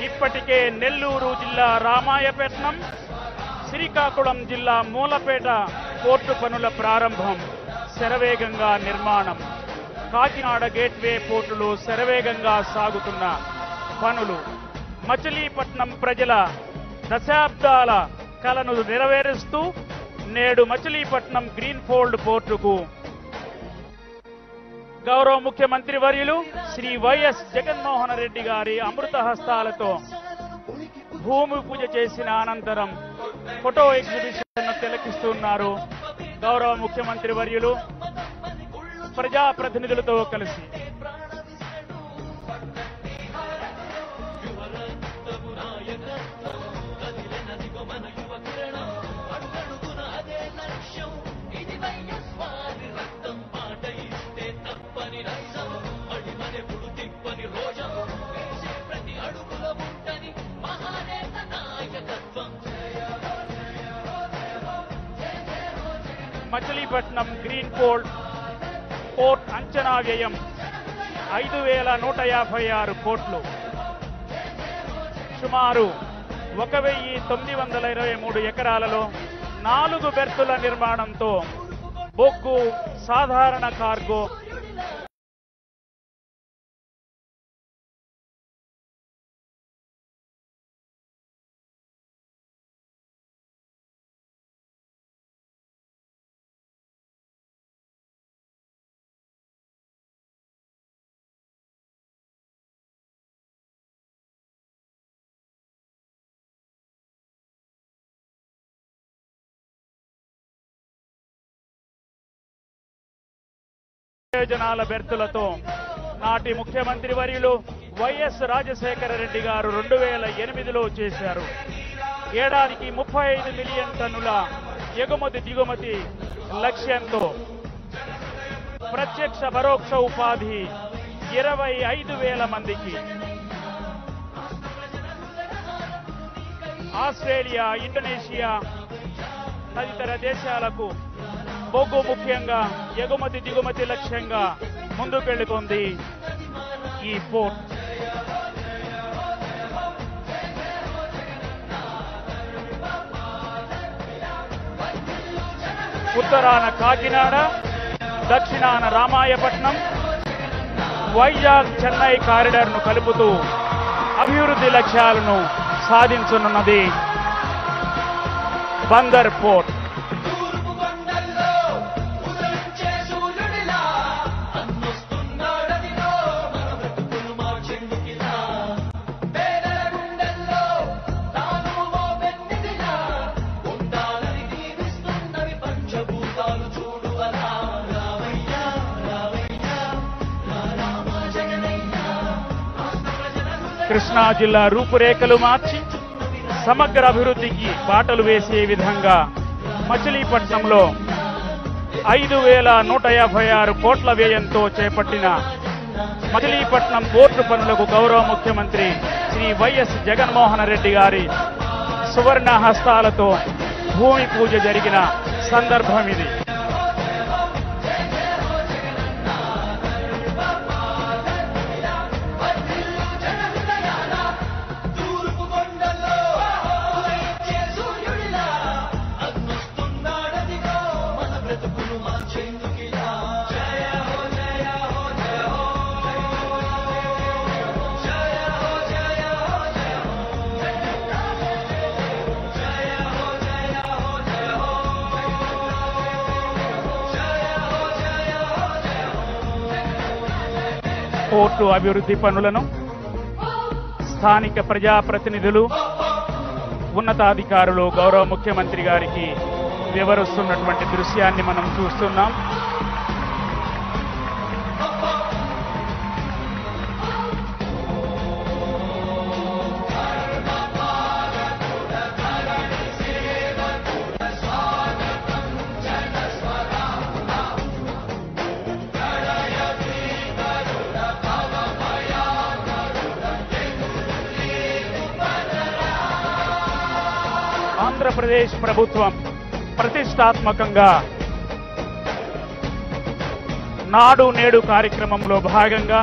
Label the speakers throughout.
Speaker 1: ఇప్పటికే నెల్లూరు జిల్లా రామాయపట్నం, శ్రీకాకుళం జిల్లా మూలపేట పోర్టు పనుల ప్రారంభం, శరవేగంగా నిర్మాణం. కాకినాడ గేట్వే పోర్టులో శరవేగంగా సాగుతున్న పనులు మచిలీపట్నం ప్రజల దశాబ్దాల కలను నెరవేరుస్తూ నేడు మచిలీపట్నం గ్రీన్ఫీల్డ్ పోర్టుకు గౌరవ ముఖ్యమంత్రి వర్యులు శ్రీ వైఎస్ జగన్మోహన్ రెడ్డి గారి అమృత హస్తాలతో భూమి పూజ చేసిన అనంతరం ఫోటో ఎగ్జిబిషన్ తిలకిస్తున్నారు గౌరవ ముఖ్యమంత్రి వర్యులు ప్రజాప్రతినిధులతో కలిసి. మచిలీపట్నం గ్రీన్ఫీల్డ్ పోర్ట్ అంచనా వ్యయం 5,156 కోట్లు, సుమారు 1,923 ఎకరాలలో 4 బెర్తుల నిర్మాణంతో బొగ్గు, సాధారణ కార్గో, ప్రయోజనాల బెర్తులతో నాటి ముఖ్యమంత్రి వర్యులు వైఎస్ రాజశేఖర రెడ్డి గారు 2008లో చేశారు. ఏడాదికి 35 మిలియన్ టన్నుల ఎగుమతి దిగుమతి లక్ష్యంతో ప్రత్యక్ష పరోక్ష ఉపాధి 25,000 మందికి. ఆస్ట్రేలియా, ఇండోనేషియా తదితర దేశాలకు బొగ్గు ముఖ్యంగా ఎగుమతి దిగుమతి లక్ష్యంగా ముందుకెళ్తుంది ఈ పోర్ట్. ఉత్తరాన కాకినాడ, దక్షిణాన రామాయపట్నం, వైజాగ్ చెన్నై కారిడార్ను కలుపుతూ అభివృద్ధి లక్ష్యాలను సాధించనున్నది బందర్ పోర్ట్. కృష్ణా జిల్లా రూపురేఖలు మార్చి సమగ్ర అభివృద్ధికి బాటలు వేసే విధంగా మచిలీపట్నంలో 5,156 కోట్ల వ్యయంతో చేపట్టిన మచిలీపట్నం పోర్టు పనులకు గౌరవ ముఖ్యమంత్రి శ్రీ వైఎస్ జగన్మోహన్ రెడ్డి గారి సువర్ణ హస్తాలతో భూమి పూజ జరిగిన సందర్భం ఇది. పోర్టు అభివృద్ధి పనులను స్థానిక ప్రజాప్రతినిధులు, ఉన్నతాధికారులు గౌరవ ముఖ్యమంత్రి గారికి వివరిస్తున్నటువంటి దృశ్యాన్ని మనం చూస్తున్నాం. ఆంధ్రప్రదేశ్ ప్రభుత్వం ప్రతిష్టాత్మకంగా నాడు నేడు కార్యక్రమంలో భాగంగా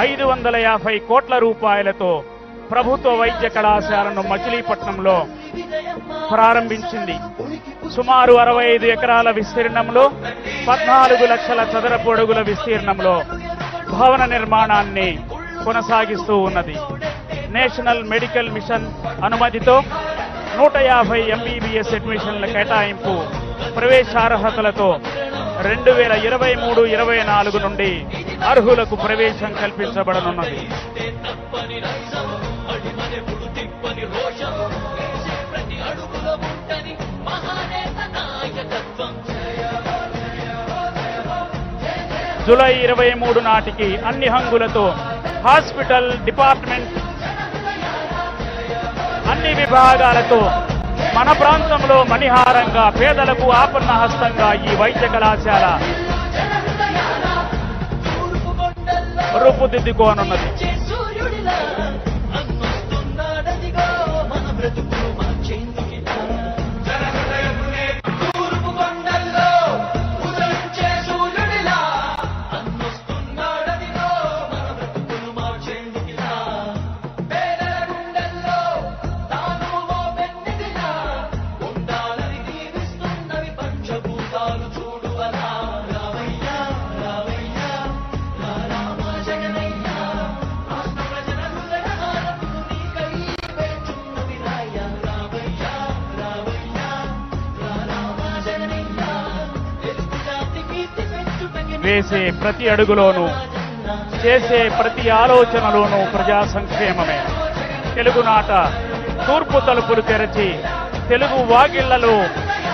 Speaker 1: 550 కోట్ల రూపాయలతో ప్రభుత్వ వైద్య కళాశాలను మచిలీపట్నంలో ప్రారంభించింది. సుమారు 65 ఎకరాల విస్తీర్ణంలో 14 లక్షల చదరపు అడుగుల విస్తీర్ణంలో భవన నిర్మాణాన్ని కొనసాగిస్తూ ఉన్నది. నేషనల్ మెడికల్ మిషన్ అనుమతితో 150 ఎంబీబీఎస్ అడ్మిషన్ల కేటాయింపు ప్రవేశార్హతలతో 2023-24 నుండి అర్హులకు ప్రవేశం కల్పించబడనున్నది. జూలై 23 నాటికి అన్ని హంగులతో హాస్పిటల్ డిపార్ట్మెంట్ అన్ని విభాగాలతో మన ప్రాంతంలో మణిహారంగా పేదలకు ఆపన్న హస్తంగా ఈ వైద్య కళాశాల రూపుదిద్దుకోనున్నది. వేసే ప్రతి అడుగులోనూ చేసే ప్రతి ఆలోచనలోనూ ప్రజా సంక్షేమమే. తెలుగునాట తూర్పు తలుపులు తెరచి తెలుగు వాగిళ్లలో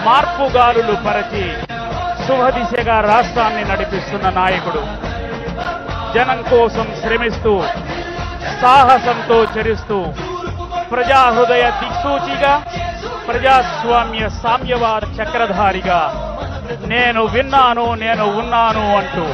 Speaker 1: మార్పుగాలులు పరచి శుభదిశగా రాష్ట్రాన్ని నడిపిస్తున్న నాయకుడు. జనం కోసం శ్రమిస్తూ సాహసంతో చరిస్తూ ప్రజా హృదయ దిక్సూచిగా ప్రజాస్వామ్య సామ్యవాద చక్రధారిగా నేను విన్నాను నేను ఉన్నాను అంటూ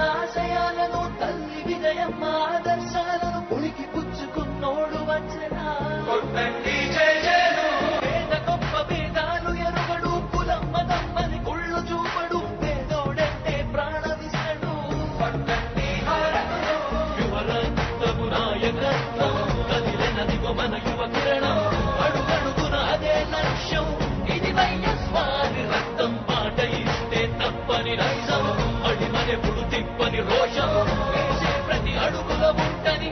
Speaker 2: ఆశయాలను తల్లి విజయమ్మ ఆదర్శాలను పులికి పుచ్చుకున్నోడు వచ్చనా పేద గొప్ప భేదాలు ఎరుగడు కులమ్మ దమ్మని కుళ్ళు చూపడు పేదోడంటే ప్రాణమిస్తడు యువరక్తము నాయకత్వం కదిలినదిగో మన యువ కిరణం అడుగడుగున అదే లక్ష్యం ఇది వైఎస్వారి రక్తం పాట ఇస్తే తప్పని రక్తం అడిమనెప్పుడు తిప్పని రోషం వేసే ప్రతి అడుగుల ఉంటని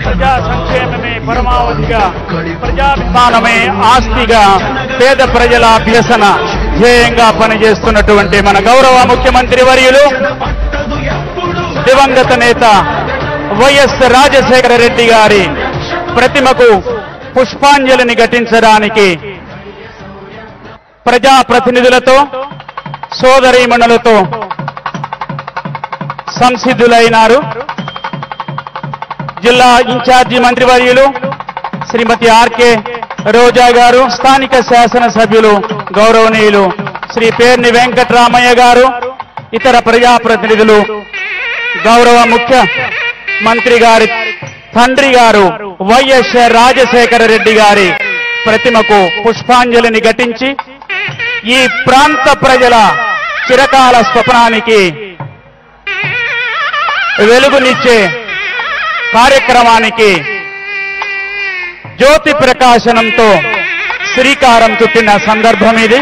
Speaker 1: ప్రజా సంక్షేమమే పరమావధిగా, ప్రజాభిమానమే ఆస్తిగా, పేద ప్రజల అభ్యసన ధ్యేయంగా పనిచేస్తున్నటువంటి మన గౌరవ ముఖ్యమంత్రి వర్యులు దివంగత నేత వైఎస్ రాజశేఖర రెడ్డి గారి ప్రతిమకు పుష్పాంజలిని ఘటించడానికి ప్రజాప్రతినిధులతో సోదరీమణులతో సంసిద్ధులైనారు. జిల్లా ఇన్ఛార్జి మంత్రివర్యులు శ్రీమతి ఆర్కే రోజా గారు, స్థానిక శాసనసభ్యులు గౌరవనీయులు శ్రీ పేర్ని వెంకటరామయ్య గారు, ఇతర ప్రజాప్రతినిధులు, గౌరవ ముఖ్య మంత్రి గారి తండ్రి గారు వైఎస్ రాజశేఖర రెడ్డి గారి ప్రతిమకు పుష్పాంజలిని ఘటించి ఈ ప్రాంత ప్రజల చిరకాల స్వప్నానికి వెలుగునిచ్చే కార్యక్రమానికి జ్యోతి ప్రకాశనంతో శ్రీకారం చుట్టిన సందర్భం ఇది.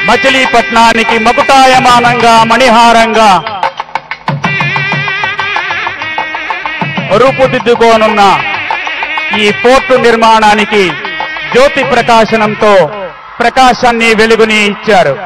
Speaker 1: మచిలీపట్నానికి మకుటాయమానంగా మణిహారంగా రూపుదిద్దుకోనున్న ఈ పోర్టు నిర్మాణానికి జ్యోతి ప్రకాశనంతో ప్రకాశాన్ని వెలుగుని ఇచ్చారు.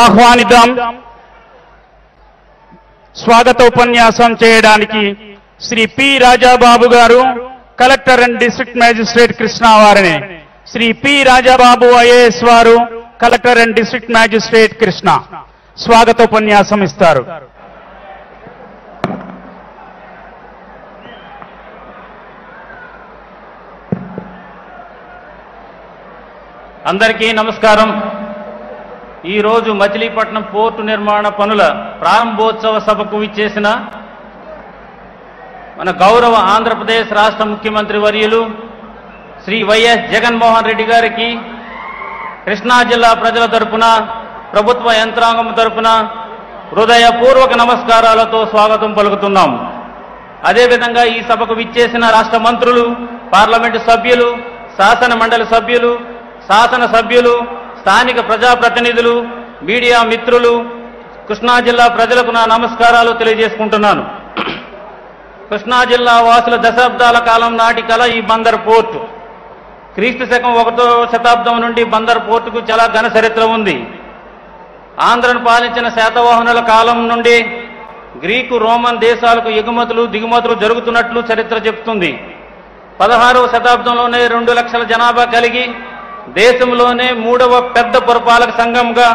Speaker 1: ఆహ్వానిద్దాం. స్వాగతోపన్యాసం చేయడానికి Shri P Rajababu garu, collector and district magistrate Krishna వారిని శ్రీ పి రాజాబాబు ఐఏఎస్ వారు, collector and district magistrate Krishna స్వాగతోపన్యాసం ఇస్తారు.
Speaker 3: అందరికీ నమస్కారం. ఈరోజు మచిలీపట్నం పోర్టు నిర్మాణ పనుల ప్రారంభోత్సవ సభకు విచ్చేసిన మన గౌరవ ఆంధ్రప్రదేశ్ రాష్ట్ర ముఖ్యమంత్రి వర్యులు శ్రీ వైఎస్ జగన్మోహన్ రెడ్డి గారికి కృష్ణా జిల్లా ప్రజల తరపున, ప్రభుత్వ యంత్రాంగం తరపున హృదయపూర్వక నమస్కారాలతో స్వాగతం పలుకుతున్నాం. అదేవిధంగా ఈ సభకు విచ్చేసిన రాష్ట్ర మంత్రులు, పార్లమెంటు సభ్యులు, శాసన మండలి సభ్యులు, శాసనసభ్యులు, స్థానిక ప్రజాప్రతినిధులు, మీడియా మిత్రులు, కృష్ణా జిల్లా ప్రజలకు నా నమస్కారాలు తెలియజేసుకుంటున్నాను. కృష్ణా జిల్లా వాసుల దశాబ్దాల కాలం నాటి కల ఈ బందర్ పోర్టు. క్రీస్తు శకం 1వ శతాబ్దం నుండి బందర్ పోర్టుకు చాలా ఘన చరిత్ర ఉంది. ఆంధ్రను పాలించిన శాతవాహనుల కాలం నుండి గ్రీకు, రోమన్ దేశాలకు ఎగుమతులు దిగుమతులు జరుగుతున్నట్లు చరిత్ర చెబుతుంది. 16వ శతాబ్దంలోనే 2 లక్షల జనాభా కలిగి దేశంలోనే 3వ పెద్ద పురపాలక సంఘంగా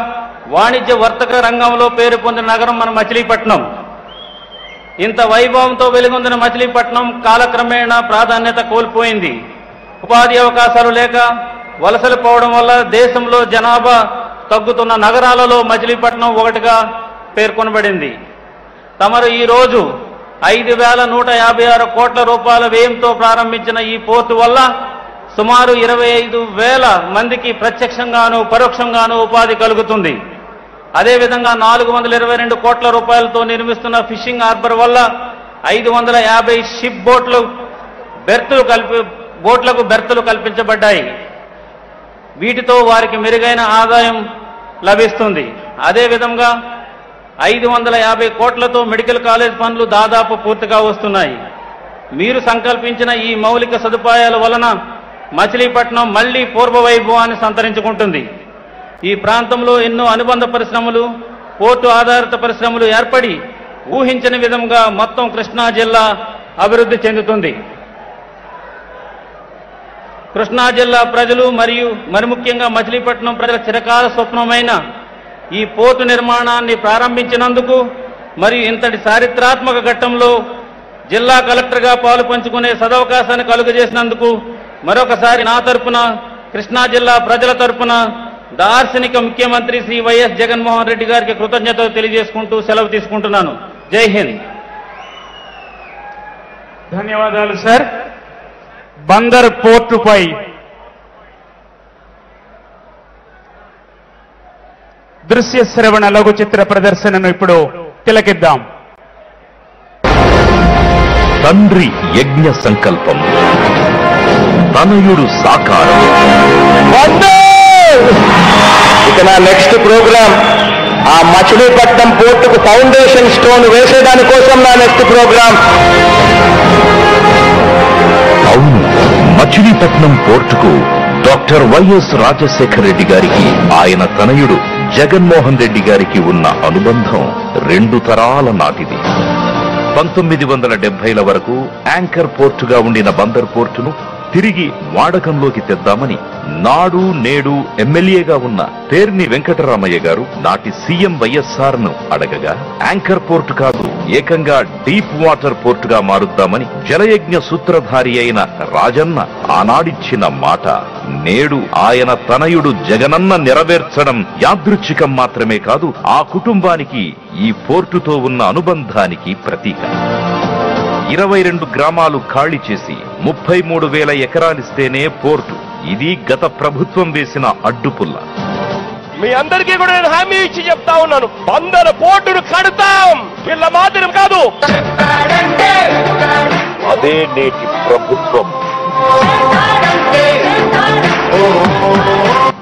Speaker 3: వాణిజ్య వర్తక రంగంలో పేరు పొందిన నగరం మన మచిలీపట్నం. ఇంత వైభవంతో వెలుగొందిన మచిలీపట్నం కాలక్రమేణా ప్రాధాన్యత కోల్పోయింది. ఉపాధి అవకాశాలు లేక వలసలు పోవడం వల్ల దేశంలో జనాభా తగ్గుతున్న నగరాలలో మచిలీపట్నం ఒకటిగా పేర్కొనబడింది. తమరు ఈరోజు 5,156 కోట్ల రూపాయల వ్యయంతో ప్రారంభించిన ఈ పోర్టు వల్ల సుమారు 25,000 మందికి ప్రత్యక్షంగాను పరోక్షంగాను ఉపాధి కలుగుతుంది. అదేవిధంగా 422 కోట్ల రూపాయలతో నిర్మిస్తున్న ఫిషింగ్ హార్బర్ వల్ల 550 షిప్ బోట్లు బెర్తులు బోట్లకు బెర్తలు కల్పించబడ్డాయి. వీటితో వారికి మెరుగైన ఆదాయం లభిస్తుంది. అదేవిధంగా 550 కోట్లతో మెడికల్ కాలేజ్ పనులు దాదాపు పూర్తిగా వస్తున్నాయి. మీరు సంకల్పించిన ఈ మౌలిక సదుపాయాల వలన మచిలీపట్నం మళ్లీ పూర్వ వైభవాన్ని సంతరించుకుంటుంది. ఈ ప్రాంతంలో ఎన్నో అనుబంధ పరిశ్రమలు, పోర్టు ఆధారిత పరిశ్రమలు ఏర్పడి ఊహించని విధంగా మొత్తం కృష్ణా జిల్లా అభివృద్ధి చెందుతుంది. కృష్ణా జిల్లా ప్రజలు మరియు మరి ముఖ్యంగా మచిలీపట్నం ప్రజల చిరకాల స్వప్నమైన ఈ పోర్టు నిర్మాణాన్ని ప్రారంభించినందుకు మరియు ఇంతటి చారిత్రాత్మక ఘట్టంలో జిల్లా కలెక్టర్గా పాలు పంచుకునే సదవకాశాన్ని కలుగజేసినందుకు మరొకసారి నా తరపున, కృష్ణా జిల్లా ప్రజల తరపున దార్శనిక ముఖ్యమంత్రి శ్రీ వైఎస్ జగన్మోహన్ రెడ్డి గారికి కృతజ్ఞతలు తెలియజేసుకుంటూ సెలవు తీసుకుంటున్నాను. జై హింద్.
Speaker 1: ధన్యవాదాలు సార్. బందర్ పోర్టుపై దృశ్య శ్రవణ లఘు చిత్ర ప్రదర్శనను ఇప్పుడు తిలకిద్దాం.
Speaker 4: తండ్రి యజ్ఞ సంకల్పం, తనయుడు సాకారం.
Speaker 5: ఇక నా నెక్స్ట్ ప్రోగ్రాం ఆ మచిలీపట్నం పోర్టుకు ఫౌండేషన్ స్టోన్ వేసేదాని కోసం నా నెక్స్ట్ ప్రోగ్రాం.
Speaker 4: అవును, మచిలీపట్నం పోర్టుకు డాక్టర్ వైఎస్ రాజశేఖర రెడ్డి గారికి ఆయన తనయుడు జగన్మోహన్ రెడ్డి గారికి ఉన్న అనుబంధం 2 తరాల నాటిది. 1970ల వరకు యాంకర్ పోర్టుగా ఉండిన బందర్ పోర్టును తిరిగి వాడకంలోకి తెద్దామని నాడు నేడు ఎమ్మెల్యేగా ఉన్న పేర్ని వెంకటరామయ్య గారు నాటి సీఎం వైఎస్ఆర్ ను అడగగా, యాంకర్ పోర్టు కాదు, ఏకంగా డీప్ వాటర్ పోర్టుగా మారుద్దామని జలయజ్ఞ సూత్రధారి అయిన రాజన్న ఆనాడిచ్చిన మాట నేడు ఆయన తనయుడు జగనన్న నెరవేర్చడం యాదృచ్ఛికం మాత్రమే కాదు, ఆ కుటుంబానికి ఈ పోర్టుతో ఉన్న అనుబంధానికి ప్రతీక. 22 గ్రామాలు ఖాళీ చేసి 33,000 ఎకరాలిస్తేనే పోర్టు. ఇది గత ప్రభుత్వం వేసిన అడ్డుపుల్ల.
Speaker 5: మీ అందరికీ కూడా నేను హామీ ఇచ్చి చెప్తా ఉన్నాను, బందర్ పోర్టును కడతాం, పిల్ల మాత్రం కాదు.
Speaker 4: అదే నేటి ప్రభుత్వం.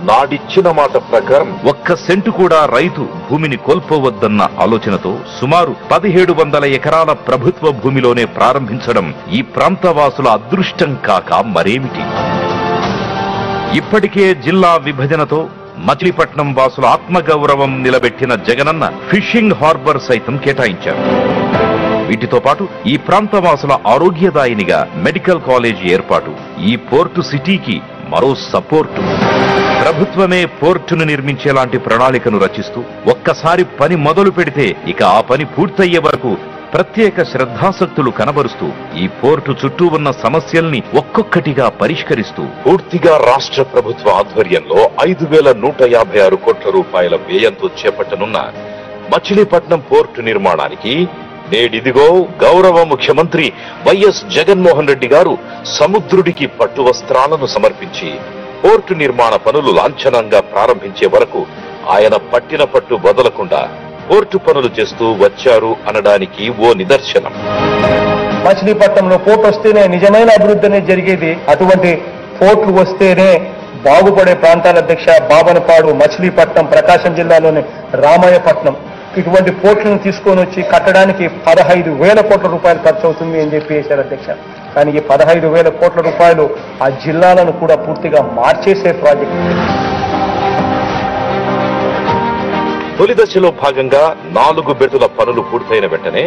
Speaker 4: నాడిచ్చిన మాట ప్రకారం 1 సెంటు కూడా రైతు భూమిని కోల్పోవద్దన్న ఆలోచనతో సుమారు 1700 ఎకరాల ప్రభుత్వ భూమిలోనే ప్రారంభించడం ఈ ప్రాంతవాసుల అదృష్టం కాక మరేమిటి. ఇప్పటికే జిల్లా విభజనతో మచిలీపట్నం వాసుల ఆత్మగౌరవం నిలబెట్టిన జగనన్న ఫిషింగ్ హార్బర్ సైతం కేటాయించారు. వీటితో పాటు ఈ ప్రాంతవాసుల ఆరోగ్యదాయినిగా మెడికల్ కాలేజీ ఏర్పాటు, ఈ పోర్టు సిటీకి మరో సపోర్టు. ప్రభుత్వమే పోర్టును నిర్మించేలాంటి ప్రణాళికను రచిస్తూ ఒక్కసారి పని మొదలు పెడితే ఇక ఆ పని పూర్తయ్యే వరకు ప్రత్యేక శ్రద్ధాసక్తులు కనబరుస్తూ ఈ పోర్టు చుట్టూ ఉన్న సమస్యల్ని ఒక్కొక్కటిగా పరిష్కరిస్తూ పూర్తిగా రాష్ట్ర ప్రభుత్వ ఆధ్వర్యంలో 5,156 కోట్ల రూపాయల వ్యయంతో చేపట్టనున్న మచిలీపట్నం పోర్టు నిర్మాణానికి నేడిదిగో గౌరవ ముఖ్యమంత్రి వైఎస్ జగన్మోహన్ రెడ్డి గారు సముద్రుడికి పట్టు వస్త్రాలను సమర్పించి పోర్టు నిర్మాణ పనులు లాంఛనంగా ప్రారంభించే వరకు ఆయన పట్టిన పట్టు వదలకుండా పోర్టు పనులు చేస్తూ వచ్చారు అనడానికి ఓ నిదర్శనం.
Speaker 5: మచిలీపట్నంలో పోర్టు వస్తేనే నిజమైన అభివృద్ధి అనేది జరిగేది. అటువంటి పోర్టులు వస్తేనే బాగుపడే ప్రాంతాల అధ్యక్ష బాబనపాడు, మచిలీపట్నం, ప్రకాశం జిల్లాలోని రామయ్యపట్నం ఇటువంటి పోర్టులను తీసుకొని వచ్చి కట్టడానికి 15,000 కోట్ల రూపాయలు ఖర్చు అవుతుంది అని చెప్పి వేశారు అధ్యక్ష. కానీ ఈ 15,000 కోట్ల రూపాయలు ఆ జిల్లాలను కూడా పూర్తిగా మార్చేసే ప్రాజెక్టు.
Speaker 4: తొలి దశలో భాగంగా 4 బెర్తుల పనులు పూర్తయిన వెంటనే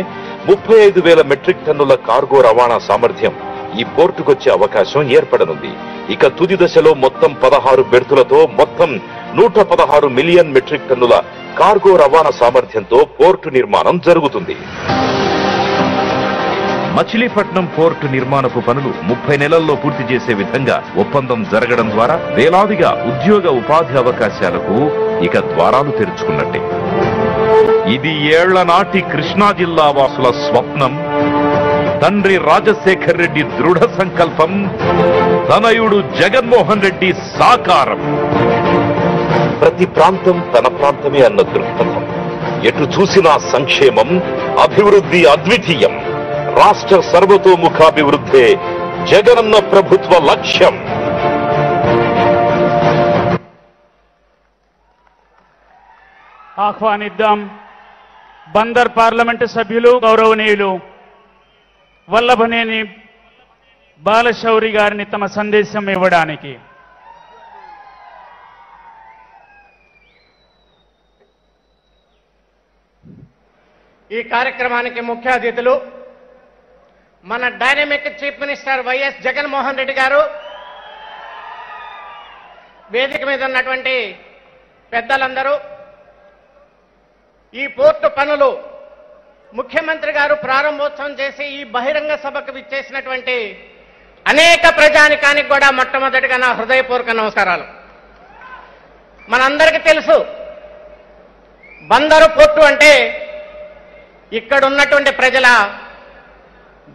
Speaker 4: 35,000 మెట్రిక్ టన్నుల కార్గో రవాణా సామర్థ్యం ఈ పోర్టుకొచ్చే అవకాశం ఏర్పడనుంది. ఇక తుది దశలో మొత్తం 16 బెర్తులతో మొత్తం 116 మిలియన్ మెట్రిక్ టన్నుల కార్గో రవాణా సామర్థ్యంతో పోర్టు నిర్మాణం జరుగుతుంది. మచిలీపట్నం పోర్టు నిర్మాణపు పనులు 30 నెలల్లో పూర్తి చేసే విధంగా ఒప్పందం జరగడం ద్వారా వేలాదిగా ఉద్యోగ ఉపాధి అవకాశాలకు ఇక ద్వారాలు తెరుచుకున్నట్టే. ఇది ఏళ్ల నాటి కృష్ణా జిల్లా వాసుల స్వప్నం, తండ్రి రాజశేఖర్ రెడ్డి దృఢ సంకల్పం, తనయుడు జగన్మోహన్ రెడ్డి సాకారం. ప్రతి ప్రాంతం తన ప్రాంతమే అన్న దృక్పథం, ఎటు చూసినా సంక్షేమం, అభివృద్ధి అద్వితీయం. రాష్ట్ర సర్వతోముఖాభివృద్ధే జగనన్న ప్రభుత్వ లక్ష్యం.
Speaker 1: ఆహ్వానిద్దాం బందర్ పార్లమెంటు సభ్యులు గౌరవనీయులు వల్లభనేని బాలశౌరి గారిని తమ సందేశం ఇవ్వడానికి.
Speaker 6: ఈ కార్యక్రమానికి ముఖ్య అతిథులు మన dynamic chief minister YS Jaganmohan Reddy గారు, వేదిక మీద ఉన్నటువంటి పెద్దలందరూ, ఈ పోర్టు పనులు ముఖ్యమంత్రి గారు ప్రారంభోత్సవం చేసి ఈ బహిరంగ సభకు విచ్చేసినటువంటి అనేక ప్రజానికానికి కూడా మొట్టమొదటిగా నా హృదయపూర్వక నమస్కారాలు. మనందరికీ తెలుసు, బందరు పోర్టు అంటే ఇక్కడ ఉన్నటువంటి ప్రజల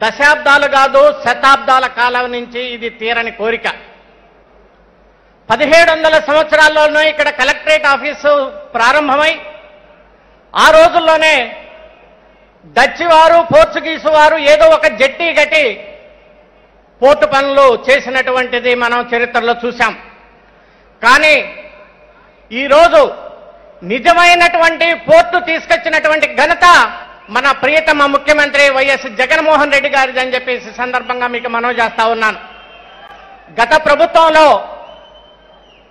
Speaker 6: దశాబ్దాలు కాదు శతాబ్దాల కాలం నుంచి ఇది తీరని కోరిక. 1700 సంవత్సరాల్లోనూ ఇక్కడ కలెక్టరేట్ ఆఫీసు ప్రారంభమై ఆ రోజుల్లోనే డచ్ వారు పోర్చుగీసు వారు ఏదో ఒక జట్టి గట్టి పోర్టు పనులు చేసినటువంటిది మనం చరిత్రలో చూశాం. కానీ ఈరోజు నిజమైనటువంటి పోర్టు తీసుకొచ్చినటువంటి ఘనత మన ప్రియతమ ముఖ్యమంత్రి వైఎస్ జగన్మోహన్ రెడ్డి గారిది అని చెప్పేసి సందర్భంగా మీకు మనవి చేస్తా ఉన్నాను. గత ప్రభుత్వంలో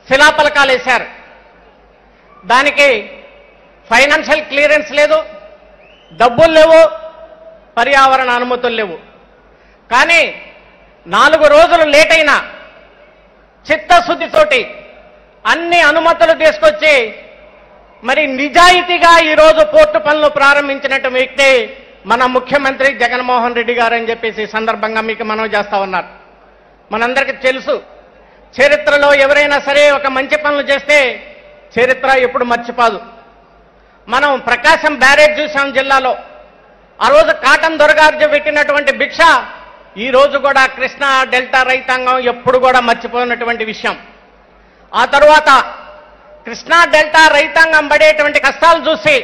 Speaker 6: శిలాఫలకాలు వేశారు, దానికి ఫైనాన్షియల్ క్లియరెన్స్ లేదు, డబ్బులు లేవు, పర్యావరణ అనుమతులు లేవు. కానీ 4 రోజులు లేట్ అయినా చిత్తశుద్ధితోటి అన్ని అనుమతులు తీసుకొచ్చి మరి నిజాయితీగా ఈరోజు పోర్టు పనులు ప్రారంభించినట్టు వ్యక్తి మన ముఖ్యమంత్రి జగన్మోహన్ రెడ్డి గారు అని చెప్పేసి సందర్భంగా మీకు మనవి చేస్తా ఉన్నారు. మనందరికీ తెలుసు, చరిత్రలో ఎవరైనా సరే ఒక మంచి పనులు చేస్తే చరిత్ర ఎప్పుడు మర్చిపోదు. మనం ప్రకాశం బ్యారేజ్ చూసాం జిల్లాలో. ఆ రోజు కాటన్ దొరగారు పెట్టినటువంటి భిక్ష ఈ రోజు కూడా కృష్ణా డెల్టా రైతాంగం ఎప్పుడు కూడా మర్చిపోయినటువంటి విషయం. ఆ తరువాత కృష్ణా డెల్టా రైతాంగం పడేటువంటి కష్టాలు చూసి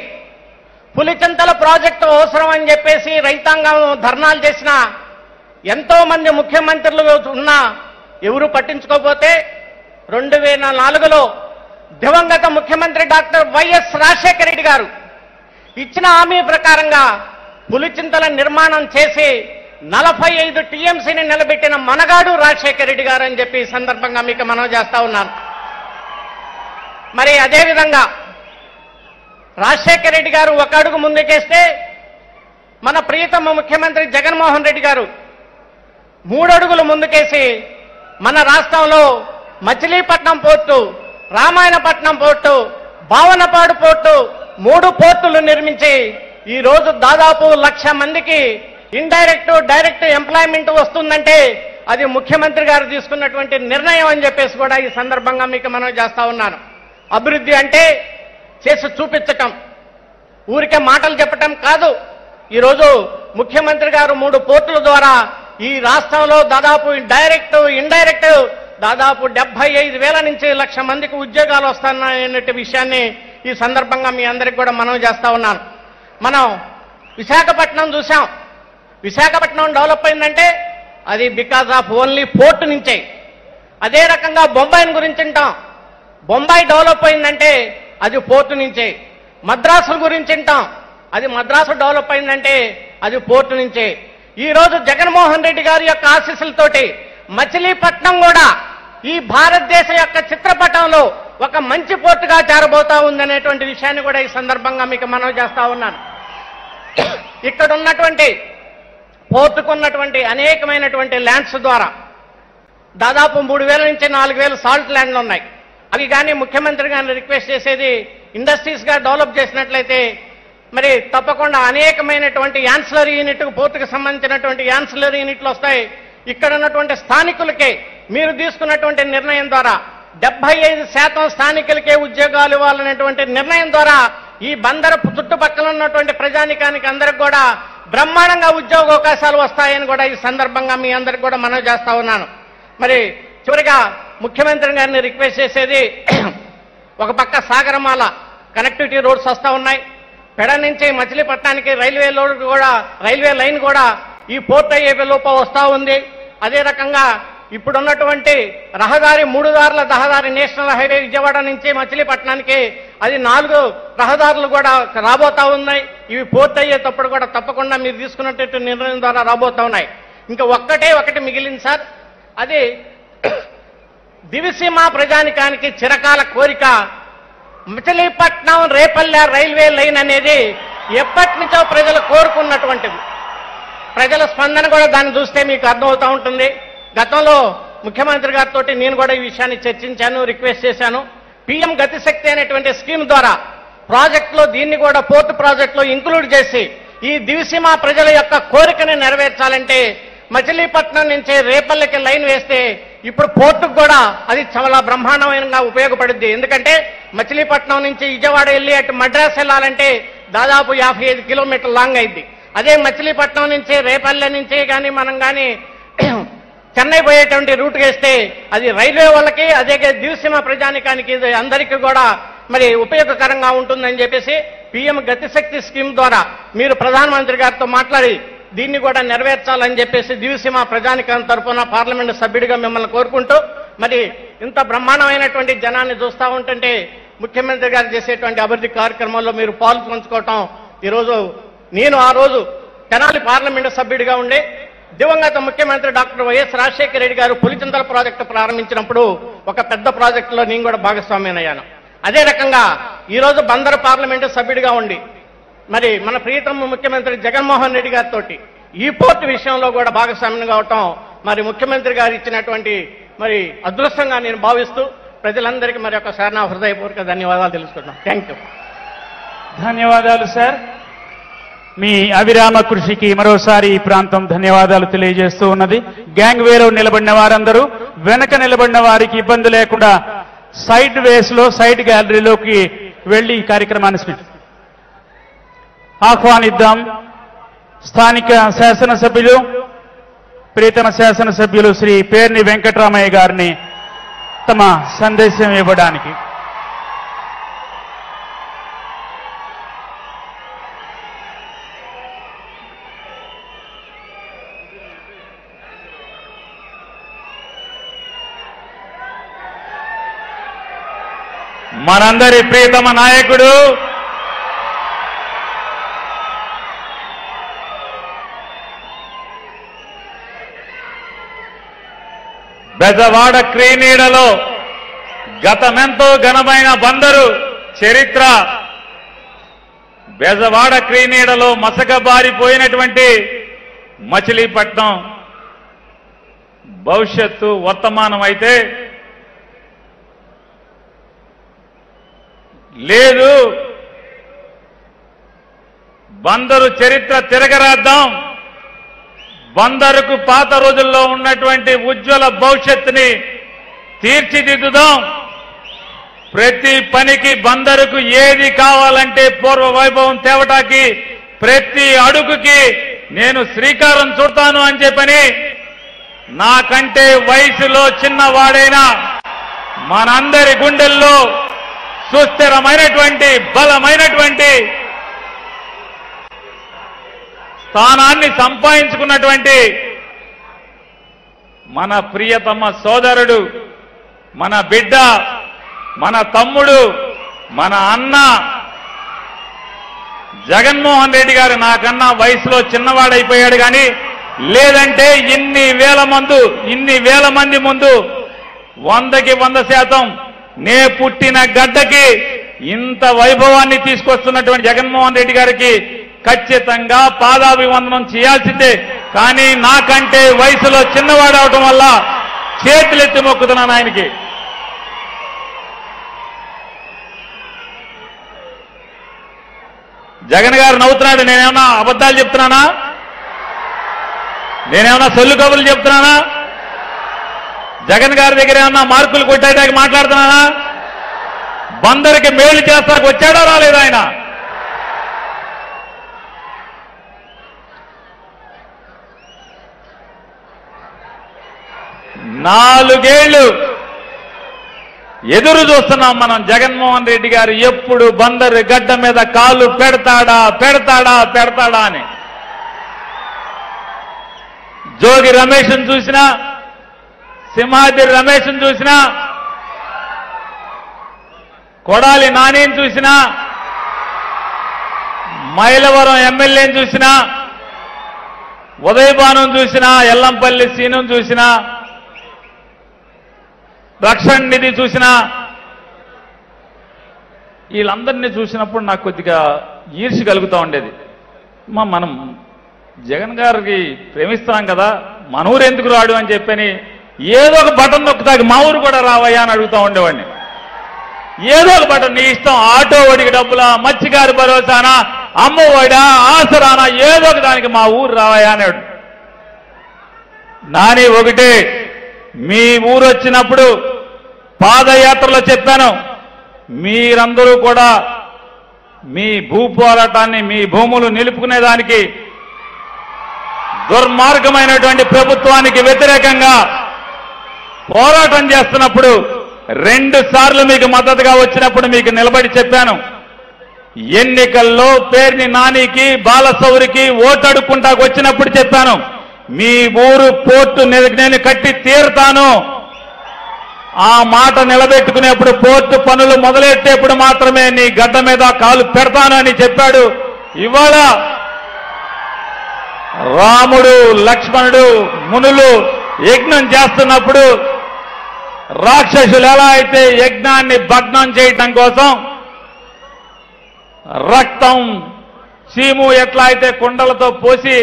Speaker 6: పులిచింతల ప్రాజెక్టు అవసరం అని చెప్పేసి రైతాంగం ధర్నాలు చేసిన ఎంతో మంది ముఖ్యమంత్రులు ఉన్నా ఎవరు పట్టించుకోకపోతే 2004లో దివంగత ముఖ్యమంత్రి డాక్టర్ వైఎస్ రాజశేఖర రెడ్డి గారు ఇచ్చిన హామీ ప్రకారంగా పులిచింతల నిర్మాణం చేసి 45 టీఎంసీని నిలబెట్టిన మనగాడు రాజశేఖర రెడ్డి గారు అని చెప్పి ఈ సందర్భంగా మీకు మనవి చేస్తా ఉన్నాను. మరి అదేవిధంగా రాజశేఖర రెడ్డి గారు ఒక అడుగు ముందుకేస్తే మన ప్రియతమ ముఖ్యమంత్రి జగన్మోహన్ రెడ్డి గారు 3 అడుగులు ముందుకేసి మన రాష్ట్రంలో Machilipatnam port, Ramayanapatnam port, Bhavanapadu port 3 పోర్టులు నిర్మించి ఈ రోజు దాదాపు 1,00,000 మందికి ఇండైరెక్ట్ డైరెక్ట్ ఎంప్లాయ్మెంట్ వస్తుందంటే అది ముఖ్యమంత్రి గారు తీసుకున్నటువంటి నిర్ణయం అని చెప్పేసి కూడా ఈ సందర్భంగా మీకు మనవి చేస్తా ఉన్నాను. అభివృద్ధి అంటే చేసి చూపించటం, ఊరికే మాటలు చెప్పటం కాదు. ఈరోజు ముఖ్యమంత్రి గారు 3 పోర్టుల ద్వారా ఈ రాష్ట్రంలో దాదాపు డైరెక్ట్ ఇండైరెక్ట్ దాదాపు 75,000 నుంచి 1,00,000 మందికి ఉద్యోగాలు వస్తున్నాయనే విషయాన్ని ఈ సందర్భంగా మీ అందరికి కూడా మనవి చేస్తా ఉన్నాను. మనం విశాఖపట్నం చూసాం. విశాఖపట్నం డెవలప్ అయిందంటే అది బికాజ్ ఆఫ్ ఓన్లీ పోర్టు నుంచే. అదే రకంగా బొంబాయిని గురించి వింటాం. బొంబాయి డెవలప్ అయిందంటే అది పోర్టు నుంచే. మద్రాసు గురించి వింటాం, అది మద్రాసు డెవలప్ అయిందంటే అది పోర్టు నుంచే. ఈ రోజు జగన్మోహన్ రెడ్డి గారి యొక్క ఆశీస్సులతోటి మచిలీపట్నం కూడా ఈ భారతదేశం యొక్క చిత్రపటంలో ఒక మంచి పోర్టుగా చేరబోతా ఉందనేటువంటి విషయాన్ని కూడా ఈ సందర్భంగా మీకు మనవి చేస్తా ఉన్నాను. ఇక్కడ ఉన్నటువంటి పోర్టుకు ఉన్నటువంటి అనేకమైనటువంటి ల్యాండ్స్ ద్వారా దాదాపు 3,000 నుంచి 4,000 సాల్ట్ ల్యాండ్లు ఉన్నాయి. అవి కానీ ముఖ్యమంత్రి గారిని రిక్వెస్ట్ చేసేది ఇండస్ట్రీస్గా డెవలప్ చేసినట్లయితే మరి తప్పకుండా అనేకమైనటువంటి యాన్సిలరీ యూనిట్, పోర్టుకు సంబంధించినటువంటి యాన్సిలరీ యూనిట్లు వస్తాయి. ఇక్కడ ఉన్నటువంటి స్థానికులకే మీరు తీసుకున్నటువంటి నిర్ణయం ద్వారా 75% స్థానికులకే ఉద్యోగాలు ఇవ్వాలనేటువంటి నిర్ణయం ద్వారా ఈ బందరు చుట్టుపక్కల ఉన్నటువంటి ప్రజానికానికి అందరికి కూడా బ్రహ్మాండంగా ఉద్యోగ అవకాశాలు వస్తాయని కూడా ఈ సందర్భంగా మీ అందరికి కూడా మనవి చేస్తా ఉన్నాను. మరి చివరిగా ముఖ్యమంత్రి గారిని రిక్వెస్ట్ చేసేది, ఒక పక్క సాగరమాల కనెక్టివిటీ రోడ్స్ వస్తూ ఉన్నాయి. పెడ నుంచి మచిలీపట్నానికి రైల్వే లైన్ కూడా ఈ పోర్ట్ అయ్యే లోప వస్తూ ఉంది. అదే రకంగా ఇప్పుడున్నటువంటి రహదారి 3 దారుల రహదారి నేషనల్ హైవే విజయవాడ నుంచి మచిలీపట్నానికి అది 4 రహదారులు కూడా రాబోతా ఉన్నాయి. ఇవి పూర్తయ్యేటప్పుడు కూడా తప్పకుండా మీరు తీసుకున్నట్టు నిర్ణయం ద్వారా రాబోతా ఉన్నాయి. ఇంకా ఒకటి మిగిలింది సార్, అది దివిసీమ ప్రజానికానికి చిరకాల కోరిక మచిలీపట్నం రేపల్లె రైల్వే లైన్ అనేది ఎప్పటి నుంచో ప్రజలు కోరుకున్నటువంటిది. ప్రజల స్పందన కూడా దాన్ని చూస్తే మీకు అర్థమవుతూ ఉంటుంది. గతంలో ముఖ్యమంత్రి గారితో నేను కూడా ఈ విషయాన్ని చర్చించాను, రిక్వెస్ట్ చేశాను. పిఎం గతిశక్తి అనేటువంటి స్కీమ్ ద్వారా ప్రాజెక్టులో దీన్ని కూడా పోర్టు ప్రాజెక్టులో ఇంక్లూడ్ చేసి ఈ దివిసీమ ప్రజల యొక్క కోరికని నెరవేర్చాలంటే మచిలీపట్నం నుంచి రేపల్లెకి లైన్ వేస్తే ఇప్పుడు పోర్టుకు కూడా అది చాలా బ్రహ్మాండమైనగా ఉపయోగపడుద్ది. ఎందుకంటే మచిలీపట్నం నుంచి విజయవాడ వెళ్ళి అటు మద్రాస్ వెళ్ళాలంటే దాదాపు 55 కిలోమీటర్ల లాంగ్ అయింది. అదే మచిలీపట్నం నుంచి రేపల్లె నుంచి కానీ మనం కానీ చెన్నై పోయేటువంటి రూట్ వేస్తే అది రైల్వే వాళ్ళకి అదే దివిసీమ ప్రజానికానికి అందరికీ కూడా మరి ఉపయోగకరంగా ఉంటుందని చెప్పేసి పిఎం గతిశక్తి స్కీమ్ ద్వారా మీరు ప్రధానమంత్రి గారితో మాట్లాడి దీన్ని కూడా నెరవేర్చాలని చెప్పేసి దివిసీమ ప్రజానికం తరఫున పార్లమెంటు సభ్యుడిగా మిమ్మల్ని కోరుకుంటూ, మరి ఇంత బ్రహ్మాండమైనటువంటి జనాన్ని చూస్తూ ఉంటుంటే ముఖ్యమంత్రి గారు చేసేటువంటి అభివృద్ధి కార్యక్రమాల్లో మీరు పాలు పంచుకోవటం ఈరోజు నేను ఆ రోజు తెనాలి పార్లమెంటు సభ్యుడిగా ఉండే దివంగత ముఖ్యమంత్రి డాక్టర్ వైఎస్ రాజశేఖర రెడ్డి గారు పులిచింతల ప్రాజెక్టు ప్రారంభించినప్పుడు ఒక పెద్ద ప్రాజెక్టులో నేను కూడా భాగస్వామ్యనయ్యాను. అదే రకంగా ఈరోజు బందరు పార్లమెంటు సభ్యుడిగా ఉండి మరి మన ప్రియతమ ముఖ్యమంత్రి జగన్మోహన్ రెడ్డి గారితో ఈ పోర్టు విషయంలో కూడా భాగస్వామ్యం కావటం మరి ముఖ్యమంత్రి గారు ఇచ్చినటువంటి మరి అదృష్టంగా నేను భావిస్తూ ప్రజలందరికీ మరి ఒకసారి నా హృదయపూర్వక ధన్యవాదాలు తెలుసుకుంటున్నాను. Thank you.
Speaker 1: ధన్యవాదాలు సార్. మీ అవిరామ కృషికి మరోసారి ఈ ప్రాంతం ధన్యవాదాలు తెలియజేస్తూ ఉన్నది. గ్యాంగ్ వేలో నిలబడిన వారందరూ వెనక నిలబడిన వారికి ఇబ్బంది లేకుండా సైడ్ వేస్ లో సైడ్ గ్యాలరీలోకి వెళ్లి ఈ కార్యక్రమాన్ని ఆహ్వానిద్దాం. స్థానిక శాసనసభ్యులు ప్రియతమ శాసనసభ్యులు శ్రీ పేర్ని వెంకటరామయ్య గారిని తమ సందేశం ఇవ్వడానికి.
Speaker 7: మనందరి ప్రియతమ నాయకుడు బెజవాడ క్రీనీడలో గతమెంతో ఘనమైన బందరు చరిత్ర, బెజవాడ క్రీనీడలో మసకబారిపోయినటువంటి మచిలీపట్నం భవిష్యత్తు వర్తమానం అయితే లేదు. బందరు చరిత్ర తిరగరాద్దాం, బందరుకు పాత రోజుల్లో ఉన్నటువంటి ఉజ్వల భవిష్యత్తుని తీర్చిదిద్దుదాం. ప్రతి పనికి బందరుకు ఏది కావాలంటే పూర్వ వైభవం తేవటానికి ప్రతి అడుగుకి నేను శ్రీకారం చుడతాను అని చెప్పని నాకంటే వయసులో చిన్నవాడైనా మనందరి గుండెల్లో సుస్థిరమైనటువంటి బలమైనటువంటి స్థానాన్ని సంపాదించుకున్నటువంటి మన ప్రియతమ సోదరుడు, మన బిడ్డ, మన తమ్ముడు, మన అన్న జగన్మోహన్ రెడ్డి గారు నాకన్నా వయసులో చిన్నవాడైపోయాడు. కానీ లేదంటే ఇన్ని వేల మంది ముందు 100కి 100% నే పుట్టిన గడ్డకి ఇంత వైభవాన్ని తీసుకొస్తున్నటువంటి జగన్మోహన్ రెడ్డి గారికి ఖచ్చితంగా పాదాభివందనం చేయాల్సిందే. కానీ నాకంటే వయసులో చిన్నవాడవటం వల్ల చేతులెత్తి మొక్కుతున్నాను ఆయనకి. జగన్ గారు నవ్వుతున్నాడు. నేనేమన్నా అబద్ధాలు చెప్తున్నానా? నేనేమన్నా సొల్లు కబుర్లు చెప్తున్నానా? జగన్ గారి దగ్గర ఏమన్నా మార్కులు కొట్టేటానికి మాట్లాడుతున్నానా? బందరికి మేలు చేస్తానికి వచ్చాడా రాలేదా ఆయన? నాలుగేళ్లు ఎదురు చూస్తున్నాం మనం. జగన్మోహన్ రెడ్డి గారు ఎప్పుడు బందరు గడ్డ మీద కాలు పెడతాడా అని. జోగి రమేష్ను చూసినా, సింహాద్రి రమేష్ను చూసినా, కొడాలి నానిని చూసినా, మైలవరం ఎమ్మెల్యేని చూసినా, ఉదయభానుని చూసినా, ఎల్లంపల్లి సీనుని చూసినా, రక్షణ నిధి చూసినా, వీళ్ళందరినీ చూసినప్పుడు నాకు కొద్దిగా ఈర్ష్య కలుగుతూ ఉండేది. మనం జగన్ గారికి ప్రేమిస్తున్నాం కదా, మన ఊరు ఎందుకు రాడు అని చెప్పని ఏదో ఒక బటన్ నొక్కుతాకి మా ఊరు కూడా రావయ్యా అని అడుగుతూ ఉండేవాడిని. ఏదో ఒక బటన్, నీ ఇష్టం, ఆటో ఒడికి డబ్బులా, మత్స్యకారి భరోసానా, అమ్మఒడా, ఆసరానా, ఏదో ఒక దానికి మా ఊరు రావయ్యా అన్నాడు. నాని ఒకటే, మీ ఊరు వచ్చినప్పుడు పాదయాత్రలో చెప్పాను, మీరందరూ కూడా మీ భూ పోరాటాన్ని, మీ భూములు నిలుపుకునేదానికి దుర్మార్గమైనటువంటి ప్రభుత్వానికి వ్యతిరేకంగా పోరాటం చేస్తున్నప్పుడు 2 సార్లు మీకు మద్దతుగా వచ్చినప్పుడు మీకు నిలబడి చెప్పాను, ఎన్నికల్లో పేర్ని నానికి, బాలసౌరికి ఓటడుకుంటాకు వచ్చినప్పుడు చెప్పాను, మీ ఊరు పోర్టు నేను కట్టి తీరుతాను, ఆ మాట నిలబెట్టుకునేప్పుడు, పోర్టు పనులు మొదలెట్టేప్పుడు మాత్రమే నీ గడ్డ మీద కాలు పెడతాను అని చెప్పాడు. ఇవాళ రాముడు, లక్ష్మణుడు, మునులు యజ్ఞం చేస్తున్నప్పుడు రాక్షసులు ఎలా అయితే యజ్ఞాన్ని భగ్నం చేయటం కోసం రక్తం, చీము ఎట్లా అయితే కుండలతో పోసి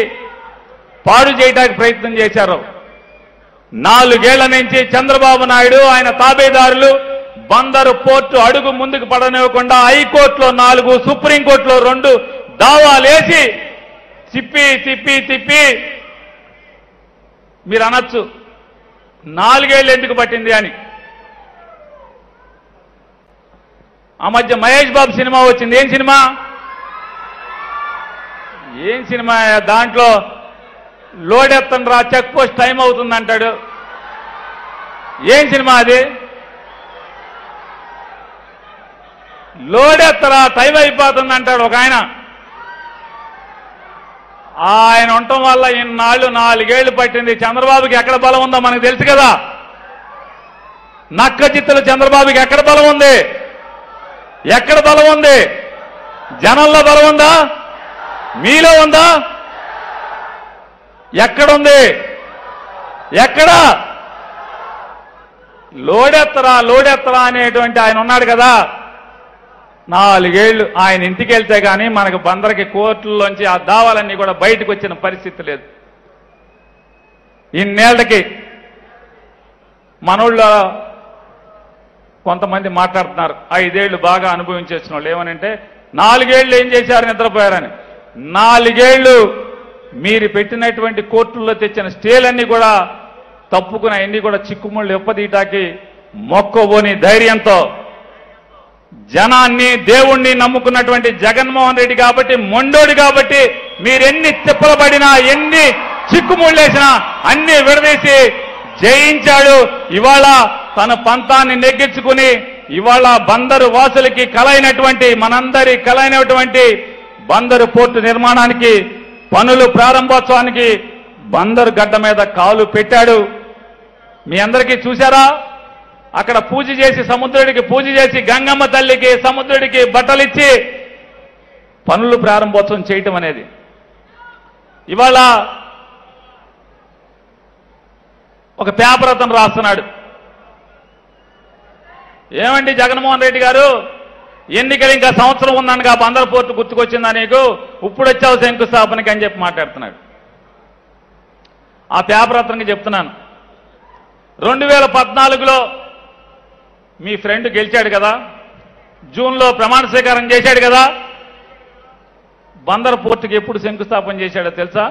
Speaker 7: పాడు చేయడానికి ప్రయత్నం చేశారు, 4 ఏళ్ల నుంచి చంద్రబాబు నాయుడు ఆయన తాబేదారులు బందరు పోర్టు అడుగు ముందుకు పడనివ్వకుండా హైకోర్టులో 4, సుప్రీంకోర్టులో 2 దావాలేసి తిప్పి మీరు అనొచ్చు 4 ఏళ్ళు ఎందుకు పట్టింది అని. ఆ మధ్య మహేష్ బాబు సినిమా వచ్చింది. ఏం సినిమా? దాంట్లో లోడెత్తను రా, చెక్ పోస్ట్ టైం అవుతుంది అంటాడు. ఏం సినిమా అది? లోడెత్తరా, టైం అయిపోతుంది అంటాడు ఒక ఆయన. ఆయన ఉండటం వల్ల ఇన్నాళ్ళు 4 ఏళ్లు పట్టింది. చంద్రబాబుకి ఎక్కడ బలం ఉందో మనకు తెలుసు కదా. నక్క చిత్తులు చంద్రబాబుకి ఎక్కడ బలం ఉంది? ఎక్కడ బలం ఉంది? జనంలో బలం ఉందా? మీలో ఉందా? ఎక్కడుంది? ఎక్కడ? లోడెత్తరా అనేటువంటి ఆయన ఉన్నాడు కదా. 4 ఏళ్లు ఆయన ఇంటికి వెళ్తే కానీ మనకు బందరికి కోర్టుల్లోంచి ఆ దావాలన్నీ కూడా బయటకు వచ్చిన పరిస్థితి లేదు. ఇన్నేళ్లకి మనోళ్ళు కొంతమంది మాట్లాడుతున్నారు, 5 ఏళ్లు బాగా అనుభవించేసిన వాళ్ళు ఏమనంటే 4 ఏళ్లు ఏం చేశారు, నిద్రపోయారని. 4 ఏళ్లు మీరు పెట్టినటువంటి కోర్టుల్లో తెచ్చిన స్టేలన్నీ కూడా తప్పుకుని అవన్నీ కూడా చిక్కుముళ్ళు ఎప్పదీయటానికి మొక్కబోని ధైర్యంతో జనాన్ని, దేవుణ్ణి నమ్ముకున్నటువంటి జగన్మోహన్ రెడ్డి కాబట్టి, మొండోడు కాబట్టి, మీరెన్ని తిప్పలు పడినా, ఎన్ని చిక్కుముళ్ళేసినా అన్ని విడదీసి జయించాడు. ఇవాళ తన పంతాన్ని నెగ్గించుకుని ఇవాళ బందరు వాసులకి కలైనటువంటి, మనందరి కలైనటువంటి బందరు పోర్టు నిర్మాణానికి పనులు ప్రారంభోత్సవానికి బందరు గడ్డ మీద కాలు పెట్టాడు. మీ అందరికీ చూశారా? అక్కడ పూజ చేసి, సముద్రుడికి పూజ చేసి, గంగమ్మ తల్లికి, సముద్రుడికి బట్టలిచ్చి పనులు ప్రారంభోత్సవం చేయటం అనేది. ఇవాళ ఒక పేపర్ అతను రాస్తున్నాడు, ఏమండి జగన్మోహన్ రెడ్డి గారు, ఎన్నికలు ఇంకా సంవత్సరం ఉందనగా బందరు పోర్టు గుర్తుకొచ్చిందా నీకు, ఇప్పుడు వచ్చావు శంకుస్థాపనకి అని చెప్పి మాట్లాడుతున్నాడు. ఆ పేపర్ అతనికి చెప్తున్నాను, 2014లో మీ ఫ్రెండ్ గెలిచాడు కదా, జూన్లో ప్రమాణ స్వీకారం చేశాడు కదా, బందరు పోర్టుకి ఎప్పుడు శంకుస్థాపన చేశాడో తెలుసా?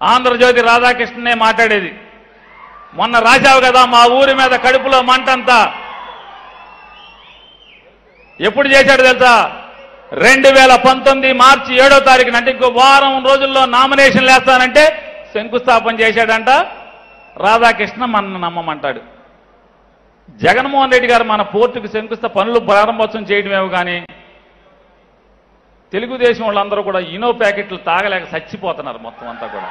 Speaker 7: ఆంధ్రజ్యోతి రాధాకృష్ణనే మాట్లాడేది. మొన్న రాశావు కదా, మా ఊరి మీద కడుపులో మంటంతా, ఎప్పుడు చేశాడు తెలుసా? 2019 మార్చి 7వ తారీఖున, అంటే ఇంకో వారం రోజుల్లో నామినేషన్లు వేస్తానంటే శంకుస్థాపన చేశాడంట. రాధాకృష్ణ మన నమ్మమంటాడు. జగన్మోహన్ రెడ్డి గారు మన పోర్టుకు పనులు ప్రారంభోత్సవం చేయడమేమో కానీ తెలుగుదేశం వాళ్ళందరూ కూడా ఇనో ప్యాకెట్లు తాగలేక చచ్చిపోతున్నారు మొత్తం అంతా కూడా.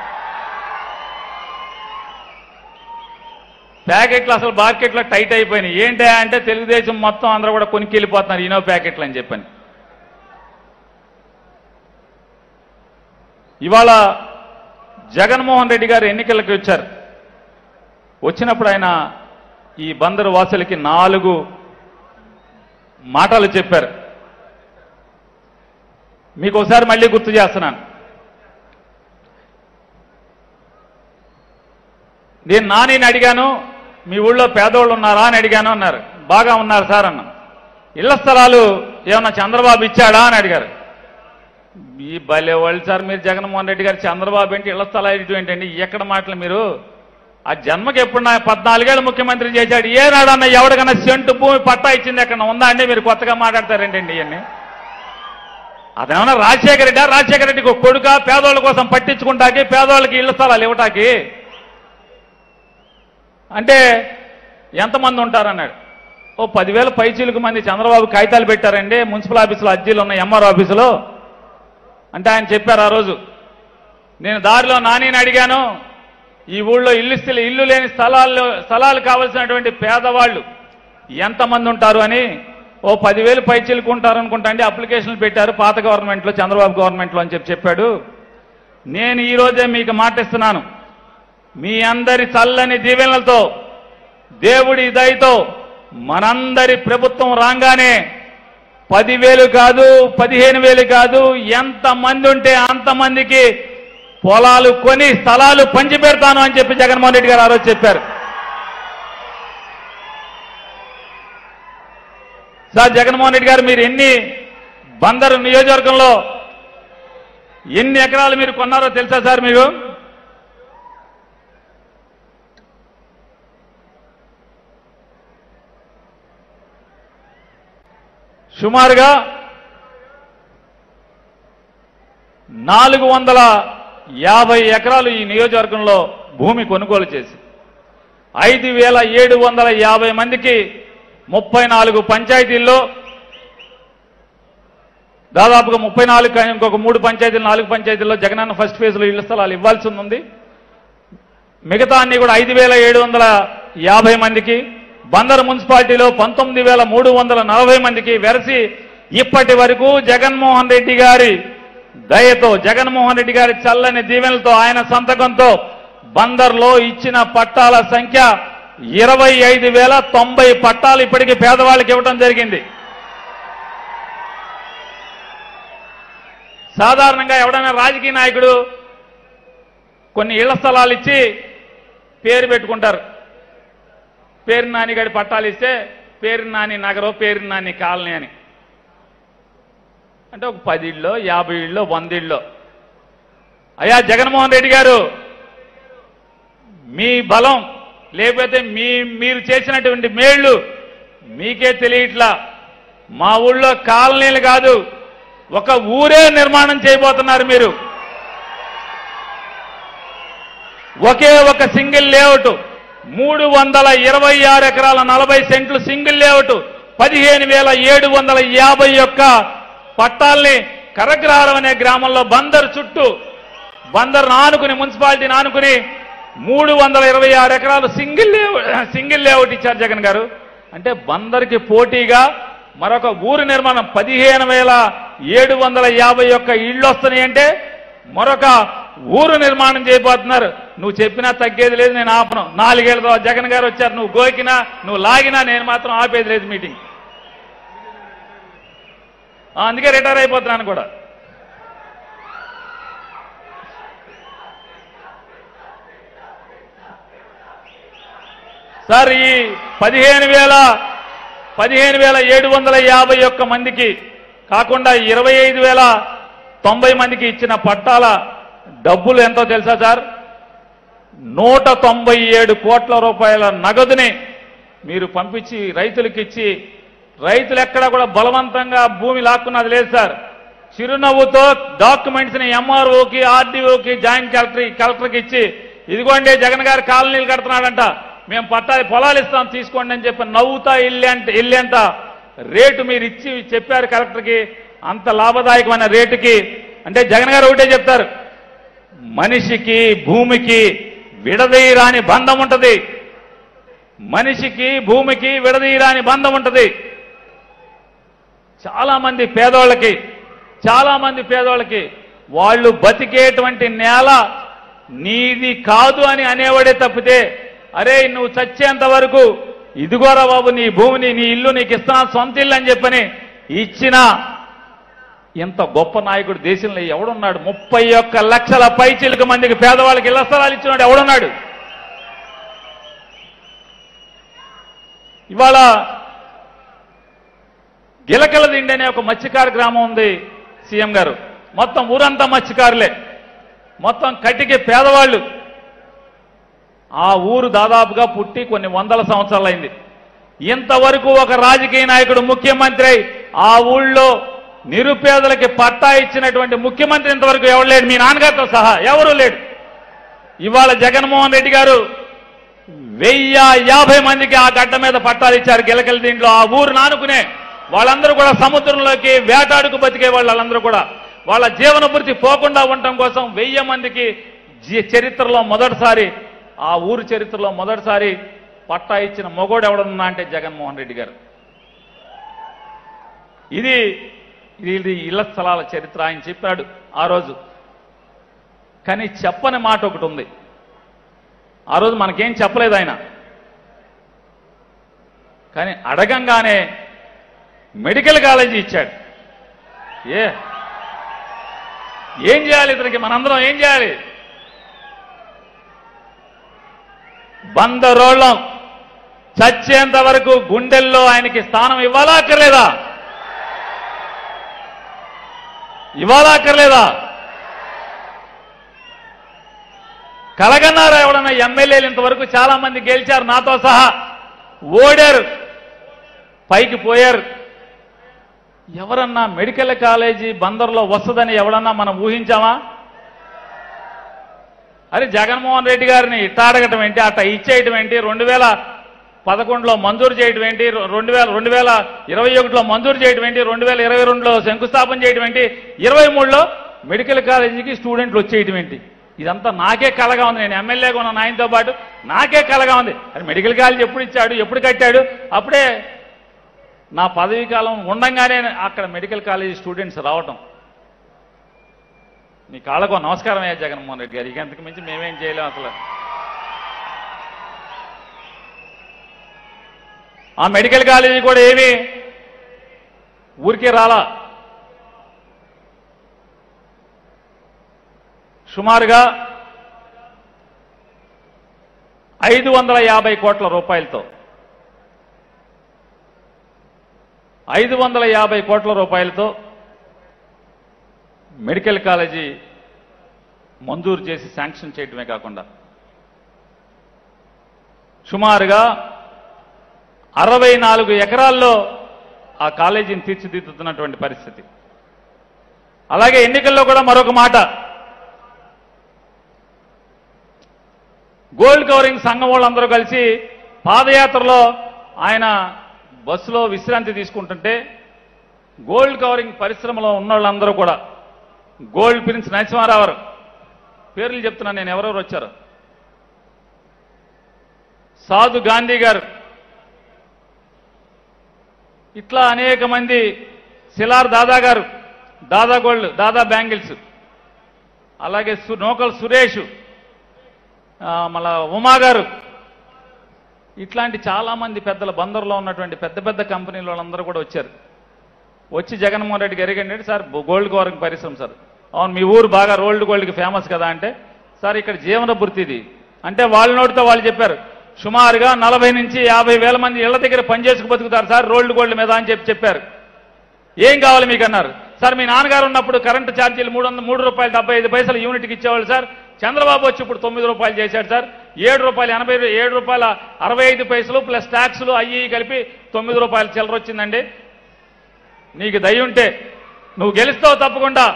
Speaker 7: ప్యాకెట్లు అసలు మార్కెట్లో టైట్ అయిపోయినాయి. ఏంటి అంటే తెలుగుదేశం మొత్తం అందరూ కూడా కొనుక్కెళ్ళిపోతున్నారు ఇనో ప్యాకెట్లు అని చెప్పని. ఇవాళ జగన్మోహన్ రెడ్డి గారు ఎన్నికలకు వచ్చారు. వచ్చినప్పుడు ఆయన ఈ బందరు వాసులకి 4 మాటలు చెప్పారు. మీకు ఒకసారి మళ్ళీ గుర్తు చేస్తున్నాను. నేను నానిని అడిగాను, మీ ఊళ్ళో పేదోళ్ళు ఉన్నారా అని అడిగాను. అన్నారు బాగా ఉన్నారు సార్ అన్న. ఇళ్ల స్థలాలు ఏమన్నా చంద్రబాబు ఇచ్చాడా అని అడిగారు. ఈ భలే వాళ్ళు సార్ మీరు, జగన్మోహన్ రెడ్డి గారు చంద్రబాబు ఏంటి ఇళ్ల స్థలాలు ఏంటండి, ఎక్కడ మాటలు మీరు? ఆ జన్మకి ఎప్పుడు 14 ఏళ్ళు ముఖ్యమంత్రి చేశాడు, ఏనాడన్నా ఎవరికన్నా సెంటు భూమి పట్టా ఇచ్చింది ఎక్కడ ఉందా అండి? మీరు కొత్తగా మాట్లాడతారేంటండి ఇవన్నీ? అదేమన్నా రాజశేఖర రెడ్డి, రాజశేఖర రెడ్డికి ఒక కొడుక పేదోళ్ళ కోసం పట్టించుకుంటాకి, పేదోళ్ళకి ఇళ్ల స్థలాలు ఇవ్వటాకి? అంటే ఎంతమంది ఉంటారన్నాడు. ఓ 10,000 పైచీలకు మంది చంద్రబాబు కాగితాలు పెట్టారండి మున్సిపల్ ఆఫీసులో, అర్జీలు ఉన్నాయి ఎంఆర్ఓ ఆఫీసులో అంటే ఆయన చెప్పారు ఆ రోజు. నేను దారిలో నానిని అడిగాను, ఈ ఊళ్ళో ఇల్లు లేని స్థలాలు కావలసినటువంటి పేదవాళ్ళు ఎంతమంది ఉంటారు అని. ఓ 10,000 పైచీలకు ఉంటారు అనుకుంటా అండి. అప్లికేషన్లు పెట్టారు పాత గవర్నమెంట్లో, చంద్రబాబు గవర్నమెంట్లో అని చెప్పాడు. నేను ఈ రోజే మీకు మాటిస్తున్నాను, మీ అందరి చల్లని దీవెనలతో, దేవుడి దయతో మనందరి ప్రభుత్వం రాగానే 10,000 కాదు 15,000 కాదు, ఎంతమంది ఉంటే అంతమందికి పొలాలు కొని స్థలాలు పంచిపెడతాను అని చెప్పి జగన్మోహన్ రెడ్డి గారు ఆ రోజు చెప్పారు. సార్ జగన్మోహన్ రెడ్డి గారు, మీరు ఎన్ని బందరు నియోజకవర్గంలో ఎన్ని ఎకరాలు మీరు కొన్నారో తెలుసా సార్ మీరు? సుమారుగా 450 ఎకరాలు ఈ నియోజకవర్గంలో భూమి కొనుగోలు చేసి 5,750 మందికి 34 పంచాయతీల్లో దాదాపుగా 34, ఇంకొక 3 పంచాయతీలు 4 పంచాయతీల్లో జగనన్న ఫస్ట్ ఫేజ్లో ఇళ్ల స్థలాలు ఇవ్వాల్సి ఉంది. మిగతా అన్ని కూడా 5,750 మందికి, బందరు మున్సిపాలిటీలో 19,340 మందికి వెరసి ఇప్పటి వరకు జగన్మోహన్ రెడ్డి గారి దయతో, జగన్మోహన్ రెడ్డి గారి చల్లని దీవెనలతో, ఆయన సంతకంతో బందర్లో ఇచ్చిన పట్టాల సంఖ్య 25,090 పట్టాలు ఇప్పటికీ పేదవాళ్ళకి ఇవ్వడం జరిగింది. సాధారణంగా ఎవడైనా రాజకీయ నాయకుడు కొన్ని ఇళ్ల స్థలాలు ఇచ్చి పేరు పెట్టుకుంటారు. పేరు నాని గడి పట్టాలు ఇస్తే పేరు నాని నగరం, పేరు నాని కాలనీ అని. అంటే ఒక 10 ఇళ్ళు, 50 ఇళ్ళు, 100 ఇళ్ళు. అయ్యా జగన్మోహన్ రెడ్డి గారు, మీ బలం లేకపోతే మీరు చేసినటువంటి మేళ్లు మీకే తెలియట్లా. మా ఊళ్ళో కాలనీలు కాదు, ఒక ఊరే నిర్మాణం చేయబోతున్నారు మీరు. ఒకే ఒక సింగిల్ లేఅవుట్, 326 ఎకరాల 40 సెంట్లు సింగిల్ లేఅవుట్, 15,751 పట్టాల్ని కరగ్రహారం అనే గ్రామంలో బందరు చుట్టూ, బందరు ఆనుకుని, మున్సిపాలిటీని ఆనుకుని 326 ఎకరాలు సింగిల్ లేఅవుట్ ఇచ్చారు జగన్ గారు. అంటే బందర్కి పోటీగా మరొక ఊరు నిర్మాణం 15,751 ఇళ్ళు వస్తున్నాయి అంటే మరొక ఊరు నిర్మాణం చేయబోతున్నారు. నువ్వు చెప్పినా తగ్గేది లేదు, నేను ఆపను. 4 ఏళ్ల జగన్ గారు వచ్చారు, నువ్వు గోకినా నువ్వు లాగినా నేను మాత్రం ఆపేది లేదు మీటింగ్. అందుకే రిటైర్ అయిపోతున్నాను కూడా. సార్ ఈ 15,751 మందికి కాకుండా 25,090 మందికి ఇచ్చిన పట్టాల డబ్బులు ఎంతో తెలుసా సార్? 197 కోట్ల రూపాయల నగదుని మీరు పంపించి రైతులకు ఇచ్చి, రైతులు ఎక్కడ కూడా బలవంతంగా భూమి లాక్కున్నది లేదు సార్. చిరునవ్వుతో డాక్యుమెంట్స్ ని ఎంఆర్ఓకి, ఆర్డీఓకి, జాయింట్ కలెక్టర్కి ఇచ్చి, ఇదిగోండి జగన్ గారు కాలనీలు కడుతున్నాడంట, మేము పొలాలు ఇస్తాం తీసుకోండి అని చెప్పి నవ్వుతా ఇల్లేంత రేటు మీరు ఇచ్చి చెప్పారు కలెక్టర్కి. అంత లాభదాయకమైన రేటుకి అంటే జగన్ గారు ఒకటే చెప్తారు, మనిషికి భూమికి విడదీయరాని బంధం ఉంటుంది. మనిషికి భూమికి విడదీయరాని బంధం ఉంటుంది. చాలా మంది పేదోళ్ళకి వాళ్ళు బతికేటువంటి నేల నీది కాదు అని అనేవాడే తప్పితే, అరే నువ్వు చచ్చేంత వరకు ఇదిగోరా బాబు నీ భూమిని, నీ ఇల్లు నీకు ఇస్తున్నా, సొంత ఇల్లు అని చెప్పని ఇచ్చిన ఇంత గొప్ప నాయకుడు దేశంలో ఎవడున్నాడు? 31 లక్షల పైచిలుకు మందికి పేదవాళ్ళకి ఇళ్ల స్థలాలు ఇచ్చినాడు ఎవడున్నాడు? ఇవాళ గిలకలదిండి అనే ఒక మత్స్యకార గ్రామం ఉంది సీఎం గారు. మొత్తం ఊరంతా మత్స్యకారులే, మొత్తం కటికి పేదవాళ్ళు. ఆ ఊరు దాదాపుగా పుట్టి కొన్ని వందల సంవత్సరాలైంది. ఇంతవరకు ఒక రాజకీయ నాయకుడు ముఖ్యమంత్రి ఆ ఊళ్ళో నిరుపేదలకి పట్టా ఇచ్చినటువంటి ముఖ్యమంత్రి ఇంతవరకు ఎవరు లేడు, మీ నాన్నగారితో సహా ఎవరూ లేడు. ఇవాళ జగన్మోహన్ రెడ్డి గారు 1050 మందికి ఆ గడ్డ మీద పట్టాలు ఇచ్చారు. గిలకల దీంట్లో ఆ ఊరు నానుకునే వాళ్ళందరూ కూడా సముద్రంలోకి వేటాడుకు బతికే వాళ్ళందరూ కూడా వాళ్ళ జీవన భృతి పోకుండా ఉండటం కోసం 1000 మందికి చరిత్రలో మొదటిసారి, ఆ ఊరు చరిత్రలో మొదటిసారి పట్టా ఇచ్చిన మొగోడు ఎవడన్నా అంటే జగన్మోహన్ రెడ్డి గారు. ఇది ఇళ్ల స్థలాల చరిత్ర ఆయన చెప్పాడు ఆ రోజు. కానీ చెప్పని మాట ఒకటి ఉంది. ఆ రోజు మనకేం చెప్పలేదు ఆయన, కానీ అడగంగానే మెడికల్ కాలేజీ ఇచ్చాడు. ఏం చేయాలి ఇతనికి? మనందరం ఏం చేయాలి? బందరోళ్ళం చచ్చేంత వరకు గుండెల్లో ఆయనకి స్థానం ఇవ్వాలా అక్కర్లేదా? ఇవ్వాలా అక్కర్లేదా? కలగన్నారా ఎవడన్నా? ఎమ్మెల్యేలు ఇంతవరకు చాలా మంది గెలిచారు, నాతో సహా ఓడారు, పైకి పోయారు. ఎవరన్నా మెడికల్ కాలేజీ బందర్లో వస్తుందని ఎవడన్నా మనం ఊహించామా? అరే జగన్మోహన్ రెడ్డి గారిని ఇట్ట అడగటం ఏంటి, అట్ట ఇచ్చేయటం ఏంటి, 2011లో మంజూరు చేయటం ఏంటి, 2021లో మంజూరు చేయటం ఏంటి, 2022లో శంకుస్థాపన చేయటం ఏంటి, 23లో మెడికల్ కాలేజీకి స్టూడెంట్లు వచ్చేయటం ఏంటి? ఇదంతా నాకే కలగా ఉంది. నేను ఎమ్మెల్యేగా ఉన్న ఆయనతో పాటు నాకే కలగా ఉంది. అది మెడికల్ కాలేజీ ఎప్పుడు ఇచ్చాడు, ఎప్పుడు కట్టాడు? అప్పుడే నా పదవీ కాలం ఉండంగానే అక్కడ మెడికల్ కాలేజీ స్టూడెంట్స్ రావటం. మీ కాళ్ళకు నమస్కారం అయ్యా జగన్మోహన్ రెడ్డి గారు, ఇంతకు మించి మేమేం చేయలేం. అసలు ఆ మెడికల్ కాలేజీ కూడా ఏమి ఊరికే రాలా. సుమారుగా 550 కోట్ల రూపాయలతో 550 కోట్ల రూపాయలతో మెడికల్ కాలేజీ మంజూరు చేసి శాంక్షన్ చేయటమే కాకుండా సుమారుగా 64 ఎకరాల్లో ఆ కాలేజీని తీర్చిదిద్దుతున్నటువంటి పరిస్థితి. అలాగే ఎన్నికల్లో కూడా మరొక మాట, గోల్డ్ కవరింగ్ సంఘం వాళ్ళందరూ కలిసి పాదయాత్రలో ఆయన బస్సులో విశ్రాంతి తీసుకుంటుంటే గోల్డ్ కవరింగ్ పరిశ్రమలో ఉన్న వాళ్ళందరూ కూడా, గోల్డ్ ప్రిన్స్ నరసింహారావు పేర్లు చెప్తున్నాను నేను, ఎవరెవరు వచ్చారు, సాధు గాంధీ గారు, ఇట్లా అనేక మంది, సిలార్ దాదా గారు, దాదా గోల్డ్, దాదా బ్యాంగిల్స్, అలాగే నోకల్ సురేష్, మళ్ళా ఉమా గారు, ఇట్లాంటి చాలా మంది పెద్దల బందర్లో ఉన్నటువంటి పెద్ద పెద్ద కంపెనీల వాళ్ళందరూ కూడా వచ్చారు. వచ్చి జగన్మోహన్ రెడ్డి గారు అడిగారు, సార్ గోల్డ్ కవరింగ్ పరిశ్రమ సార్, అవును మీ ఊరు బాగా రోల్డ్ గోల్డ్కి ఫేమస్ కదా అంటే, సార్ ఇక్కడ జీవన భృతి ఇది అంటే వాళ్ళ నోటితో వాళ్ళు చెప్పారు, సుమారుగా 40 నుంచి 50 వేల మంది ఇళ్ల దగ్గర పనిచేసుకు బతుకుతారు సార్ రోల్డ్ గోల్డ్ మీద అని చెప్పారు. ఏం కావాలి మీకు అన్నారు. సార్ మీ నాన్నగారు ఉన్నప్పుడు కరెంటు ఛార్జీలు 3 రూపాయలు 75 పైసలు యూనిట్కి ఇచ్చేవాళ్ళు సార్, చంద్రబాబు వచ్చి ఇప్పుడు 9 రూపాయలు చేశాడు సార్, 7 రూపాయలు 65 పైసలు ప్లస్ ట్యాక్సులు అయ్యి కలిపి 9 రూపాయలు చిల్లర వచ్చిందండి. నీకు దయ ఉంటే నువ్వు గెలుస్తావు తప్పకుండా,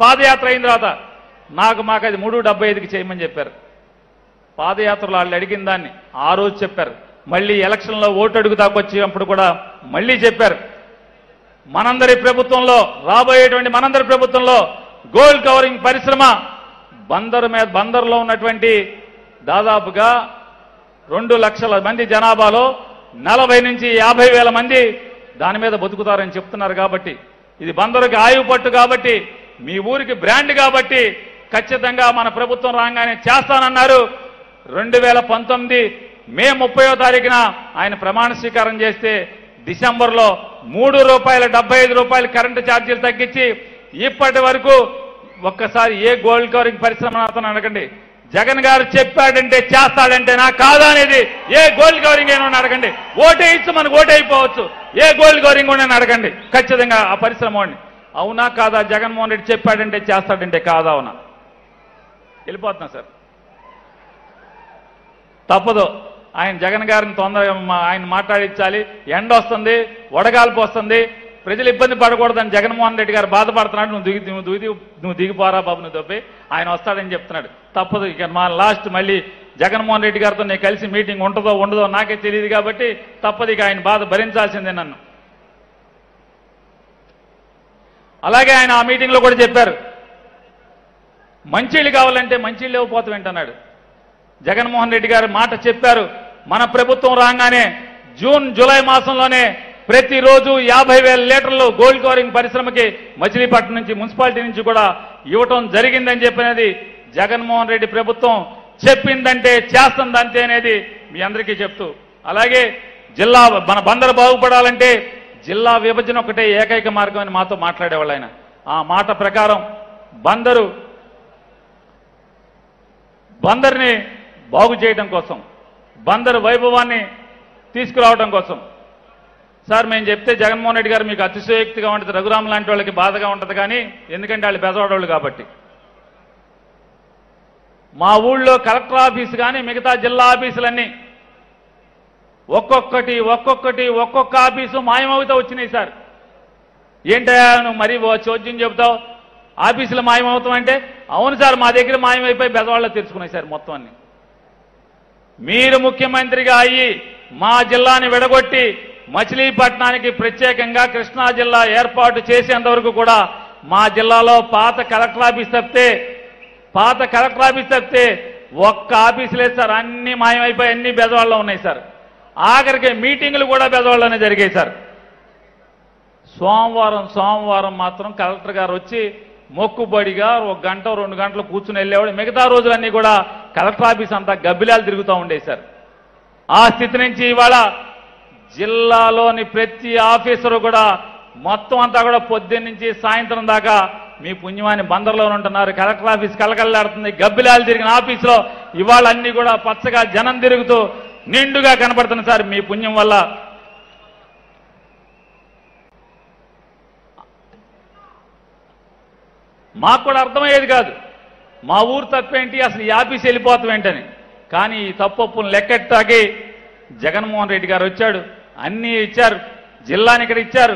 Speaker 7: పాదయాత్ర అయిన తర్వాత మాకు అది 3.75కి చేయమని చెప్పారు. పాదయాత్రలో వాళ్ళు అడిగిన దాన్ని ఆ రోజు చెప్పారు. మళ్ళీ ఎలక్షన్లో ఓటు అడుగుతాకు వచ్చినప్పుడు కూడా మళ్ళీ చెప్పారు. మనందరి ప్రభుత్వంలో, రాబోయేటువంటి మనందరి ప్రభుత్వంలో గోల్డ్ కవరింగ్ పరిశ్రమ బందర్లో ఉన్నటువంటి దాదాపుగా 2 లక్షల మంది జనాభాలో 40 నుంచి 50,000 మంది దాని మీద బతుకుతారని చెప్తున్నారు. కాబట్టి ఇది బందరుకి ఆయువు పట్టు, కాబట్టి మీ ఊరికి బ్రాండ్, కాబట్టి ఖచ్చితంగా మన ప్రభుత్వం రాగానే చేస్తానన్నారు. 2019 మే 30వ తారీఖున ఆయన ప్రమాణ స్వీకారం చేస్తే డిసెంబర్లో ₹3.75 కరెంటు ఛార్జీలు తగ్గించి ఇప్పటి వరకు ఒక్కసారి ఏ గోల్డ్ కవరింగ్ పరిశ్రమ అతను అడగండి, జగన్ గారు చెప్పాడంటే చేస్తాడంటే నా కాదా అనేది ఏ గోల్డ్ కవరింగ్ అయినా అడగండి. ఓటే ఇచ్చి మనకు ఓటే అయిపోవచ్చు, ఏ గోల్డ్ కవరింగ్ కూడా అడగండి. ఖచ్చితంగా ఆ పరిశ్రమ వాడిని అవునా కాదా, జగన్మోహన్ రెడ్డి చెప్పాడంటే చేస్తాడంటే కాదా అవునా. వెళ్ళిపోతున్నా సార్, తప్పదు. ఆయన జగన్ గారిని తొందరగా ఆయన మాట్లాడించాలి. ఎండ వస్తుంది, వడగాల్పు వస్తుంది, ప్రజలు ఇబ్బంది పడకూడదని జగన్మోహన్ రెడ్డి గారు బాధపడుతున్నాడు. నువ్వు దిగిపోరా బాబు, నువ్వు దొబ్బి ఆయన వస్తాడని చెప్తున్నాడు. తప్పదు. ఇక మా లాస్ట్ మళ్ళీ జగన్మోహన్ రెడ్డి గారితో నేను కలిసి మీటింగ్ ఉంటుందో ఉండదో నాకే తెలియదు, కాబట్టి తప్పదు. ఇక ఆయన బాధ భరించాల్సిందే నన్ను. అలాగే ఆయన ఆ మీటింగ్లో కూడా చెప్పారు, మంచిళ్ళు కావాలంటే మంచిళ్ళు ఇవ్వకపోతాం ఏంటన్నాడు. జగన్మోహన్ రెడ్డి గారు మాట చెప్పారు, మన ప్రభుత్వం రాగానే జూన్ జూలై మాసంలోనే ప్రతిరోజు 50,000 లీటర్లు గోల్డ్ కవరింగ్ పరిశ్రమకి మచిలీపట్నం నుంచి మున్సిపాలిటీ నుంచి కూడా ఇవ్వటం జరిగిందని చెప్పినది జగన్మోహన్ రెడ్డి ప్రభుత్వం చెప్పిందంటే చేస్తుందంతే అనేది మీ అందరికీ చెప్తూ, అలాగే జిల్లా మన బందరు బాగుపడాలంటే జిల్లా విభజన ఒకటే ఏకైక మార్గం అని మాతో మాట్లాడేవాళ్ళు ఆయన. ఆ మాట ప్రకారం బందర్ని బాగు చేయడం కోసం, బందరు వైభవాన్ని తీసుకురావడం కోసం సార్ మేము చెప్తే జగన్మోహన్ రెడ్డి గారు మీకు అతిశయోక్తిగా ఉంటుంది, రఘురామ్ లాంటి వాళ్ళకి బాధగా ఉంటుంది, కానీ ఎందుకంటే వాళ్ళు బెజవాడవాళ్ళు కాబట్టి. మా ఊళ్ళో కలెక్టర్ ఆఫీసు కానీ మిగతా జిల్లా ఆఫీసులన్నీ ఒక్కొక్క ఆఫీసు మాయమవుతూ వచ్చినాయి సార్. ఏంటయ్యా నువ్వు మరీ చోద్యం చెబుతావు, ఆఫీసులు మాయమవుతాం అంటే అవును సార్ మా దగ్గర మాయమైపోయి బెజవాడలో తెరుచుకున్నాయి సార్ మొత్తం అన్ని. మీరు ముఖ్యమంత్రిగా అయ్యి మా జిల్లాని విడగొట్టి మచిలీపట్నానికి ప్రత్యేకంగా కృష్ణా జిల్లా ఏర్పాటు చేసేంత వరకు కూడా మా జిల్లాలో పాత కలెక్టర్ ఆఫీస్ తప్పితే ఒక్క ఆఫీసు లేదు సార్. అన్ని మాయమైపోయి అన్ని బెజవాడలో ఉన్నాయి సార్. ఆఖరికి మీటింగులు కూడా బెజవాడలోనే జరిగాయి సార్. సోమవారం మాత్రం కలెక్టర్ గారు వచ్చి మొక్కుబడిగా 1 గంట 2 గంటలు కూర్చుని వెళ్ళేవాడు. మిగతా రోజులన్నీ కూడా కలెక్టర్ ఆఫీస్ అంతా గబ్బిలాలు తిరుగుతూ ఉండేవి సార్. ఆ స్థితి నుంచి ఇవాళ జిల్లాలోని ప్రతి ఆఫీసరు కూడా మొత్తం అంతా కూడా పొద్దున్న నుంచి సాయంత్రం దాకా మీ పుణ్యమాని బందర్లో ఉంటున్నారు. Collector office కలకల్లాడుతుంది. గబ్బిలాలు తిరిగిన ఆఫీసులో ఇవాళ అన్ని కూడా పచ్చగా జనం తిరుగుతూ నిండుగా కనపడుతుంది సార్ మీ పుణ్యం వల్ల. మాకు కూడా అర్థమయ్యేది కాదు, మా ఊరు తప్పేంటి, అసలు ఈ ఆఫీస్ వెళ్ళిపోతాం ఏంటని. కానీ ఈ తప్పును లెక్కెట్టాకి జగన్మోహన్ రెడ్డి గారు వచ్చాడు, అన్నీ ఇచ్చారు, జిల్లాని ఇక్కడ ఇచ్చారు,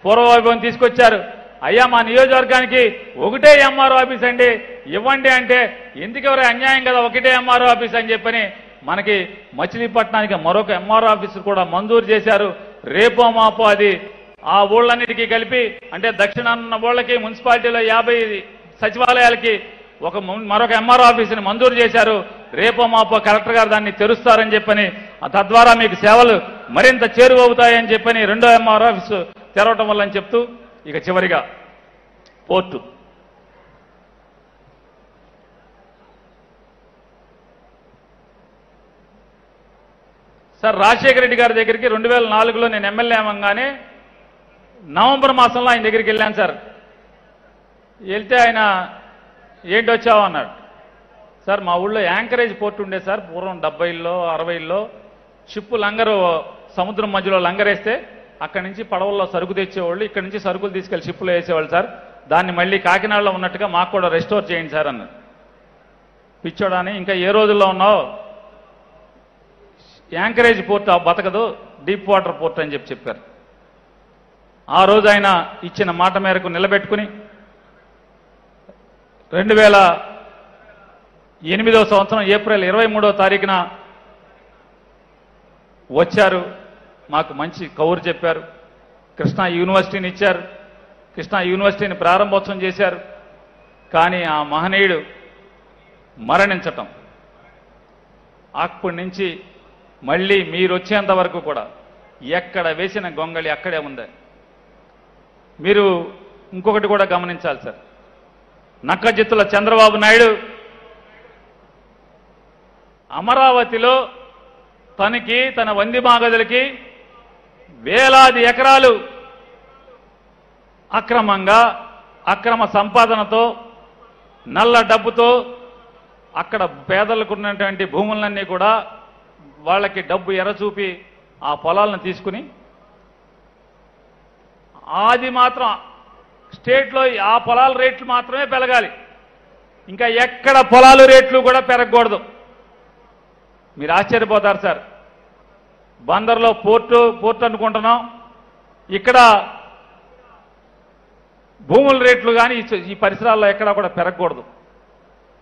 Speaker 7: పూర్వవైభవం తీసుకొచ్చారు. అయ్యా మా నియోజకవర్గానికి ఒకటే ఎంఆర్ఓ ఆఫీస్ అండి ఇవ్వండి అంటే ఎందుకు ఎవరు అన్యాయం కదా ఒకటే ఎంఆర్ఓ ఆఫీస్ అని చెప్పని మనకి మచిలీపట్నానికి మరొక ఎంఆర్ఓ ఆఫీస్ కూడా మంజూరు చేశారు. రేపో మాపో అది ఆ ఊళ్ళన్నిటికీ కలిపి అంటే దక్షిణాన్న ఊళ్ళకి మున్సిపాలిటీలో 50 సచివాలయాలకి మరొక ఎంఆర్ఓ ఆఫీసుని మంజూరు చేశారు. రేపో మాపో కలెక్టర్ గారు దాన్ని తెరుస్తారని చెప్పని, తద్వారా మీకు సేవలు మరింత చేరువవుతాయని చెప్పని 2వ ఎంఆర్ఓ ఆఫీసు తెరవటం వల్ల అని చెప్తూ, ఇక చివరిగా పోర్టు. సార్ రాజశేఖర రెడ్డి గారి దగ్గరికి 2004లో నేను ఎమ్మెల్యే అవ్వగానే నవంబర్ మాసంలో ఆయన దగ్గరికి వెళ్ళాను సార్. వెళ్తే ఆయన ఏంటి వచ్చావు అన్నాడు. సార్ మా ఊళ్ళో యాంకరేజ్ పోర్ట్ ఉండే సార్, పూర్వం 70లో 60లో షిప్పు లంగరు సముద్రం మధ్యలో లంగరేస్తే అక్కడి నుంచి పడవల్లో సరుకు తెచ్చేవాళ్ళు, ఇక్కడి నుంచి సరుకులు తీసుకెళ్లి షిప్పులో వేసేవాళ్ళు సార్. దాన్ని మళ్ళీ కాకినాడలో ఉన్నట్టుగా మాకు కూడా రెస్టోర్ చేయండి సార్ అన్నారు. పిచ్చోడాని ఇంకా ఏ రోజుల్లో ఉన్నావు, యాంకరేజ్ పోర్ట్ బతకదు, డీప్ వాటర్ పోర్ట్ అని చెప్పారు. ఆ రోజు ఆయన ఇచ్చిన మాట మేరకు నిలబెట్టుకుని 2008వ సంవత్సరం ఏప్రిల్ 23వ తారీఖున వచ్చారు. మాకు మంచి కౌరు చెప్పారు. కృష్ణా యూనివర్సిటీని ఇచ్చారు. కృష్ణా యూనివర్సిటీని ప్రారంభోత్సవం చేశారు. కానీ ఆ మహనీయుడు మరణించటం, అప్పటి నుంచి మళ్ళీ మీరు వచ్చేంత వరకు కూడా ఎక్కడ వేసిన గొంగళి అక్కడే ఉంది. మీరు ఇంకొకటి కూడా గమనించాలి సార్. నక్కజిత్తుల చంద్రబాబు నాయుడు అమరావతిలో తనకి తన వందిమాగదులకి వేలాది ఎకరాలు అక్రమంగా అక్రమ సంపాదనతో నల్ల డబ్బుతో అక్కడ పేదలకు ఉన్నటువంటి భూములన్నీ కూడా వాళ్ళకి డబ్బు ఎరచూపి ఆ పొలాలను తీసుకుని అది మాత్రం స్టేట్లో ఆ పొలాల రేట్లు మాత్రమే పెరగాలి, ఇంకా ఎక్కడ పొలాలు రేట్లు కూడా పెరగకూడదు. మీరు ఆశ్చర్యపోతారు సార్. బందర్లో పోర్టు అనుకుంటున్నాం, ఇక్కడ భూముల రేట్లు కానీ ఈ పరిసరాల్లో ఎక్కడా కూడా పెరగకూడదు.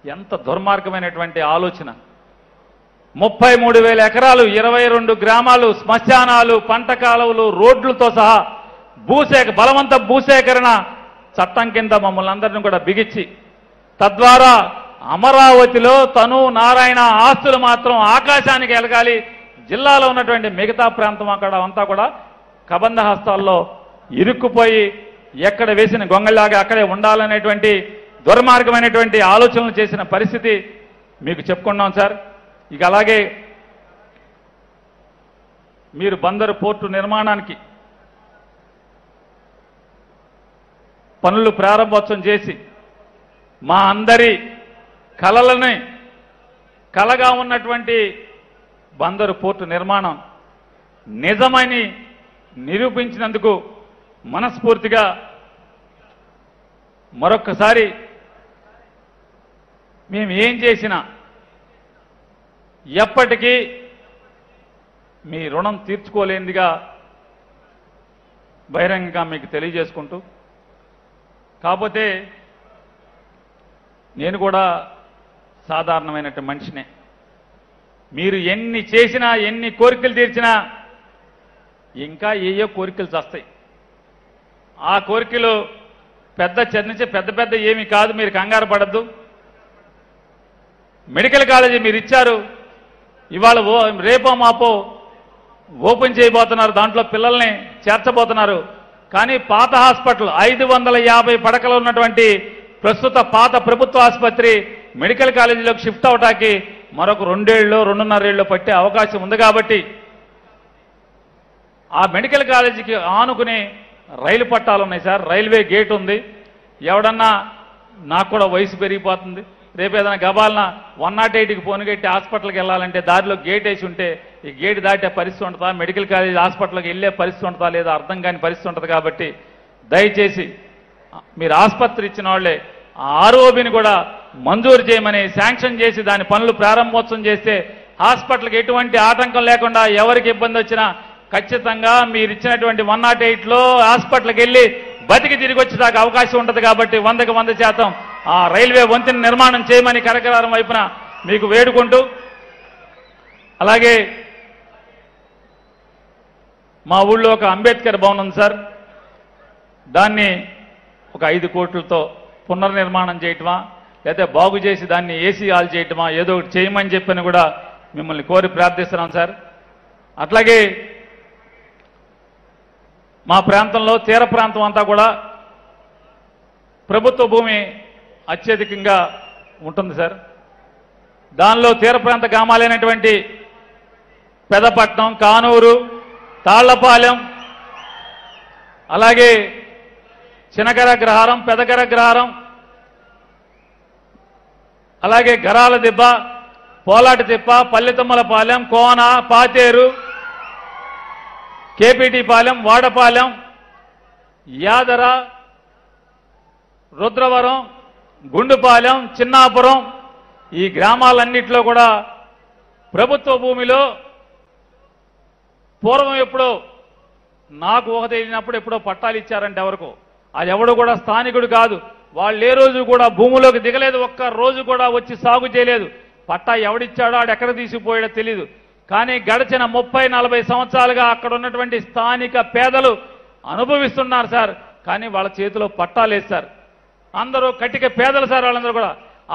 Speaker 7: ఎంత దుర్మార్గమైనటువంటి ఆలోచన. 33,000 ఎకరాలు, 22 గ్రామాలు, శ్మశానాలు, పంట కాలువలు, రోడ్లతో సహా బలవంత భూసేకరణ చట్టం కింద మమ్మల్ని అందరినీ కూడా బిగించి తద్వారా అమరావతిలో తను నారాయణ ఆస్తులు మాత్రం ఆకాశానికి ఎలగాలి, జిల్లాలో ఉన్నటువంటి మిగతా ప్రాంతం అక్కడ అంతా కూడా కబంధ హస్తాల్లో ఇరుక్కుపోయి ఎక్కడ వేసిన గొంగళలాగా అక్కడే ఉండాలనేటువంటి దుర్మార్గమైనటువంటి ఆలోచనలు చేసిన పరిస్థితి మీకు చెప్పుకున్నాం సార్. ఇక అలాగే మీరు బందరు పోర్టు నిర్మాణానికి పనులు ప్రారంభోత్సవం చేసి మా అందరి కలగా ఉన్నటువంటి బందరు పోర్టు నిర్మాణం నిజమని నిరూపించినందుకు మనస్ఫూర్తిగా మరొక్కసారి మేము ఏం చేసినా ఎప్పటికీ మీ రుణం తీర్చుకోలేనిదిగా బహిరంగంగా మీకు తెలియజేసుకుంటూ, కాకపోతే నేను కూడా సాధారణమైనటువంటి మనిషినే. మీరు ఎన్ని చేసినా ఎన్ని కోరికలు తీర్చినా ఇంకా ఏయో కోరికలు వస్తాయి. ఆ కోరికలు పెద్ద ఏమీ కాదు, మీరు కంగారు పడద్దు. మెడికల్ కాలేజీ మీరు ఇచ్చారు, ఇవాళ రేపో మాపో ఓపెన్ చేయబోతున్నారు, దాంట్లో పిల్లల్ని చేర్చబోతున్నారు. కానీ పాత హాస్పిటల్ 550 పడకలు ఉన్నటువంటి ప్రస్తుత పాత ప్రభుత్వ ఆసుపత్రి మెడికల్ కాలేజీలోకి షిఫ్ట్ అవడానికి మరొక 2.5 ఏళ్ళు పట్టే అవకాశం ఉంది. కాబట్టి ఆ మెడికల్ కాలేజీకి ఆనుకుని రైలు పట్టాలు ఉన్నాయి సార్, రైల్వే గేట్ ఉంది. ఎవడన్నా నాకు కూడా వయసు పెరిగిపోతుంది, రేపు ఏదైనా గబాలన 108కి ఫోన్ కట్టి హాస్పిటల్కి వెళ్ళాలంటే దారిలో గేట్ వేసి ఉంటే ఈ గేట్ దాటే పరిస్థితి ఉంటుందా, మెడికల్ కాలేజ్ హాస్పిటల్కి వెళ్ళే పరిస్థితి ఉంటుందా లేదా అర్థం కాని పరిస్థితి ఉంటుంది. కాబట్టి దయచేసి మీరు ఆసుపత్రి ఇచ్చిన వాళ్ళే ఆ ఆర్ఓబిని కూడా మంజూరు చేయమని శాంక్షన్ చేసి దాని పనులు ప్రారంభోత్సవం చేస్తే హాస్పిటల్కి ఎటువంటి ఆటంకం లేకుండా ఎవరికి ఇబ్బంది వచ్చినా ఖచ్చితంగా మీరు ఇచ్చినటువంటి 108లో హాస్పిటల్కి వెళ్ళి బతికి తిరిగి వచ్చేదాకా అవకాశం ఉంటుంది. కాబట్టి 100కి 100% ఆ రైల్వే వంతెన నిర్మాణం చేయమని కరకరారం వైపున మీకు వేడుకుంటూ, అలాగే మా ఊళ్ళో ఒక అంబేద్కర్ భవన్ ఉంది సార్, దాన్ని ఒక 5 కోట్లతో పునర్నిర్మాణం చేయటమా లేకపోతే బాగు చేసి దాన్ని ఏసీ హాల్ చేయటమా ఏదో ఒకటి చేయమని చెప్పని కూడా మిమ్మల్ని కోరి ప్రార్థిస్తున్నాం సార్. అట్లాగే మా ప్రాంతంలో తీర ప్రాంతం అంతా కూడా ప్రభుత్వ భూమి అత్యధికంగా ఉంటుంది సార్. దానిలో తీర ప్రాంత గ్రామాలైనటువంటి పెదపట్నం, కానూరు, తాళ్లపాలెం, అలాగే చినగరగ్రహారం, పెదగరగ్రహారం, అలాగే గరాల దిబ్బ, పోలాటి తిప్ప, పల్లెతమ్మలపాలెం, కోన, పాతేరు, కేపీటీ పాలెం, వాడపాలెం, యాదర, రుద్రవరం, గుండుపాలెం, చిన్నాపురం, ఈ గ్రామాలన్నింటిలో కూడా ప్రభుత్వ భూమిలో పూర్వం ఎప్పుడో నాకు ఊహ తెలియనప్పుడు ఎప్పుడో పట్టాలు ఇచ్చారంటే ఎవరికో, అది ఎవడు కూడా స్థానికుడు కాదు, వాళ్ళు ఏ రోజు కూడా భూమిలోకి దిగలేదు, ఒక్క రోజు కూడా వచ్చి సాగు చేయలేదు. పట్టా ఎవడిచ్చాడో ఆడు ఎక్కడ తీసుకుపోయాడో తెలీదు. కానీ గడిచిన 30-40 సంవత్సరాలుగా అక్కడ ఉన్నటువంటి స్థానిక పేదలు అనుభవిస్తున్నారు సార్. కానీ వాళ్ళ చేతిలో పట్టాలేదు సార్. అందరూ కటిక పేదలు సార్, వాళ్ళందరూ కూడా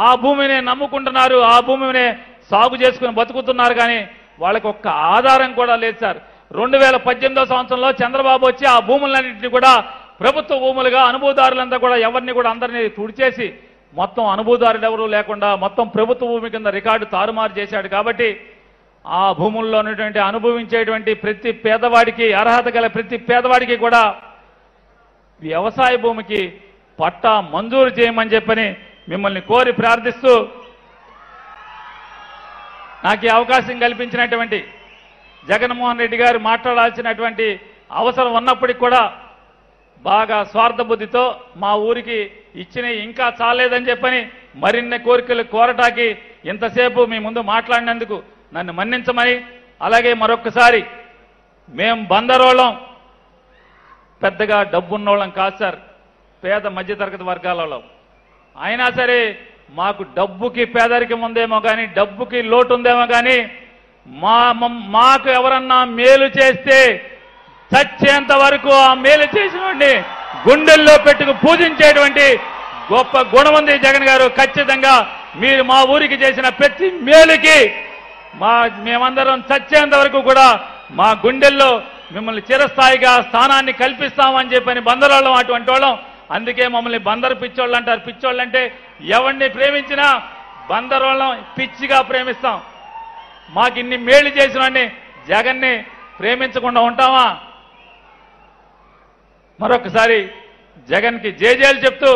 Speaker 7: ఆ భూమిని నమ్ముకుంటున్నారు, ఆ భూమిని సాగు చేసుకుని బతుకుతున్నారు. కానీ వాళ్ళకి ఒక్క ఆధారం కూడా లేదు సార్. 2018 సంవత్సరంలో చంద్రబాబు వచ్చి ఆ భూములన్నింటినీ కూడా ప్రభుత్వ భూములుగా అనుభవదారులంతా కూడా ఎవరిని కూడా అందరినీ తుడిచేసి మొత్తం అనుభవదారులు ఎవరూ లేకుండా మొత్తం ప్రభుత్వ భూమి కింద రికార్డు తారుమారు చేశాడు. కాబట్టి ఆ భూముల్లో ఉన్నటువంటి అనుభవించేటువంటి ప్రతి పేదవాడికి, అర్హత గల ప్రతి పేదవాడికి కూడా వ్యవసాయ భూమికి పట్టా మంజూరు చేయమని చెప్పని మిమ్మల్ని కోరి ప్రార్థిస్తూ నాకు ఈ అవకాశం కల్పించినటువంటి జగన్మోహన్ రెడ్డి గారు మాట్లాడాల్సినటువంటి అవసరం ఉన్నప్పటికీ కూడా బాగా స్వార్థ బుద్ధితో మా ఊరికి ఇచ్చిన ఇంకా చాలేదని చెప్పని మరిన్ని కోరికలు కోరటానికి ఇంతసేపు మీ ముందు మాట్లాడినందుకు నన్ను మన్నించమని, అలాగే మరొక్కసారి మేం బందరోళం పెద్దగా డబ్బున్నోళ్ళం కాదు సార్, పేద మధ్యతరగతి వర్గాలలో. అయినా సరే మాకు డబ్బుకి పేదరికం ఉందేమో కానీ, డబ్బుకి లోటు ఉందేమో కానీ మాకు ఎవరన్నా మేలు చేస్తే చచ్చేంత వరకు ఆ మేలు చేసినటువంటి గుండెల్లో పెట్టుకు పూజించేటువంటి గొప్ప గుణం ఉంది జగన్ గారు. ఖచ్చితంగా మీరు మా ఊరికి చేసిన ప్రతి మేలుకి మేమందరం చచ్చేంత వరకు కూడా మా గుండెల్లో మిమ్మల్ని చిరస్థాయిగా స్థానాన్ని కల్పిస్తామని చెప్పని బందరోళ్ళం అటువంటి వాళ్ళం. అందుకే మమ్మల్ని బందరు పిచ్చోళ్ళు అంటారు. పిచ్చోళ్ళు అంటే ఎవరిని ప్రేమించినా బందరోళ్ళం పిచ్చిగా ప్రేమిస్తాం. మాకు ఇన్ని మేళ్లు చేసిన వాడిని జగన్ని ప్రేమించకుండా ఉంటామా? మరొకసారి జగన్కి జేజేలు చెప్తూ,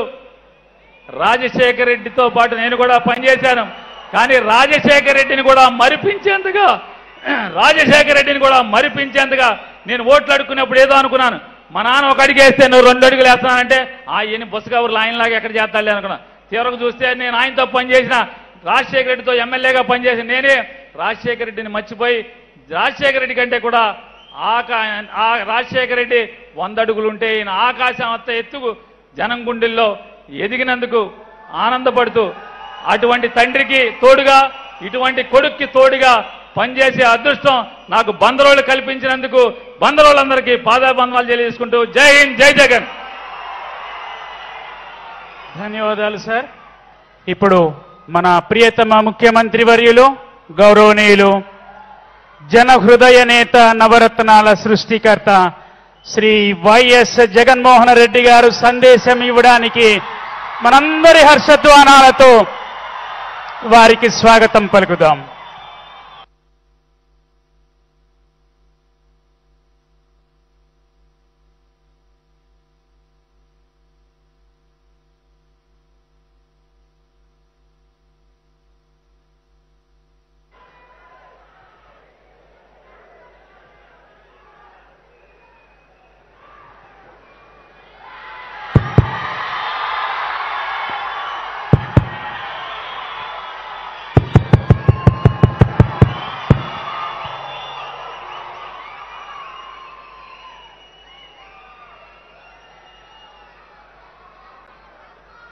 Speaker 7: రాజశేఖర రెడ్డితో పాటు నేను కూడా పనిచేశాను. కానీ రాజశేఖర రెడ్డిని కూడా మరిపించేందుగా నేను ఓట్లు అడుక్కున్నప్పుడు ఏదో అనుకున్నాను. మా నాన్న ఒక అడుగు వేస్తే నువ్వు 2 అడుగులు వేస్తానంటే ఈయన బస్సు కవర్లు ఆయనలాగా ఎక్కడ చేస్తాలే అనుకున్నా. చివరకు చూస్తే నేను ఆయనతో పనిచేసిన, రాజశేఖర రెడ్డితో ఎమ్మెల్యేగా పనిచేసిన నేనే రాజశేఖర రెడ్డిని మర్చిపోయి, రాజశేఖర రెడ్డి కంటే కూడా రాజశేఖర రెడ్డి 100 అడుగులుంటే ఈయన ఆకాశం అంత ఎత్తుకు జనం గుండెల్లో ఎదిగినందుకు ఆనందపడుతూ, అటువంటి తండ్రికి తోడుగా ఇటువంటి కొడుక్కి తోడుగా పనిచేసే అదృష్టం నాకు బందరోళ్ళు కల్పించినందుకు బందరోళ్ళందరికీ పాదాబంధాలు తెలియజేసుకుంటూ జై హింద్, జై జగన్.
Speaker 1: ధన్యవాదాలు సార్. ఇప్పుడు మన ప్రియతమ ముఖ్యమంత్రి వర్యులు గౌరవనీయులు జన హృదయ నేత నవరత్నాల సృష్టికర్త శ్రీ వైఎస్ జగన్మోహన్ రెడ్డి గారు సందేశం ఇవ్వడానికి మనందరి హర్షధ్వానాలతో వారికి స్వాగతం పలుకుదాం.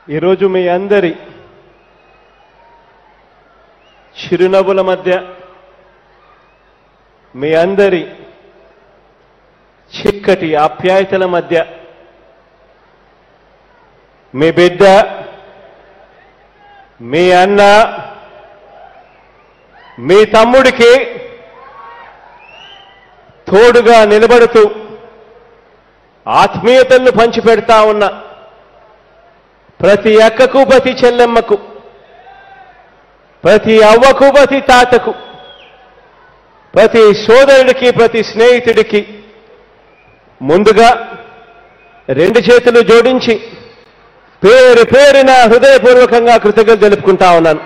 Speaker 8: ఈరోజు మీ అందరి చిరునవ్వుల మధ్య, మీ అందరి చిక్కటి ఆప్యాయతల మధ్య మీ బిడ్డ, మీ అన్న, మీ తమ్ముడికి తోడుగా నిలబడుతూ ఆత్మీయతలను పంచిపెడతా ఉన్న ప్రతి అక్కకు, ప్రతి చెల్లెమ్మకు, ప్రతి అవ్వకు, ప్రతి తాతకు, ప్రతి సోదరుడికి, ప్రతి స్నేహితుడికి ముందుగా 2 చేతులు జోడించి పేరు పేరున హృదయపూర్వకంగా కృతజ్ఞతలు తెలుపుకుంటా ఉన్నాను.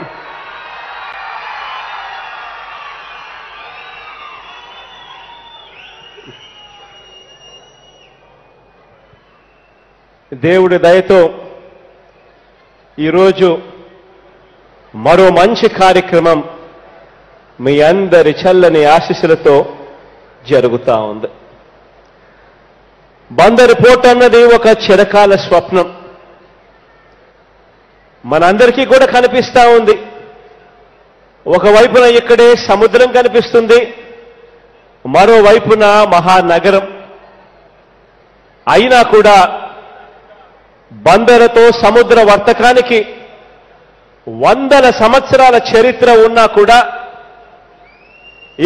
Speaker 8: దేవుడి దయతో ఈరోజు మరో మంచి కార్యక్రమం మీ అందరి చల్లని ఆశీస్సులతో జరుగుతా ఉంది. బందరు పోర్ట్ అన్నది ఒక చిరకాల స్వప్నం. మనందరికీ కూడా కనిపిస్తా ఉంది. ఒకవైపున ఇక్కడే సముద్రం కనిపిస్తుంది, మరోవైపున మహానగరం. అయినా కూడా బందరుతో సముద్ర వర్తకానికి 100 సంవత్సరాల చరిత్ర ఉన్నా కూడా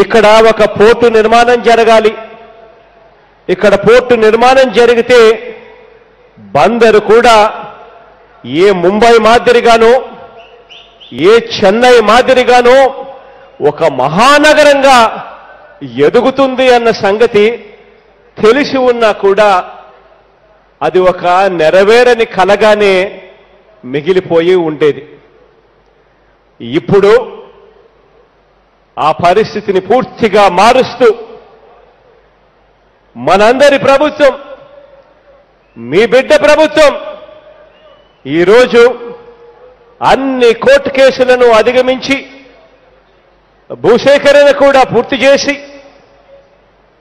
Speaker 8: ఇక్కడ ఒక పోర్టు నిర్మాణం జరగాలి. ఇక్కడ పోర్టు నిర్మాణం జరిగితే బందరు కూడా ఏ ముంబై మాదిరిగానో ఏ చెన్నై మాదిరిగానో ఒక మహానగరంగా ఎదుగుతుంది అన్న సంగతి తెలిసి ఉన్నా కూడా అది ఒక నెరవేరని కలగానే మిగిలిపోయి ఉండేది. ఇప్పుడు ఆ పరిస్థితిని పూర్తిగా మారుస్తూ మనందరి ప్రభుత్వం, మీ బిడ్డ ప్రభుత్వం ఈరోజు అన్ని కోర్టు కేసులను అధిగమించి భూసేకరణ కూడా పూర్తి చేసి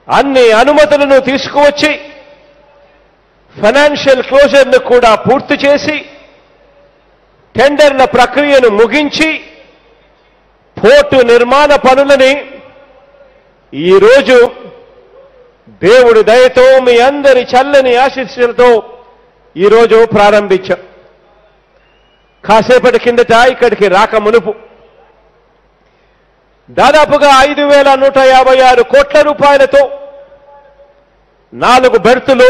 Speaker 8: అన్ని అనుమతులను తీసుకువచ్చి ఫైనాన్షియల్ క్లోజర్ను కూడా పూర్తి చేసి టెండర్ల ప్రక్రియను ముగించి పోర్టు నిర్మాణ పనులని ఈరోజు దేవుడి దయతో మీ అందరి చల్లని ఆశీస్సులతో ఈరోజు ప్రారంభించాం. కాసేపటి కిందట ఇక్కడికి రాక మునుపు దాదాపుగా 5,156 కోట్ల రూపాయలతో 4 బెర్తులు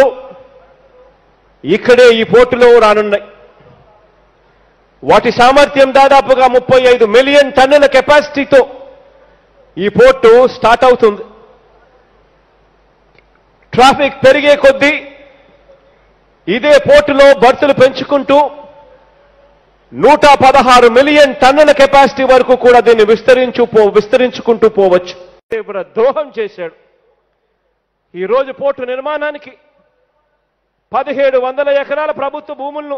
Speaker 8: ఇక్కడే ఈ పోర్టులో రానున్నాయి. వాటి సామర్థ్యం దాదాపుగా 35 మిలియన్ టన్నుల కెపాసిటీతో ఈ పోర్టు స్టార్ట్ అవుతుంది. ట్రాఫిక్ పెరిగే కొద్దీ ఇదే పోర్టులో బర్తులు పెంచుకుంటూ 116 మిలియన్ టన్నుల కెపాసిటీ వరకు కూడా దీన్ని విస్తరించుకుంటూ పోవచ్చు. ద్రోహం చేశాడు. ఈరోజు పోర్టు నిర్మాణానికి 1700 ఎకరాల ప్రభుత్వ భూములను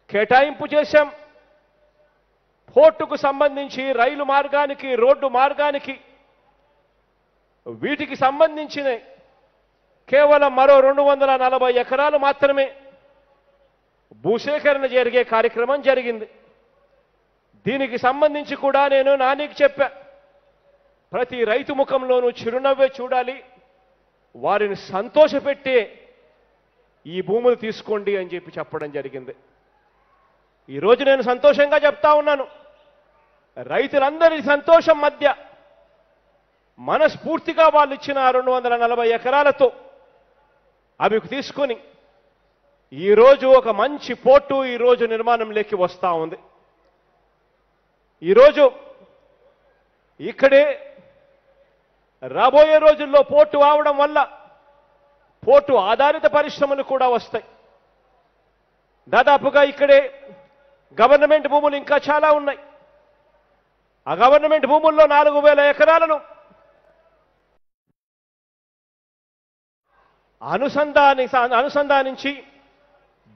Speaker 8: కేటాయింపు చేశాం. పోర్టుకు సంబంధించి రైలు మార్గానికి, రోడ్డు మార్గానికి, వీటికి సంబంధించిన కేవలం మరో 240 ఎకరాలు మాత్రమే భూసేకరణ జరిగే కార్యక్రమం జరిగింది. దీనికి సంబంధించి కూడా నేను నానికి చెప్పా, ప్రతి రైతు ముఖంలోనూ చిరునవ్వే చూడాలి, వారిని సంతోషపెట్టే ఈ భూములు తీసుకోండి అని చెప్పడం జరిగింది. ఈరోజు నేను సంతోషంగా చెప్తా ఉన్నాను, రైతులందరి సంతోషం మధ్య మనస్ఫూర్తిగా వాళ్ళు ఇచ్చిన 240 ఎకరాలతో అవి తీసుకొని ఈరోజు ఒక మంచి పోర్టు ఈరోజు నిర్మాణంలోకి వస్తూ ఉంది. ఈరోజు ఇక్కడే రాబోయే రోజుల్లో పోర్టు అవడం వల్ల పోర్టు ఆధారిత పరిశ్రమలు కూడా వస్తాయి. దాదాపుగా ఇక్కడే గవర్నమెంట్ భూములు ఇంకా చాలా ఉన్నాయి. ఆ గవర్నమెంట్ భూముల్లో 4,000 ఎకరాలను అనుసంధానించి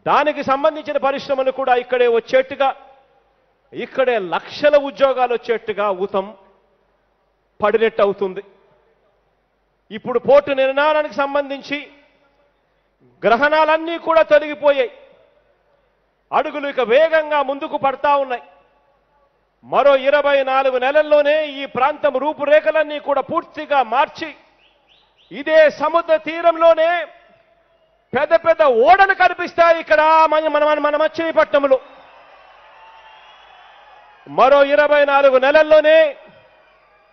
Speaker 8: దానికి సంబంధించిన పరిశ్రమలు కూడా ఇక్కడే వచ్చేట్టుగా, ఇక్కడే లక్షల ఉద్యోగాలు వచ్చేట్టుగా ఊతం పడినట్టు అవుతుంది. ఇప్పుడు పోర్టు నిర్మాణానికి సంబంధించి గ్రహణాలన్నీ కూడా తొలగిపోయాయి. అడుగులు ఇక వేగంగా ముందుకు పడతా ఉన్నాయి. మరో 24 నెలల్లోనే ఈ ప్రాంతం రూపురేఖలన్నీ కూడా పూర్తిగా మార్చి ఇదే సముద్ర తీరంలోనే పెద్ద పెద్ద ఓడలు కనిపిస్తాయి ఇక్కడ మన మచిలీపట్నంలో. మరో 24 నెలల్లోనే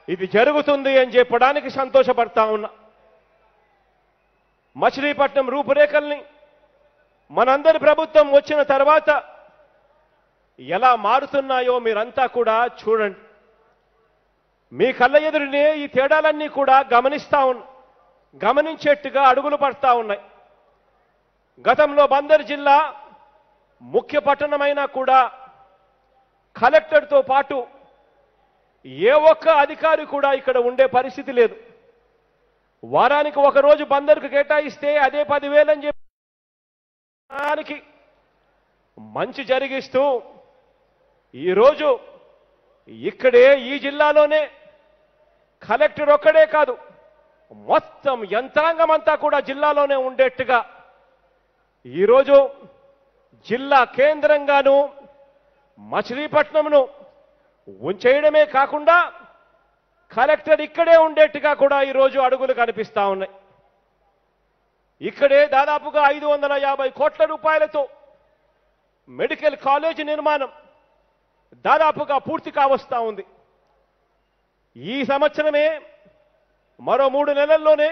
Speaker 8: ఇది జరుగుతుంది అని చెప్పడానికి సంతోషపడతా ఉన్నా. మచిలీపట్నం రూపురేఖల్ని మనందరి ప్రభుత్వం వచ్చిన తర్వాత ఎలా మారుతున్నాయో మీరంతా కూడా చూడండి. మీ కళ్ళ ఎదురునే ఈ తేడాలన్నీ కూడా గమనించేట్టుగా అడుగులు పడతా ఉన్నాయి. గతంలో బందర్ జిల్లా ముఖ్య పట్టణమైనా కూడా కలెక్టర్తో పాటు ఏ ఒక్క అధికారి కూడా ఇక్కడ ఉండే పరిస్థితి లేదు. వారానికి ఒక రోజు బందర్కు కేటాయిస్తే అదే 10,000 అని చెప్పి మంచి జరిగిస్తూ ఈరోజు ఇక్కడే ఈ జిల్లాలోనే కలెక్టర్ ఒక్కడే కాదు, మొత్తం యంత్రాంగం అంతా కూడా జిల్లాలోనే ఉండేట్టుగా ఈరోజు జిల్లా కేంద్రంగాను మచిలీపట్నంను ఉంచేయడమే కాకుండా కలెక్టర్ ఇక్కడే ఉండేట్టుగా కూడా ఈరోజు అడుగులు కనిపిస్తా ఉన్నాయి. ఇక్కడే దాదాపుగా 550 కోట్ల రూపాయలతో మెడికల్ కాలేజీ నిర్మాణం దాదాపుగా పూర్తి కావస్తా ఉంది. ఈ సంవత్సరమే మరో 3 నెలల్లోనే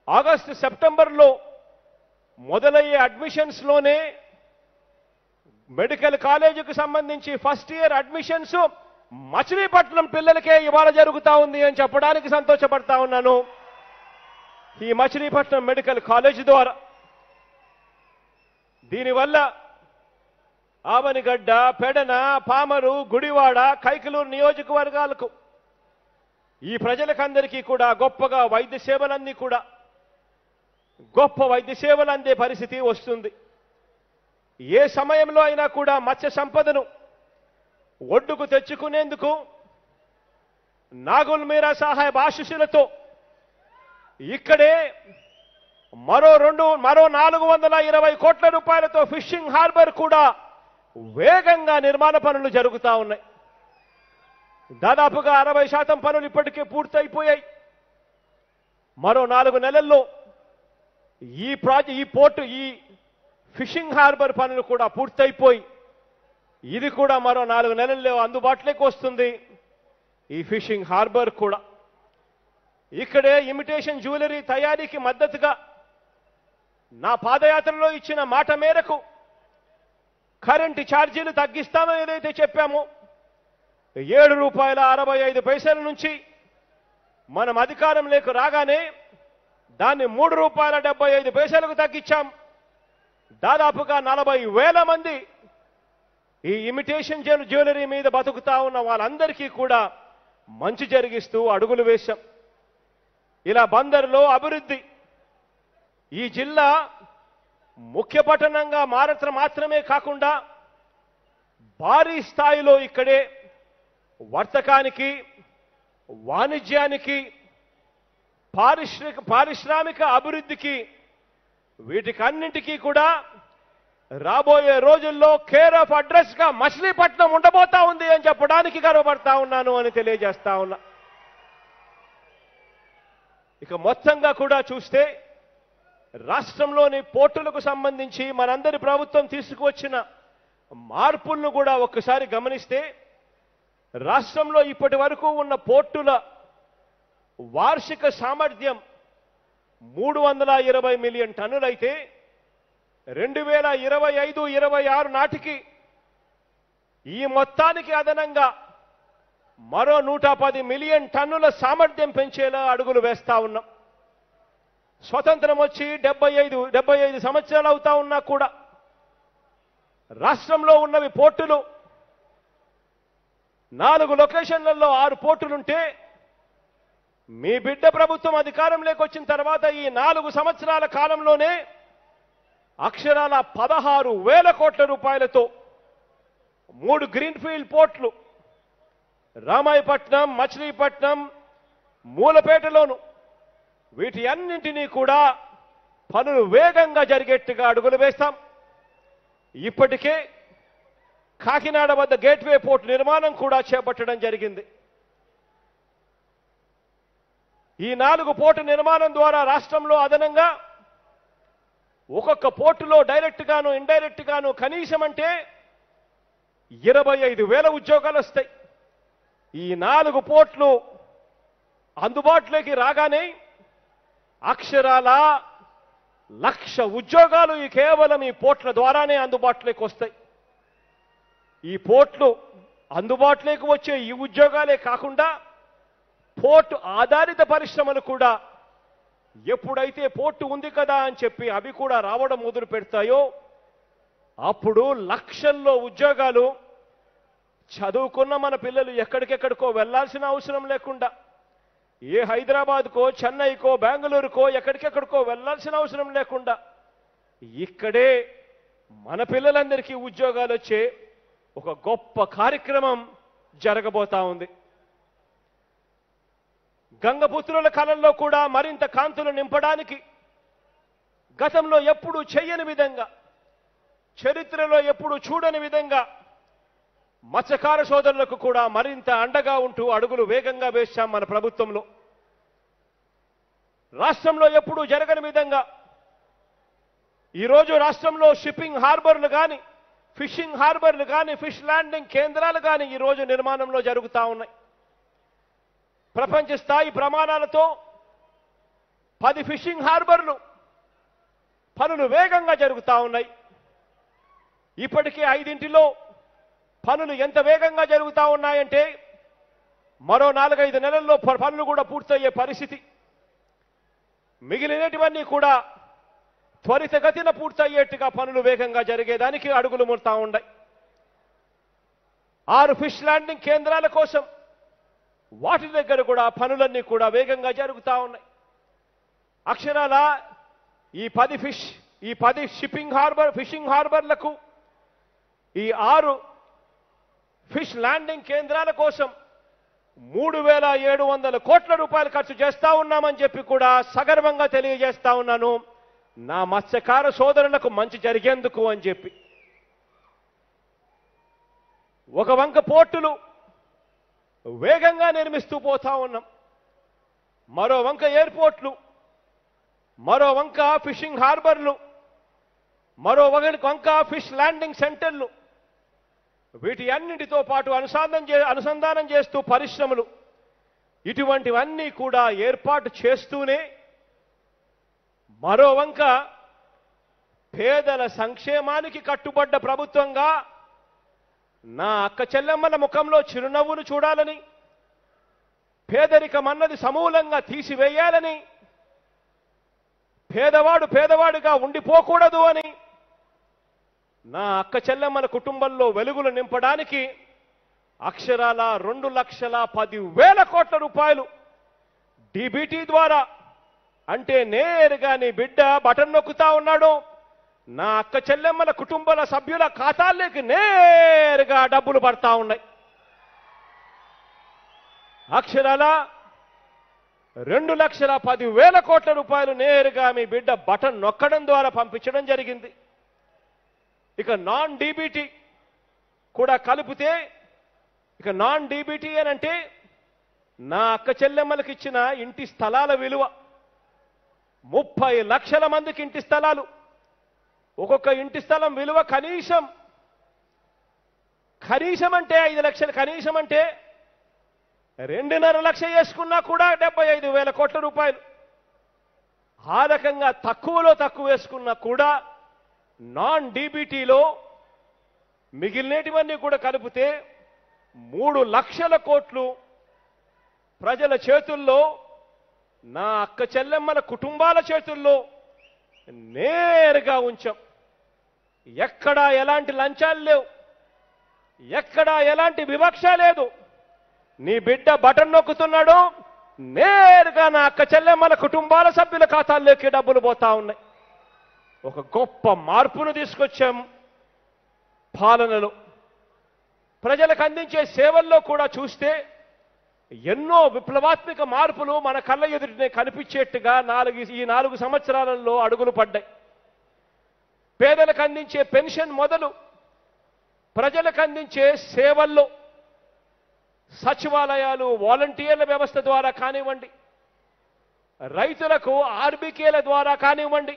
Speaker 8: ఆగస్టు సెప్టెంబర్లో మొదలయ్యే అడ్మిషన్స్లోనే మెడికల్ కాలేజీకి సంబంధించి ఫస్ట్ ఇయర్ అడ్మిషన్స్ మచిలీపట్నం పిల్లలకే ఇవాళ జరుగుతా ఉంది అని చెప్పడానికి సంతోషపడతా ఉన్నాను. ఈ మచిలీపట్నం మెడికల్ కాలేజీ ద్వారా దీనివల్ల ఆవనిగడ్డ, పెడన, పామరు, గుడివాడ, కైకలూరు నియోజకవర్గాలకు ఈ ప్రజలకందరికీ కూడా గొప్పగా వైద్య సేవలన్నీ కూడా గొప్ప వైద్య సేవలు అందే పరిస్థితి వస్తుంది. ఏ సమయంలో అయినా కూడా మత్స్య సంపదను ఒడ్డుకు తెచ్చుకునేందుకు నాగుల్ మీరా సాహెబ్ ఆశీస్సులతో ఇక్కడే మరో 420 కోట్ల రూపాయలతో ఫిషింగ్ హార్బర్ కూడా వేగంగా నిర్మాణ పనులు జరుగుతూ ఉన్నాయి. దాదాపుగా 60% పనులు ఇప్పటికే పూర్తయిపోయాయి. మరో 4 నెలల్లో ఈ ఫిషింగ్ హార్బర్ పనులు కూడా పూర్తయిపోయి ఇది కూడా మరో 4 నెలల్లో అందుబాటులోకి వస్తుంది. ఈ ఫిషింగ్ హార్బర్ కూడా ఇక్కడే ఇమిటేషన్ జ్యువెలరీ తయారీకి మద్దతుగా నా పాదయాత్రలో ఇచ్చిన మాట మేరకు కరెంటు ఛార్జీలు తగ్గిస్తామని ఏదైతే చెప్పామో ₹7.65 నుంచి మనం అధికారంలోకి రాగానే దాన్ని ₹3.75కు తగ్గించాం. దాదాపుగా 40,000 మంది ఈ ఇమిటేషన్ జ్యువెలరీ మీద బతుకుతా ఉన్న వాళ్ళందరికీ కూడా మంచి జరిగిస్తూ అడుగులు వేశాం. ఇలా బందరులో అభివృద్ధి ఈ జిల్లా ముఖ్య పట్టణంగా మాత్రమే కాకుండా భారీ స్థాయిలో ఇక్కడే వర్తకానికి, వాణిజ్యానికి, పారిశ్రామిక అభివృద్ధికి వీటికన్నింటికీ కూడా రాబోయే రోజుల్లో కేర్ ఆఫ్ అడ్రస్ గా మచిలీపట్నం ఉండబోతా ఉంది అని చెప్పడానికి గర్వపడతా ఉన్నాను అని తెలియజేస్తా ఉన్నా. ఇక మొత్తంగా కూడా చూస్తే రాష్ట్రంలోని పోర్టులకు సంబంధించి మనందరి ప్రభుత్వం తీసుకువచ్చిన మార్పులను కూడా ఒక్కసారి గమనిస్తే రాష్ట్రంలో ఇప్పటి వరకు ఉన్న పోర్టుల వార్షిక సామర్థ్యం 320 మిలియన్ టన్నులైతే 2025-26 నాటికి ఈ మొత్తానికి అదనంగా మరో 110 మిలియన్ టన్నుల సామర్థ్యం పెంచేలా అడుగులు వేస్తా ఉన్నాం. స్వతంత్రం వచ్చి 75 సంవత్సరాలు అవుతా ఉన్నా కూడా రాష్ట్రంలో ఉన్నవి పోర్టులు 4 లొకేషన్లలో 6 పోర్టులుంటే మీ బిడ్డ ప్రభుత్వం అధికారంలోకి వచ్చిన తర్వాత ఈ 4 సంవత్సరాల కాలంలోనే అక్షరాల 16,000 కోట్ల రూపాయలతో 3 గ్రీన్ఫీల్డ్ పోర్ట్లు రామాయపట్నం, మచిలీపట్నం, మూలపేటలోను వీటి అన్నింటినీ కూడా పనులు వేగంగా జరిగేట్టుగా అడుగులు వేస్తాం. ఇప్పటికే కాకినాడ వద్ద గేట్వే పోర్ట్ నిర్మాణం కూడా చేపట్టడం జరిగింది. ఈ 4 పోర్టు నిర్మాణం ద్వారా రాష్ట్రంలో అదనంగా ఒక్కొక్క పోర్టులో డైరెక్ట్ గాను ఇండైరెక్ట్ గాను కనీసం అంటే 25,000 ఉద్యోగాలు వస్తాయి. ఈ 4 పోర్ట్లు అందుబాటులోకి రాగానే అక్షరాల 1,00,000 ఉద్యోగాలు కేవలం ఈ పోర్ట్ల ద్వారానే అందుబాటులోకి వస్తాయి. ఈ పోర్ట్లు అందుబాటులోకి వచ్చే ఈ ఉద్యోగాలే కాకుండా పోర్టు ఆధారిత పరిశ్రమలు కూడా ఎప్పుడైతే పోర్టు ఉంది కదా అని చెప్పి అవి కూడా రావడం మొదలు పెడతాయో అప్పుడు లక్షల్లో ఉద్యోగాలు చదువుకున్న మన పిల్లలు ఎక్కడికెక్కడికో వెళ్లాల్సిన అవసరం లేకుండా ఏ హైదరాబాద్కో, చెన్నైకో, బెంగళూరుకో ఎక్కడికెక్కడికో వెళ్లాల్సిన అవసరం లేకుండా ఇక్కడే మన పిల్లలందరికీ ఉద్యోగాలు వచ్చే ఒక గొప్ప కార్యక్రమం జరగబోతా ఉంది. గంగపుత్రుల కళల్లో కూడా మరింత కాంతులు నింపడానికి గతంలో ఎప్పుడూ చేయని విధంగా, చరిత్రలో ఎప్పుడూ చూడని విధంగా మత్స్యకార సోదరులకు కూడా మరింత అండగా ఉంటూ అడుగులు వేగంగా వేశాం మన ప్రభుత్వంలో. రాష్ట్రంలో ఎప్పుడూ జరగని విధంగా ఈరోజు రాష్ట్రంలో షిప్పింగ్ హార్బర్లు కానీ, ఫిషింగ్ హార్బర్లు కానీ, ఫిష్ ల్యాండింగ్ కేంద్రాలు కానీ ఈరోజు నిర్మాణంలో జరుగుతూ ఉన్నాయి. ప్రపంచ స్థాయి ప్రమాణాలతో 10 ఫిషింగ్ హార్బర్లు పనులు వేగంగా జరుగుతూ ఉన్నాయి. ఇప్పటికే 5 పనులు ఎంత వేగంగా జరుగుతూ ఉన్నాయంటే మరో 4-5 నెలల్లో పనులు కూడా పూర్తయ్యే పరిస్థితి. మిగిలినటివన్నీ కూడా త్వరితగతిన పూర్తయ్యేట్టుగా పనులు వేగంగా జరిగేదానికి అడుగులు ముడతా ఉన్నాయి. 6 ఫిష్ ల్యాండింగ్ కేంద్రాల కోసం వాటి దగ్గర కూడా పనులన్నీ కూడా వేగంగా జరుగుతూ ఉన్నాయి. అక్షరాల ఈ 10 ఫిషింగ్ హార్బర్లకు ఈ 6 ఫిష్ ల్యాండింగ్ కేంద్రాల కోసం 3,700 కోట్ల రూపాయలు ఖర్చు చేస్తా ఉన్నామని చెప్పి కూడా సగర్వంగా తెలియజేస్తా ఉన్నాను. నా మత్స్యకార సోదరులకు మంచి జరిగేందుకు అని చెప్పి. ఒక వంక పోర్టులు వేగంగా నిర్మిస్తూ పోతా ఉన్నాం, మరో వంక ఎయిర్పోర్ట్లు, మరో వంక ఫిషింగ్ హార్బర్లు, మరో వంక ఫిష్ ల్యాండింగ్ సెంటర్లు, వీటి అన్నింటితో పాటు అనుసంధానం చేస్తూ పరిశ్రమలు, ఇటువంటివన్నీ కూడా ఏర్పాటు చేస్తూనే మరో వంక పేదల సంక్షేమానికి కట్టుబడ్డ ప్రభుత్వంగా నా అక్క చెల్లెమ్మల ముఖంలో చిరునవ్వును చూడాలని, పేదరికం అన్నది సమూలంగా తీసివేయాలని, పేదవాడిగా ఉండిపోకూడదు అని, నా అక్క చెల్లెమ్మల కుటుంబంలో వెలుగులు నింపడానికి అక్షరాల 2,10,000 కోట్ల రూపాయలు డీబీటీ ద్వారా, అంటే నేరుగా నీ బిడ్డ బటన్ నొక్కుతా ఉన్నాడు, నా అక్క చెల్లెమ్మల కుటుంబాల సభ్యుల ఖాతాల్లోకి నేరుగా డబ్బులు పడతా ఉన్నాయి. అక్షరాల 2,10,000 కోట్ల రూపాయలు నేరుగా మీ బిడ్డ బటన్ నొక్కడం ద్వారా పంపించడం జరిగింది. ఇక నాన్ డీబీటీ కూడా కలిపితే, ఇక నాన్ డీబీటీ అనంటే నా అక్క చెల్లెమ్మలకు ఇచ్చిన ఇంటి స్థలాల విలువ 30 లక్షల మందికి ఇంటి స్థలాలు. ఒక్కొక్క ఇంటి స్థలం విలువ కనీసం అంటే 5 లక్షలు, కనీసం అంటే 2.5 లక్షలు వేసుకున్నా కూడా 75,000 కోట్ల రూపాయలు. ఆ రకంగా తక్కువలో తక్కువ వేసుకున్నా కూడా నాన్ డీబీటీలో మిగిలినటివన్నీ కూడా కలిపితే 3 లక్షల కోట్లు ప్రజల చేతుల్లో, నా అక్క చెల్లెమ్మల కుటుంబాల చేతుల్లో నేరుగా ఉంచాం. ఎక్కడా ఎలాంటి లంచాలు లేవు, ఎక్కడా ఎలాంటి వివక్ష లేదు. నీ బిడ్డ బటన్ నొక్కుతున్నాడు, నేరుగా నా అక్క చెల్లెమ్మల కుటుంబాల సభ్యుల ఖాతాల్లోకి డబ్బులు పోతా ఉన్నాయి. ఒక గొప్ప మార్పును తీసుకొచ్చాం పాలనలో. ప్రజలకు అందించే సేవల్లో కూడా చూస్తే ఎన్నో విప్లవాత్మక మార్పులు మన కళ్ళ ఎదుటినే కనిపించేట్టుగా ఈ 4 సంవత్సరాలలో అడుగులు పడ్డాయి. పేదలకు అందించే పెన్షన్ మొదలు ప్రజలకు అందించే సేవల్లో సచివాలయాలు, వాలంటీర్ల వ్యవస్థ ద్వారా కానివ్వండి, రైతులకు ఆర్బీకేల ద్వారా కానివ్వండి,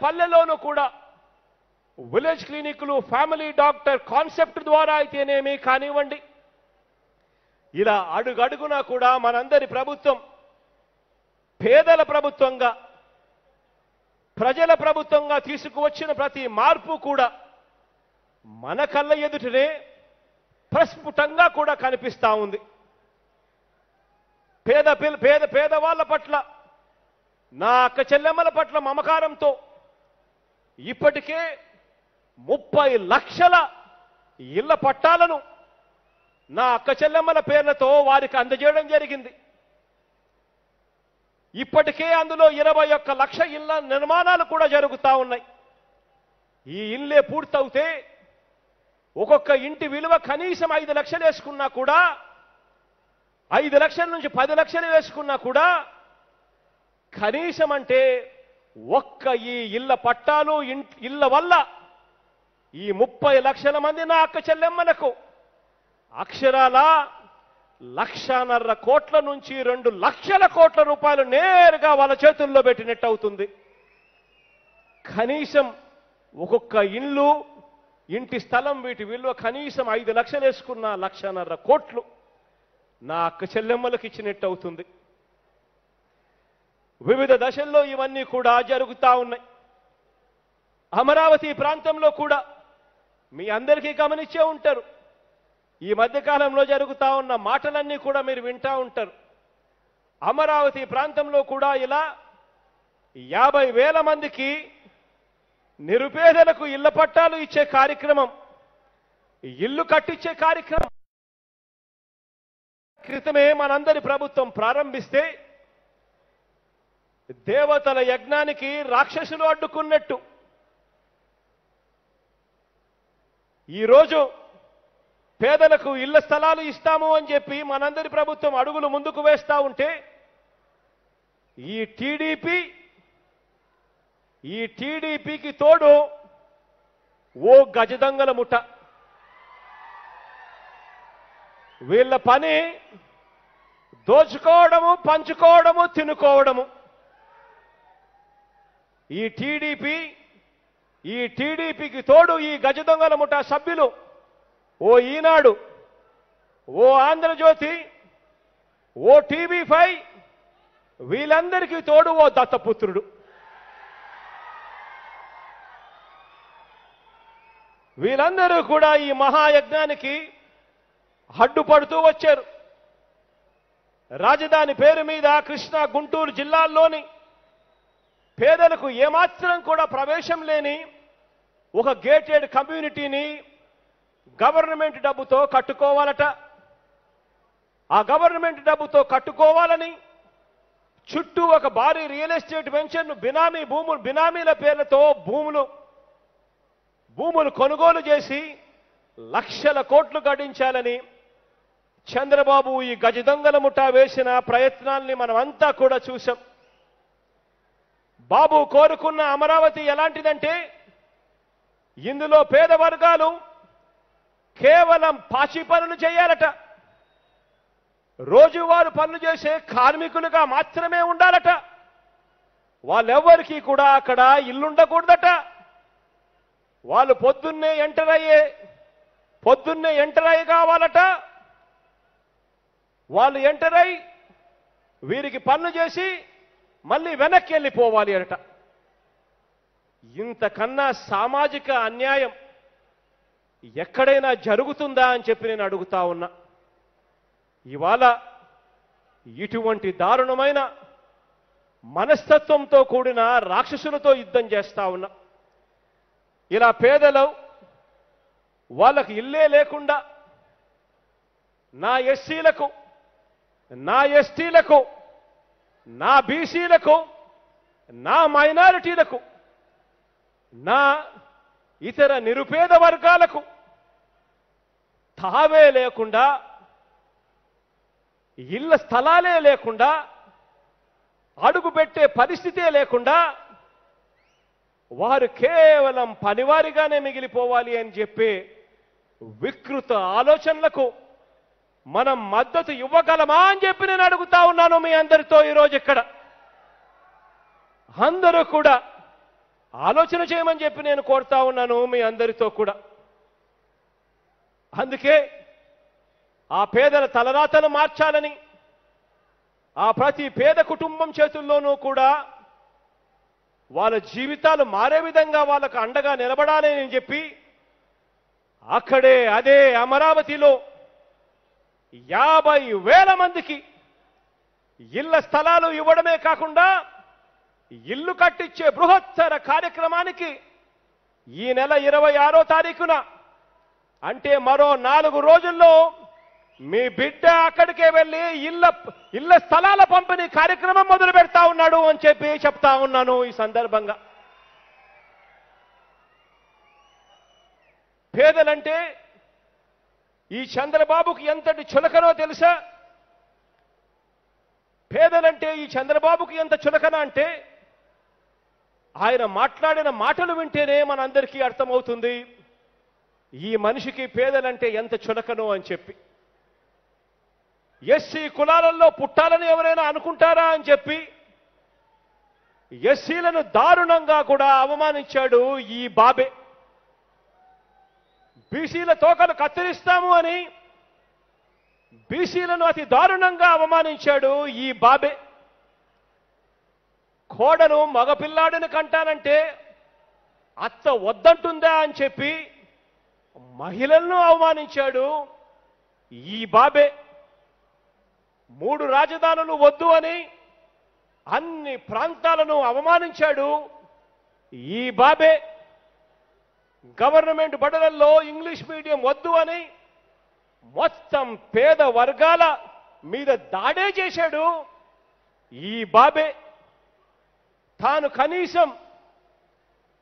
Speaker 8: పల్లెలోనూ కూడా విలేజ్ క్లినిక్లు, ఫ్యామిలీ డాక్టర్ కాన్సెప్ట్ ద్వారా అయితేనేమి కానివ్వండి, ఇలా అడుగడుగునా కూడా మనందరి ప్రభుత్వం పేదల ప్రభుత్వంగా, ప్రజల ప్రభుత్వంగా తీసుకువచ్చిన ప్రతి మార్పు కూడా మన కళ్ళ ఎదుటనే ప్రస్ఫుటంగా కూడా కనిపిస్తా ఉంది. పేదవాళ్ళ పట్ల, నా అక్క చెల్లెమ్మల పట్ల మమకారంతో ఇప్పటికే 30 లక్షల ఇళ్ల పట్టాలను నా అక్క చెల్లెమ్మల పేర్లతో వారికి అందజేయడం జరిగింది. ఇప్పటికే అందులో 21 లక్ష ఇళ్ల నిర్మాణాలు కూడా జరుగుతూ ఉన్నాయి. ఈ ఇళ్లే పూర్తవుతే ఒక్కొక్క ఇంటి విలువ కనీసం 5 లక్షలు వేసుకున్నా కూడా, 5 లక్షల నుంచి 10 లక్షలు వేసుకున్నా కూడా, కనీసం అంటే ఒక్క ఈ ఇళ్ల పట్టాలు ఇళ్ల వల్ల ఈ 30 లక్షల మంది నా అక్క చెల్లెమ్మలకు అక్షరాల 1,50,000 కోట్ల నుంచి 2 లక్షల కోట్ల రూపాయలు నేరుగా వాళ్ళ చేతుల్లో పెట్టినట్టు అవుతుంది. కనీసం ఒక్కొక్క ఇల్లు, ఇంటి స్థలం, వీటి విలువ కనీసం 5 లక్షలు వేసుకున్న 1,50,000 కోట్లు నా అక్క చెల్లెమ్మలకు ఇచ్చినట్టు అవుతుంది. వివిధ దశల్లో ఇవన్నీ కూడా జరుగుతూ ఉన్నాయి. అమరావతి ప్రాంతంలో కూడా మీ అందరికీ గమనించే ఉంటారు. ఈ మధ్యకాలంలో జరుగుతూ ఉన్న మాటలన్నీ కూడా మీరు వింటూ ఉంటారు. అమరావతి ప్రాంతంలో కూడా ఇలా 50,000 మందికి నిరుపేదలకు ఇళ్ల పట్టాలు ఇచ్చే కార్యక్రమం, ఇల్లు కట్టించే కార్యక్రమం క్రితమే మనందరి ప్రభుత్వం ప్రారంభిస్తే దేవతల యజ్ఞానికి రాక్షసులు అడ్డుకున్నట్టు ఈరోజు పేదలకు ఇళ్ల స్థలాలు ఇస్తాము అని చెప్పి మనందరి ప్రభుత్వం అడుగులు ముందుకు వేస్తా ఉంటే ఈ టీడీపీకి తోడు ఓ గజదంగల ముఠ. వీళ్ళ పని దోచుకోవడము, పంచుకోవడము, తినుకోవడము. ఈ టీడీపీకి తోడు ఈ గజదొంగల ముఠా సభ్యులు ఓ ఈనాడు, ఓ ఆంధ్రజ్యోతి, ఓ TV5, వీళ్ళందరికీ తోడు ఓ దత్తపుత్రుడు. వీళ్ళందరూ కూడా ఈ మహాయజ్ఞానికి అడ్డుపడుతూ వచ్చారు. రాజధాని పేరు మీద కృష్ణా, గుంటూరు జిల్లాల్లోని పేదలకు ఏమాత్రం కూడా ప్రవేశం లేని ఒక గేటెడ్ కమ్యూనిటీని గవర్నమెంట్ డబ్బుతో కట్టుకోవాలట. ఆ గవర్నమెంట్ డబ్బుతో కట్టుకోవాలని చుట్టూ ఒక భారీ రియల్ ఎస్టేట్ వెంచర్ను బినామీల పేర్లతో భూములు కొనుగోలు చేసి లక్షల కోట్లు గడించాలని చంద్రబాబు ఈ గజదొంగల ముఠా వేసిన ప్రయత్నాల్ని మనమంతా కూడా చూశాం. బాబు కోరుకున్న అమరావతి ఎలాంటిదంటే ఇందులో పేద వర్గాలు కేవలం పాచి పనులు చేయాలట, రోజువారు పనులు చేసే కార్మికులుగా మాత్రమే ఉండాలట, వాళ్ళెవ్వరికీ కూడా అక్కడ ఇల్లుండకూడదట. వాళ్ళు పొద్దున్నే ఎంటర్ అయ్యి కావాలట. వాళ్ళు ఎంటర్ అయ్యి వీరికి పనులు చేసి మళ్ళీ వెనక్కి వెళ్ళిపోవాలి అట. ఇంతకన్నా సామాజిక అన్యాయం ఎక్కడైనా జరుగుతుందా అని చెప్పి నేను అడుగుతా ఉన్నా. ఇవాళ ఇటువంటి దారుణమైన మనస్తత్వంతో కూడిన రాక్షసులతో యుద్ధం చేస్తా ఉన్నా. ఇలా పేదలు వాళ్ళకి ఇల్లే లేకుండా నా ఎస్సీలకు, నా ఎస్టీలకు, నా బీసీలకు, నా మైనారిటీలకు, నా ఇతర నిరుపేద వర్గాలకు తావే లేకుండా, ఇళ్ల స్థలాలే లేకుండా, అడుగుపెట్టే పరిస్థితే లేకుండా వారు కేవలం పనివారిగానే మిగిలిపోవాలి అని చెప్పి వికృత ఆలోచనలకు మనం మద్దతు ఇవ్వగలమా అని చెప్పి నేను అడుగుతా ఉన్నాను మీ అందరితో ఈరోజు ఇక్కడ. అందరూ కూడా ఆలోచన చేయమని చెప్పి నేను కోరుతా ఉన్నాను మీ అందరితో కూడా. అందుకే ఆ పేదల తలరాతలు మార్చాలని, ఆ ప్రతి పేద కుటుంబం చేతుల్లోనూ కూడా వాళ్ళ జీవితాలు మారే విధంగా వాళ్ళకు అండగా నిలబడాలని చెప్పి అదే అమరావతిలో 50,000 మందికి ఇళ్ల స్థలాలు ఇవ్వడమే కాకుండా ఇల్లు కట్టించే బృహత్తర కార్యక్రమానికి ఈ నెల 26వ తారీఖున, అంటే మరో 4 రోజుల్లో మీ బిడ్డ అక్కడికే వెళ్ళి ఇళ్ల స్థలాల పంపిణీ కార్యక్రమం మొదలు పెడతా ఉన్నాడు అని చెప్పి చెప్తా ఉన్నాను ఈ సందర్భంగా. పేదలంటే ఈ చంద్రబాబుకి ఎంతటి చులకనో తెలుసా? పేదలంటే ఈ చంద్రబాబుకి ఎంత చులకన అంటే ఆయన మాట్లాడిన మాటలు వింటేనే మనందరికీ అర్థమవుతుంది ఈ మనిషికి పేదలంటే ఎంత చులకనో అని చెప్పి. ఎస్సీ కులాలలో పుట్టాలని ఎవరైనా అనుకుంటారా అని చెప్పి ఎస్సీలను దారుణంగా కూడా అవమానించాడు ఈ బాబే. బీసీల తోకలు కత్తిరిస్తాము అని బీసీలను అతి దారుణంగా అవమానించాడు ఈ బాబే. కోడను మగపిల్లాడిని కంటానంటే అత్త వద్దంటుందా అని చెప్పి మహిళలను అవమానించాడు ఈ బాబే. 3 రాజధానులు వద్దు అని అన్ని ప్రాంతాలను అవమానించాడు ఈ బాబే. గవర్నమెంట్ బడులలో ఇంగ్లీష్ మీడియం వద్దు అని మొత్తం పేద వర్గాల మీద దాడే చేశాడు ఈ బాబే. తాను కనీసం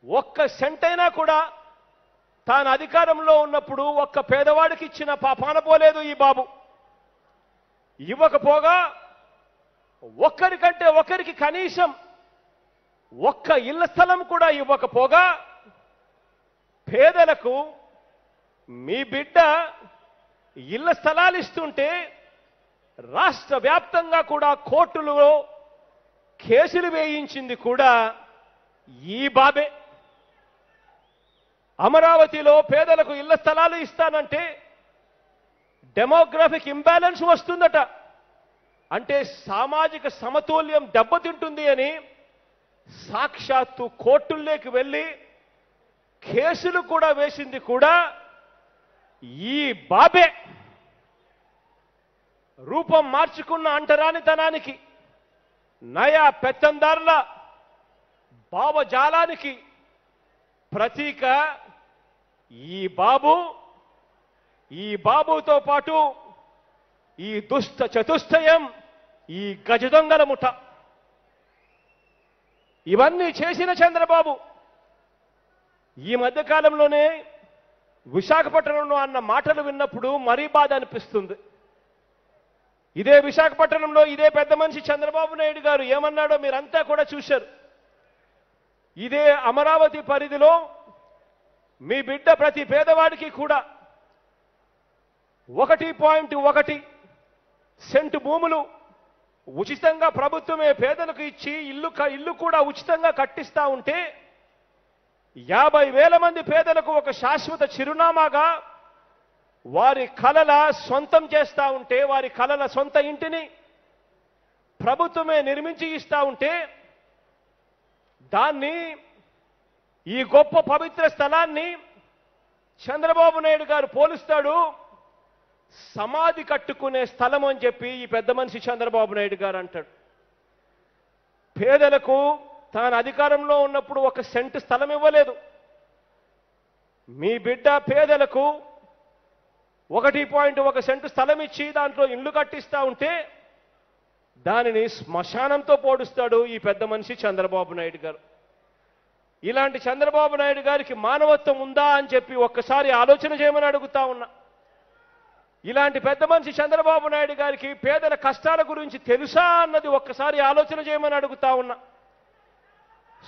Speaker 8: ఒక్క సెంటైనా కూడా తాను అధికారంలో ఉన్నప్పుడు ఒక్క పేదవాడికి ఇచ్చిన పాపాన పోలేదు ఈ బాబు. ఇవ్వకపోగా ఒక్కరికంటే ఒకరికి కనీసం ఒక్క ఇళ్ల స్థలం కూడా ఇవ్వకపోగా పేదలకు మీ బిడ్డ ఇళ్ల స్థలాలు ఇస్తుంటే రాష్ట్ర వ్యాప్తంగా కూడా కోర్టులలో కేసులు వేయించింది కూడా ఈ బాబే. అమరావతిలో పేదలకు ఇళ్ల స్థలాలు ఇస్తానంటే డెమోగ్రఫిక్ ఇంబ్యాలెన్స్ వస్తుందట, అంటే సామాజిక సమతుల్యం దెబ్బతింటుంది అని సాక్షాత్తు కోర్టుల్లోకి వెళ్ళి కేసులు కూడా వేసింది కూడా ఈ బాబే. రూపం మార్చుకున్న అంటరానితనానికి, నయా పెత్తందారుల భావజాలానికి ప్రతీక ఈ బాబు. ఈ బాబుతో పాటు ఈ దుష్ట చతుష్టయం, ఈ గజ దొంగల ముఠ, ఇవన్నీ చేసిన చంద్రబాబు ఈ మధ్యకాలంలోనే విశాఖపట్నంలో అన్న మాటలు విన్నప్పుడు మరీ బాధ అనిపిస్తుంది. ఇదే విశాఖపట్నంలో ఇదే పెద్ద మనిషి చంద్రబాబు నాయుడు గారు ఏమన్నాడో మీరంతా కూడా చూశారు. ఇదే అమరావతి పరిధిలో మీ బిడ్డ ప్రతి పేదవాడికి కూడా 1.1 సెంటు భూములు ఉచితంగా ప్రభుత్వమే పేదలకు ఇచ్చి ఇల్లు కూడా ఉచితంగా కట్టిస్తా ఉంటే 50,000 మంది పేదలకు ఒక శాశ్వత చిరునామాగా వారి కలల సొంతం చేస్తా ఉంటే, వారి కలల సొంత ఇంటిని ప్రభుత్వమే నిర్మించి ఇస్తా ఉంటే, దాన్ని ఈ గొప్ప పవిత్ర స్థలాన్ని చంద్రబాబు నాయుడు గారు పోలుస్తాడు సమాధి కట్టుకునే స్థలం అని చెప్పి ఈ పెద్ద మనిషి చంద్రబాబు నాయుడు గారు అంటాడు. పేదలకు తాను అధికారంలో ఉన్నప్పుడు 1 సెంటు స్థలం ఇవ్వలేదు. మీ బిడ్డ పేదలకు 1.1 సెంటు స్థలం ఇచ్చి దాంట్లో ఇల్లు కట్టిస్తా ఉంటే దానిని శ్మశానంతో పోడుస్తాడు ఈ పెద్ద మనిషి చంద్రబాబు నాయుడు గారు. ఇలాంటి చంద్రబాబు నాయుడు గారికి మానవత్వం ఉందా అని చెప్పి ఒక్కసారి ఆలోచన చేయమని అడుగుతా ఉన్నా. ఇలాంటి పెద్ద మనిషి చంద్రబాబు నాయుడు గారికి పేదల కష్టాల గురించి తెలుసా అన్నది ఒక్కసారి ఆలోచన చేయమని అడుగుతా ఉన్నా.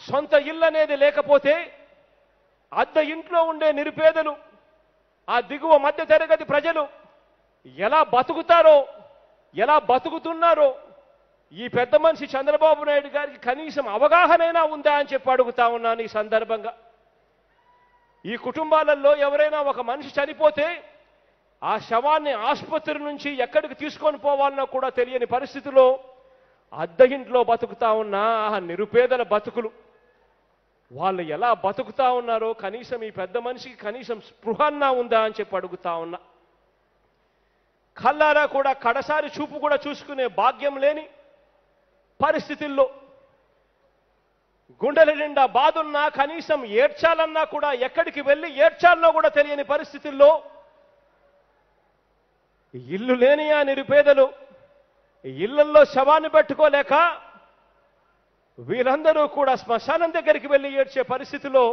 Speaker 8: సొంత ఇల్లు అనేది లేకపోతే అద్దె ఇంట్లో ఉండే నిరుపేదలు, ఆ దిగువ మధ్య తరగతి ప్రజలు ఎలా బతుకుతారో, ఎలా బతుకుతున్నారో ఈ పెద్ద మనిషి చంద్రబాబు నాయుడు గారికి కనీసం అవగాహనైనా ఉందా అని చెప్పి అడుగుతా ఉన్నాను ఈ సందర్భంగా. ఈ కుటుంబాలలో ఎవరైనా ఒక మనిషి చనిపోతే ఆ శవాన్ని ఆసుపత్రి నుంచి ఎక్కడికి తీసుకొని పోవాలన్నా కూడా తెలియని పరిస్థితిలో అద్దె ఇంట్లో బతుకుతా ఉన్న ఆ నిరుపేదల బతుకులు, వాళ్ళు ఎలా బతుకుతా ఉన్నారో కనీసం ఈ పెద్ద మనిషికి కనీసం స్పృహన్నా ఉందా అని చెప్పి అడుగుతా ఉన్నా. కళ్ళారా కూడా కడసారి చూపు కూడా చూసుకునే భాగ్యం లేని పరిస్థితుల్లో, గుండెల నిండా బాధున్నా కనీసం ఏడ్చాలన్నా కూడా ఎక్కడికి వెళ్ళి ఏడ్చాలన్నా కూడా తెలియని పరిస్థితుల్లో ఇల్లు లేని ఆ నిరుపేదలు ఇళ్లల్లో శవాన్ని పెట్టుకోలేక వీరందరూ కూడా శ్మశానం దగ్గరికి వెళ్ళి ఏడ్చే పరిస్థితిలో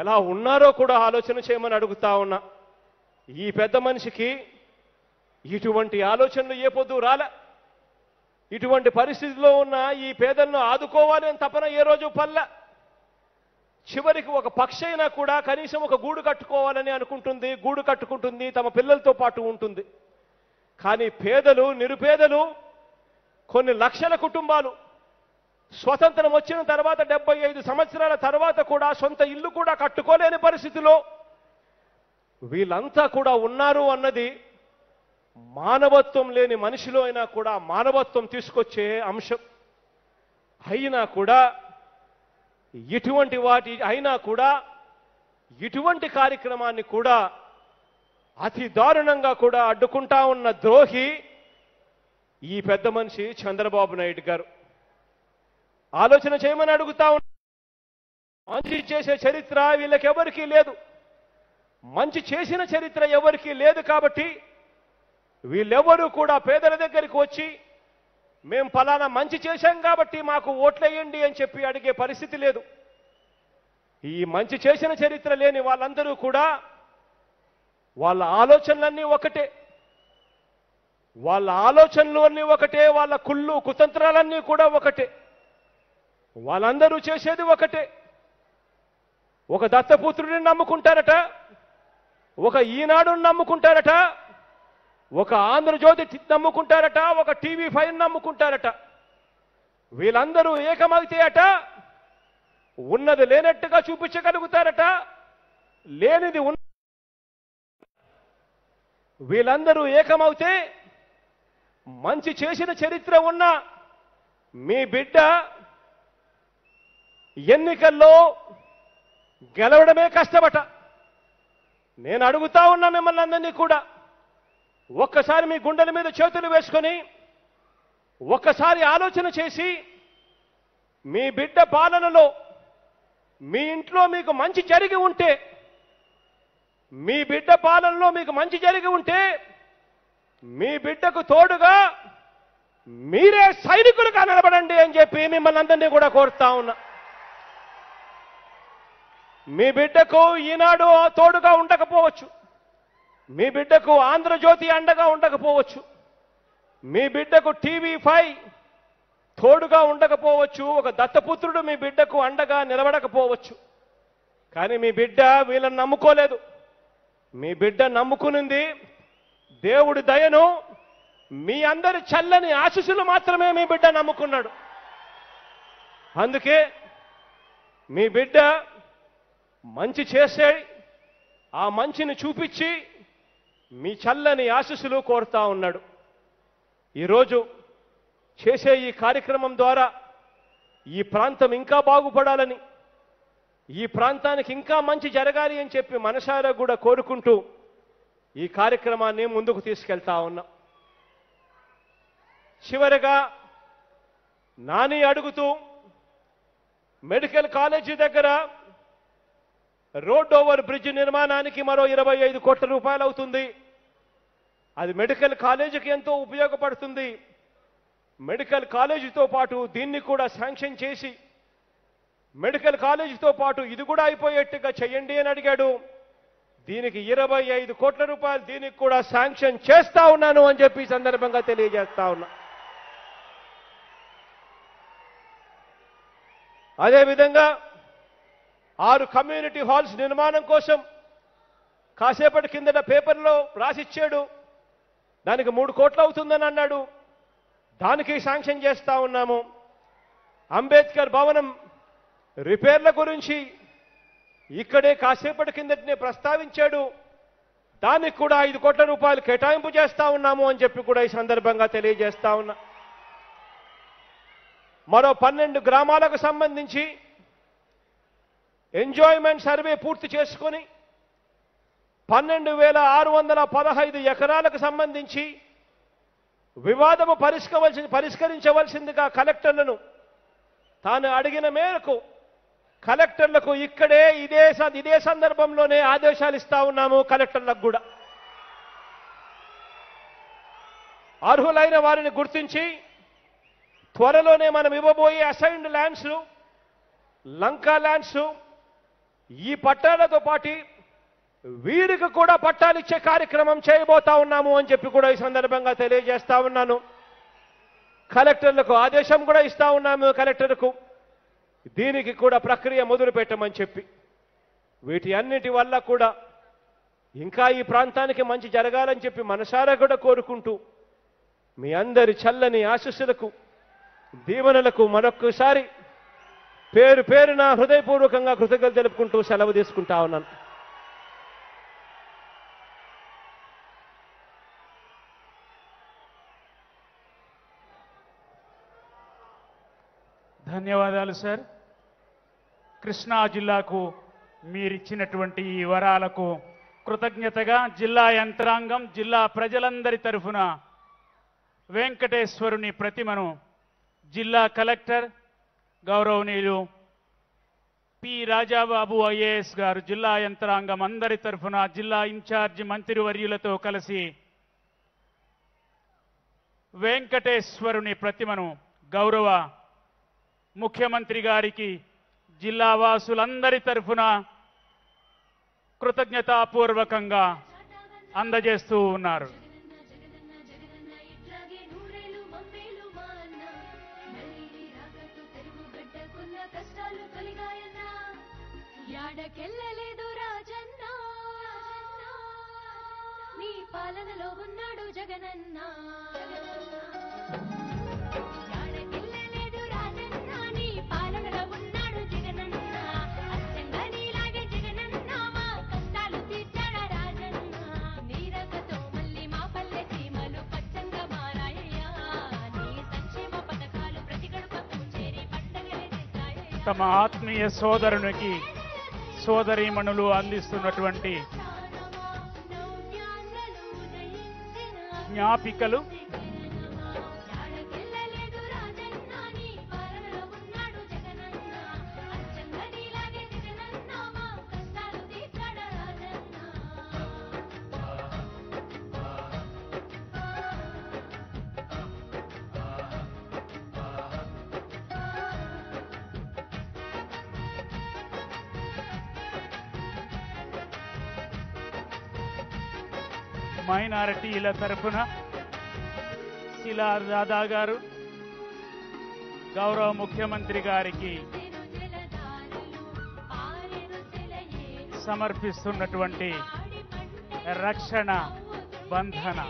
Speaker 8: ఎలా ఉన్నారో కూడా ఆలోచన చేయమని అడుగుతా ఉన్నా. ఈ పెద్ద మనిషికి ఇటువంటి ఆలోచనలు ఏ పొద్దు రాలే. ఇటువంటి పరిస్థితిలో ఉన్న ఈ పేదలను ఆదుకోవాలి అని తపన ఏ రోజు పల్ల. చివరికి ఒక పక్షి అయినా కూడా కనీసం ఒక గూడు కట్టుకోవాలని అనుకుంటుంది, గూడు కట్టుకుంటుంది, తమ పిల్లలతో పాటు ఉంటుంది. కానీ పేదలు, నిరుపేదలు, కొన్ని లక్షల కుటుంబాలు స్వతంత్రం వచ్చిన తర్వాత 75 సంవత్సరాల తర్వాత కూడా సొంత ఇల్లు కూడా కట్టుకోలేని పరిస్థితిలో వీళ్ళంతా కూడా ఉన్నారు అన్నది మానవత్వం లేని మనిషిలో అయినా కూడా మానవత్వం తీసుకొచ్చే అంశం అయినా కూడా ఇటువంటి కార్యక్రమాన్ని కూడా అతి దారుణంగా కూడా అడ్డుకుంటా ఉన్న ద్రోహి ఈ పెద్ద మనిషి చంద్రబాబు నాయుడు గారు. ఆలోచన చేయమని అడుగుతా ఉన్నా. మంచి చేసే చరిత్ర వీళ్ళకెవరికీ లేదు. మంచి చేసిన చరిత్ర ఎవరికీ లేదు. కాబట్టి వీళ్ళెవరూ కూడా పేదల దగ్గరికి వచ్చి మేము ఫలానా మంచి చేశాం కాబట్టి మాకు ఓట్లేయండి అని చెప్పి అడిగే పరిస్థితి లేదు. ఈ మంచి చేసిన చరిత్ర లేని వాళ్ళందరూ కూడా వాళ్ళ ఆలోచనలన్నీ ఒకటే, వాళ్ళ కుళ్ళు కుతంత్రాలన్నీ కూడా ఒకటే. వాళ్ళందరూ చేసేది ఒకటే. ఒక దత్తపుత్రుడిని నమ్ముకుంటారట, ఒక ఈనాడుని నమ్ముకుంటారట, ఒక ఆంధ్రజ్యోతి నమ్ముకుంటారట, ఒక TV5 నమ్ముకుంటారట. వీళ్ళందరూ ఏకమైతే అట ఉన్నది లేనట్టుగా చూపించగలుగుతారట, లేనిది ఉన్న. వీళ్ళందరూ ఏకమవుతే మంచి చేసిన చరిత్ర ఉన్న మీ బిడ్డ ఎన్నికల్లో గెలవడమే కష్టమట. నేను అడుగుతా ఉన్నా మిమ్మల్ని అందరినీ కూడా, ఒక్కసారి మీ గుండెల మీద చేతులు వేసుకొని ఒక్కసారి ఆలోచన చేసి మీ బిడ్డ పాలనలో మీ ఇంట్లో మీకు మంచి జరిగి ఉంటే, మీ బిడ్డ పాలనలో మీకు మంచి జరిగి ఉంటే మీ బిడ్డకు తోడుగా మీరే సైనికులుగా నిలబడండి అని చెప్పి మిమ్మల్ని అందరినీ కూడా కోరుతా ఉన్నా. మీ బిడ్డకు ఈనాడు తోడుగా ఉండకపోవచ్చు, మీ బిడ్డకు ఆంధ్రజ్యోతి అండగా ఉండకపోవచ్చు, మీ బిడ్డకు TV5 తోడుగా ఉండకపోవచ్చు, ఒక దత్తపుత్రుడు మీ బిడ్డకు అండగా నిలబడకపోవచ్చు. కానీ మీ బిడ్డ వీళ్ళని నమ్ముకోలేదు. మీ బిడ్డ నమ్ముకునింది దేవుడి దయను, మీ అందరి చల్లని ఆశీస్సులు మాత్రమే మీ బిడ్డ నమ్ముకున్నాడు. అందుకే మీ బిడ్డ మంచి చేసే ఆ మంచిని చూపించి మీ చల్లని ఆశీస్సులు కోరుతా ఉన్నాడు. ఈరోజు చేసే ఈ కార్యక్రమం ద్వారా ఈ ప్రాంతం ఇంకా బాగుపడాలని, ఈ ప్రాంతానికి ఇంకా మంచి జరగాలి అని చెప్పి మనసారా కూడా కోరుకుంటూ ఈ కార్యక్రమాన్ని ముందుకు తీసుకెళ్తా ఉన్నాం. చివరగా నాని అడుగుతూ మెడికల్ కాలేజీ దగ్గర రోడ్ ఓవర్ బ్రిడ్జ్ నిర్మాణానికి మరో 25 కోట్ల రూపాయలు అవుతుంది. అది మెడికల్ కాలేజీకి ఎంతో ఉపయోగపడుతుంది. మెడికల్ కాలేజీతో పాటు దీన్ని కూడా శాంక్షన్ చేసి మెడికల్ కాలేజీతో పాటు ఇది కూడా అయిపోయేట్టుగా చేయండి అని అడిగాడు. దీనికి 25 కోట్ల రూపాయలు దీనికి కూడా శాంక్షన్ చేస్తా ఉన్నాను అని చెప్పి ఈ సందర్భంగా తెలియజేస్తా ఉన్నా. అదేవిధంగా 6 కమ్యూనిటీ హాల్స్ నిర్మాణం కోసం కాసేపటి కిందట పేపర్లో రాసిచ్చాడు. దానికి 3 కోట్లు అవుతుందని అన్నాడు. దానికి శాంక్షన్ చేస్తా ఉన్నాము. అంబేద్కర్ భవనం రిపేర్ల గురించి ఇక్కడే కాసేపటి కిందటనే ప్రస్తావించాడు. దానికి కూడా 5 కోట్ల రూపాయలు కేటాయింపు చేస్తా ఉన్నాము అని చెప్పి కూడా ఈ సందర్భంగా తెలియజేస్తా ఉన్నా. మరో 12 గ్రామాలకు సంబంధించి ఎంజాయ్మెంట్ సర్వే పూర్తి చేసుకొని 12,615 ఎకరాలకు సంబంధించి వివాదము పరిష్కరించవలసిందిగా కలెక్టర్లను తాను అడిగిన మేరకు కలెక్టర్లకు ఇక్కడే ఇదే సందర్భంలోనే ఆదేశాలు ఇస్తా ఉన్నాము. కలెక్టర్లకు కూడా అర్హులైన వారిని గుర్తించి త్వరలోనే మనం ఇవ్వబోయే అసైన్డ్ ల్యాండ్స్, లంకా ల్యాండ్స్, ఈ పట్టాలతో పాటు వీరికి కూడా పట్టాలు ఇచ్చే కార్యక్రమం చేయబోతా ఉన్నాము అని చెప్పి కూడా ఈ సందర్భంగా తెలియజేస్తా ఉన్నాను. కలెక్టర్లకు ఆదేశం కూడా ఇస్తా ఉన్నాము. కలెక్టర్కు దీనికి కూడా ప్రక్రియ మొదలు పెట్టమని చెప్పి వీటి అన్నిటి వల్ల కూడా ఇంకా ఈ ప్రాంతానికి మంచి జరగాలని చెప్పి మనసారా కూడా కోరుకుంటూ మీ అందరి చల్లని ఆశీస్సులకు, దీవెనలకు మరొక్కసారి పేరు పేరున హృదయపూర్వకంగా కృతజ్ఞతలు తెలుపుకుంటూ సెలవు తీసుకుంటా ఉన్నాను.
Speaker 1: ధన్యవాదాలు సార్. కృష్ణా జిల్లాకు మీరిచ్చినటువంటి ఈ వరాలకు కృతజ్ఞతగా జిల్లా యంత్రాంగం, జిల్లా ప్రజలందరి తరఫున వెంకటేశ్వరుని ప్రతిమను జిల్లా కలెక్టర్ గౌరవనీయులు పి రాజాబాబు ఐఏఎస్ గారు, జిల్లా యంత్రాంగం అందరి తరఫున జిల్లా ఇన్ఛార్జి మంత్రివర్యులతో కలిసి వెంకటేశ్వరుని ప్రతిమను గౌరవ ముఖ్యమంత్రి గారికి జిల్లా వాసులందరి తరఫున కృతజ్ఞతాపూర్వకంగా అందజేస్తూ ఉన్నారు.
Speaker 9: యాడకెళ్ళలేదు రాజన్న, నీ పాలనలో ఉన్నాడు జగనన్న. యాడకెళ్ళలేదు రాజన్న, నీ పాలనలో ఉన్నాడు జగనన్న. అచ్చంగా నీలాగే జగనన్న మా కష్టాలు తీర్చాడా రాజన్న. నీరకతో మళ్ళీ మా పల్లె సీమలు పచ్చంగా మారాయ్యా. నీ సంక్షేమ పథకాలు ప్రతి గడపకు చేరి పండగలే చేశాయ్యా.
Speaker 1: తమ ఆత్మీయ సోదరునికి సోదరీమణులు అందిస్తున్నటువంటి జ్ఞాపికలు మైనారిటీల తరఫున శిలా దాదా గారు గౌరవ ముఖ్యమంత్రి గారికి సమర్పిస్తున్నటువంటి రక్షణ బంధన.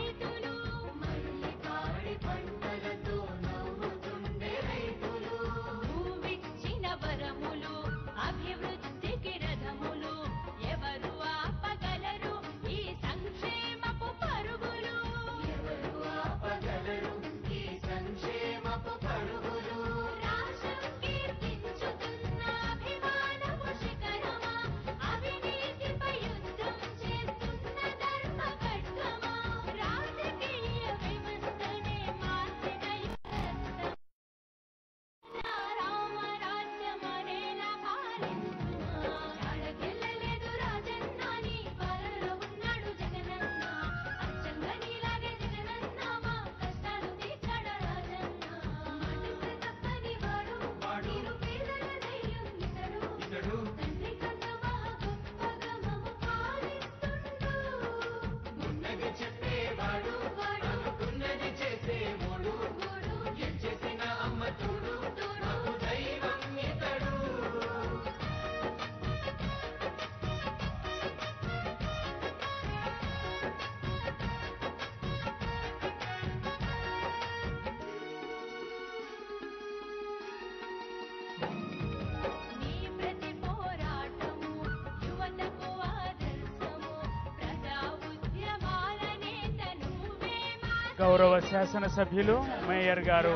Speaker 1: గౌరవ శాసనసభ్యులు మేయర్ గారు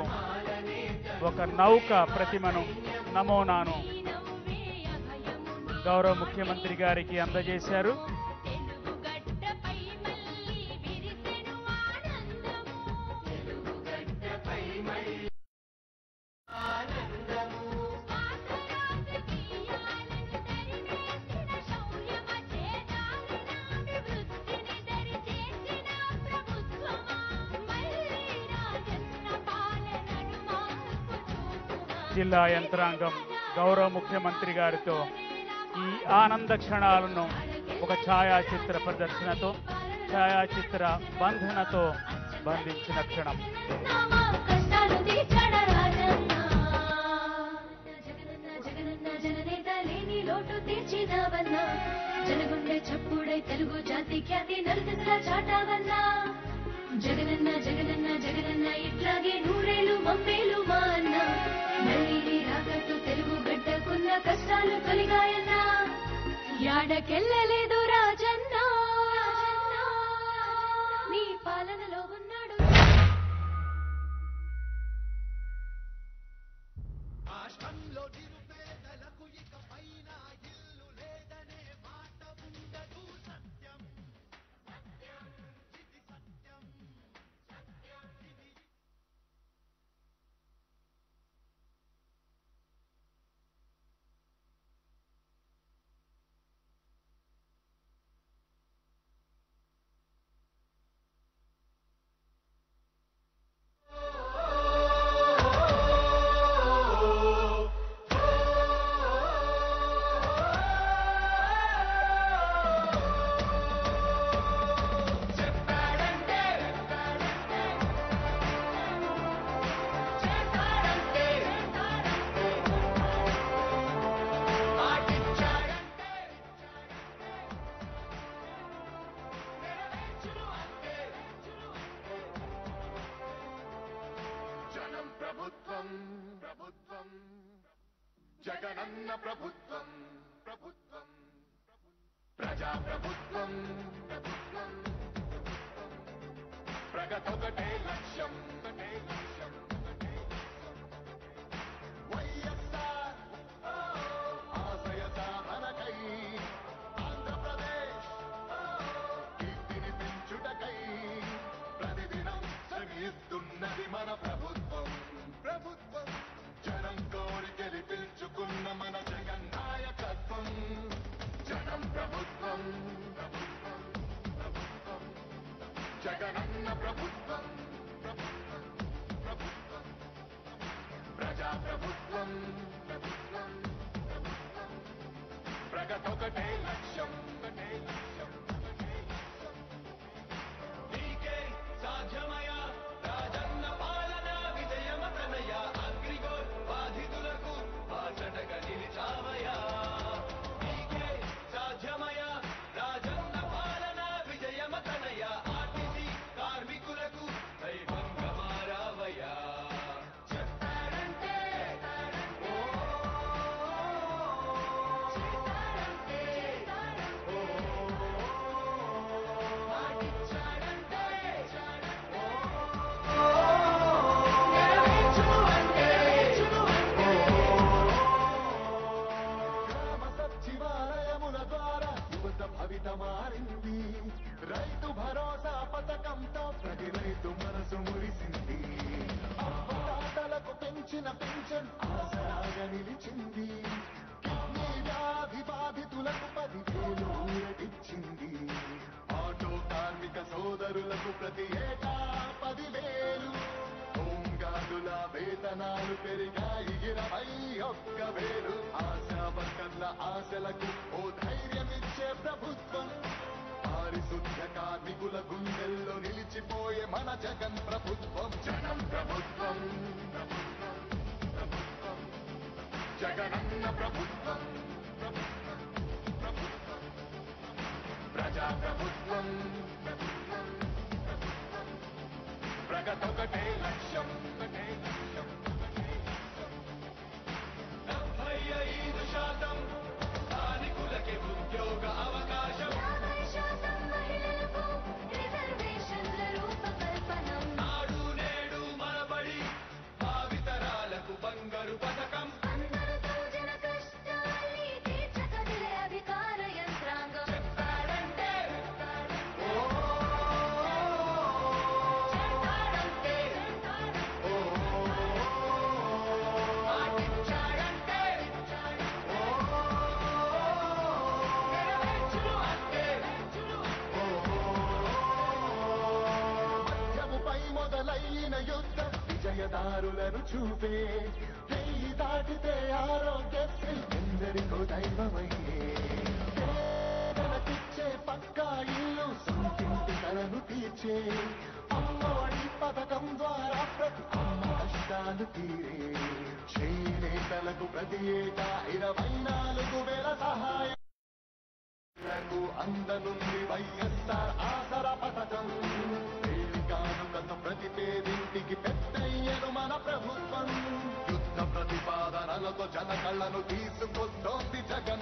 Speaker 1: ఒక నౌక ప్రతిమను నమూనాను గౌరవ ముఖ్యమంత్రి గారికి అందజేశారు. జిల్లా యంత్రాంగం గౌరవ ముఖ్యమంత్రి గారితో ఈ ఆనంద క్షణాలను ఒక ఛాయాచిత్ర ప్రదర్శనతో, ఛాయాచిత్ర బంధనతో బంధించిన క్షణం.
Speaker 9: జనగుండె చప్పుడై తెలుగు జాతి ఖ్యాతి నలుదిశలా చాటావన్నా. జగనన్న జగనన్న జగనన్న ఇట్లాగే నూరేళ్ళు మమ్మేలు మా అన్న. మళ్ళీ రాకట్టు తెలుగు గడ్డకున్న కష్టాలు తొలిగాయన్నా. యాడకెళ్ళలేదు రాజన్న, నీ పాలనలో ఉన్నాడు.
Speaker 10: ప్రభుత్వం ప్రభుత్వం జగనన్న ప్రభుత్వం ప్రభుత్వం ప్రజా ప్రభుత్వం ప్రభుత్వం ప్రగతొకటే లక్ష్యం ఒకటే లక్ష్యం వైఎస్ఆర్ ఆశయ సాధనకై ఆంధ్రప్రదేశ్ కీర్తిని పెంచుటకై ప్రతిదినం శ్రమిస్తున్నది మన ప్రభుత్వం ప్రభుత్వం జనం కోరి గెలిపించుకున్న మన జగన్ నాయకత్వం జనం ప్రభుత్వం ప్రభుత్వం ప్రభుత్వం జగనన్న ప్రభుత్వం ప్రభుత్వం ప్రభుత్వం ప్రజా ప్రభుత్వం ప్రభుత్వం ప్రభుత్వం ప్రగతొకటే లక్ష్యం ఒకటే లక్ష్యం ఒకటే లక్ష్యం
Speaker 2: నీకే సాధ్యమయ రాజన్న పాలన విజయమతనయ అగ్రిగోల్ బాధితులకు బాచటగా నిలిచావయా నీకే సాధ్యమయ రాజన్న పాలన విజయమతనయ ఆర్టీసీ కార్మికులకు దైవంగా మారావయా
Speaker 10: మారింది రైతు భరోసా పథకంతో ప్రతి రైతు మనసు మురిసింది అప్పదాతలకు పెంచిన పెన్షన్ ఆసరాగా నిలిచింది కిడ్నీ వ్యాధి బాధితులకు 10,000 ఊరటిచ్చింది ఆటో కార్మిక సోదరులకు ప్రతి ఏటా 10,000 హోంగార్డుల వేతనాలు పెరిగాయి 21,000 ఆశా వర్కర్ల ఆశలకు ఓ ధైర్యమిచ్చే ప్రభుత్వం పారిశుద్ధ్య కార్మికుల గుండెల్లో నిలిచిపోయే మన జగన్ ప్రభుత్వం జనం ప్రభుత్వం ప్రభుత్వం ప్రభుత్వం జగనన్న ప్రభుత్వం ప్రభుత్వం ప్రభుత్వం ప్రజా ప్రభుత్వం ప్రభుత్వం ప్రభుత్వం ప్రగతొకటే లక్ష్యం ఒకటే లక్ష్యం ఒకటే లక్ష్యం
Speaker 2: 75% స్థానికులకే ఉద్యోగ అవకాశం
Speaker 9: 50% మహిళలకు రిజర్వేషన్ల రూపకల్పనం
Speaker 2: నాడు నేడు మనబడి భావితరాలకు బంగారు పథకం
Speaker 9: అందరితో జన కష్టాల్ని తీర్చకదిలే అధికార యంత్రాంగం
Speaker 2: చెప్పాడంటే
Speaker 9: పాటించాడంటే
Speaker 10: మధ్యముపై మొదలైన యుద్ధం విజయదారులను చూపే వెయ్యి దాటితే ఆరోగ్యశ్రీ ఎందరికో దైవమయ్యే పేదలకిచ్చే పక్కా ఇల్లు సొంతింటి కలను తీర్చే అమ్మఒడి పథకం ద్వారా ప్రతి అమ్మ కష్టాలు తీరే చేనేతలకు ప్రతి ఏటా 24,000 సహాయం అందనుంది వైఎస్ఆర్ ఆసరా పథకం కానుకతో ప్రతి పేదింటికి పెద్దయ్యను మన ప్రభుత్వం యుద్ధ ప్రతిపాదనలతో జన కళ్ళను తీసుకొస్తోంది జగన్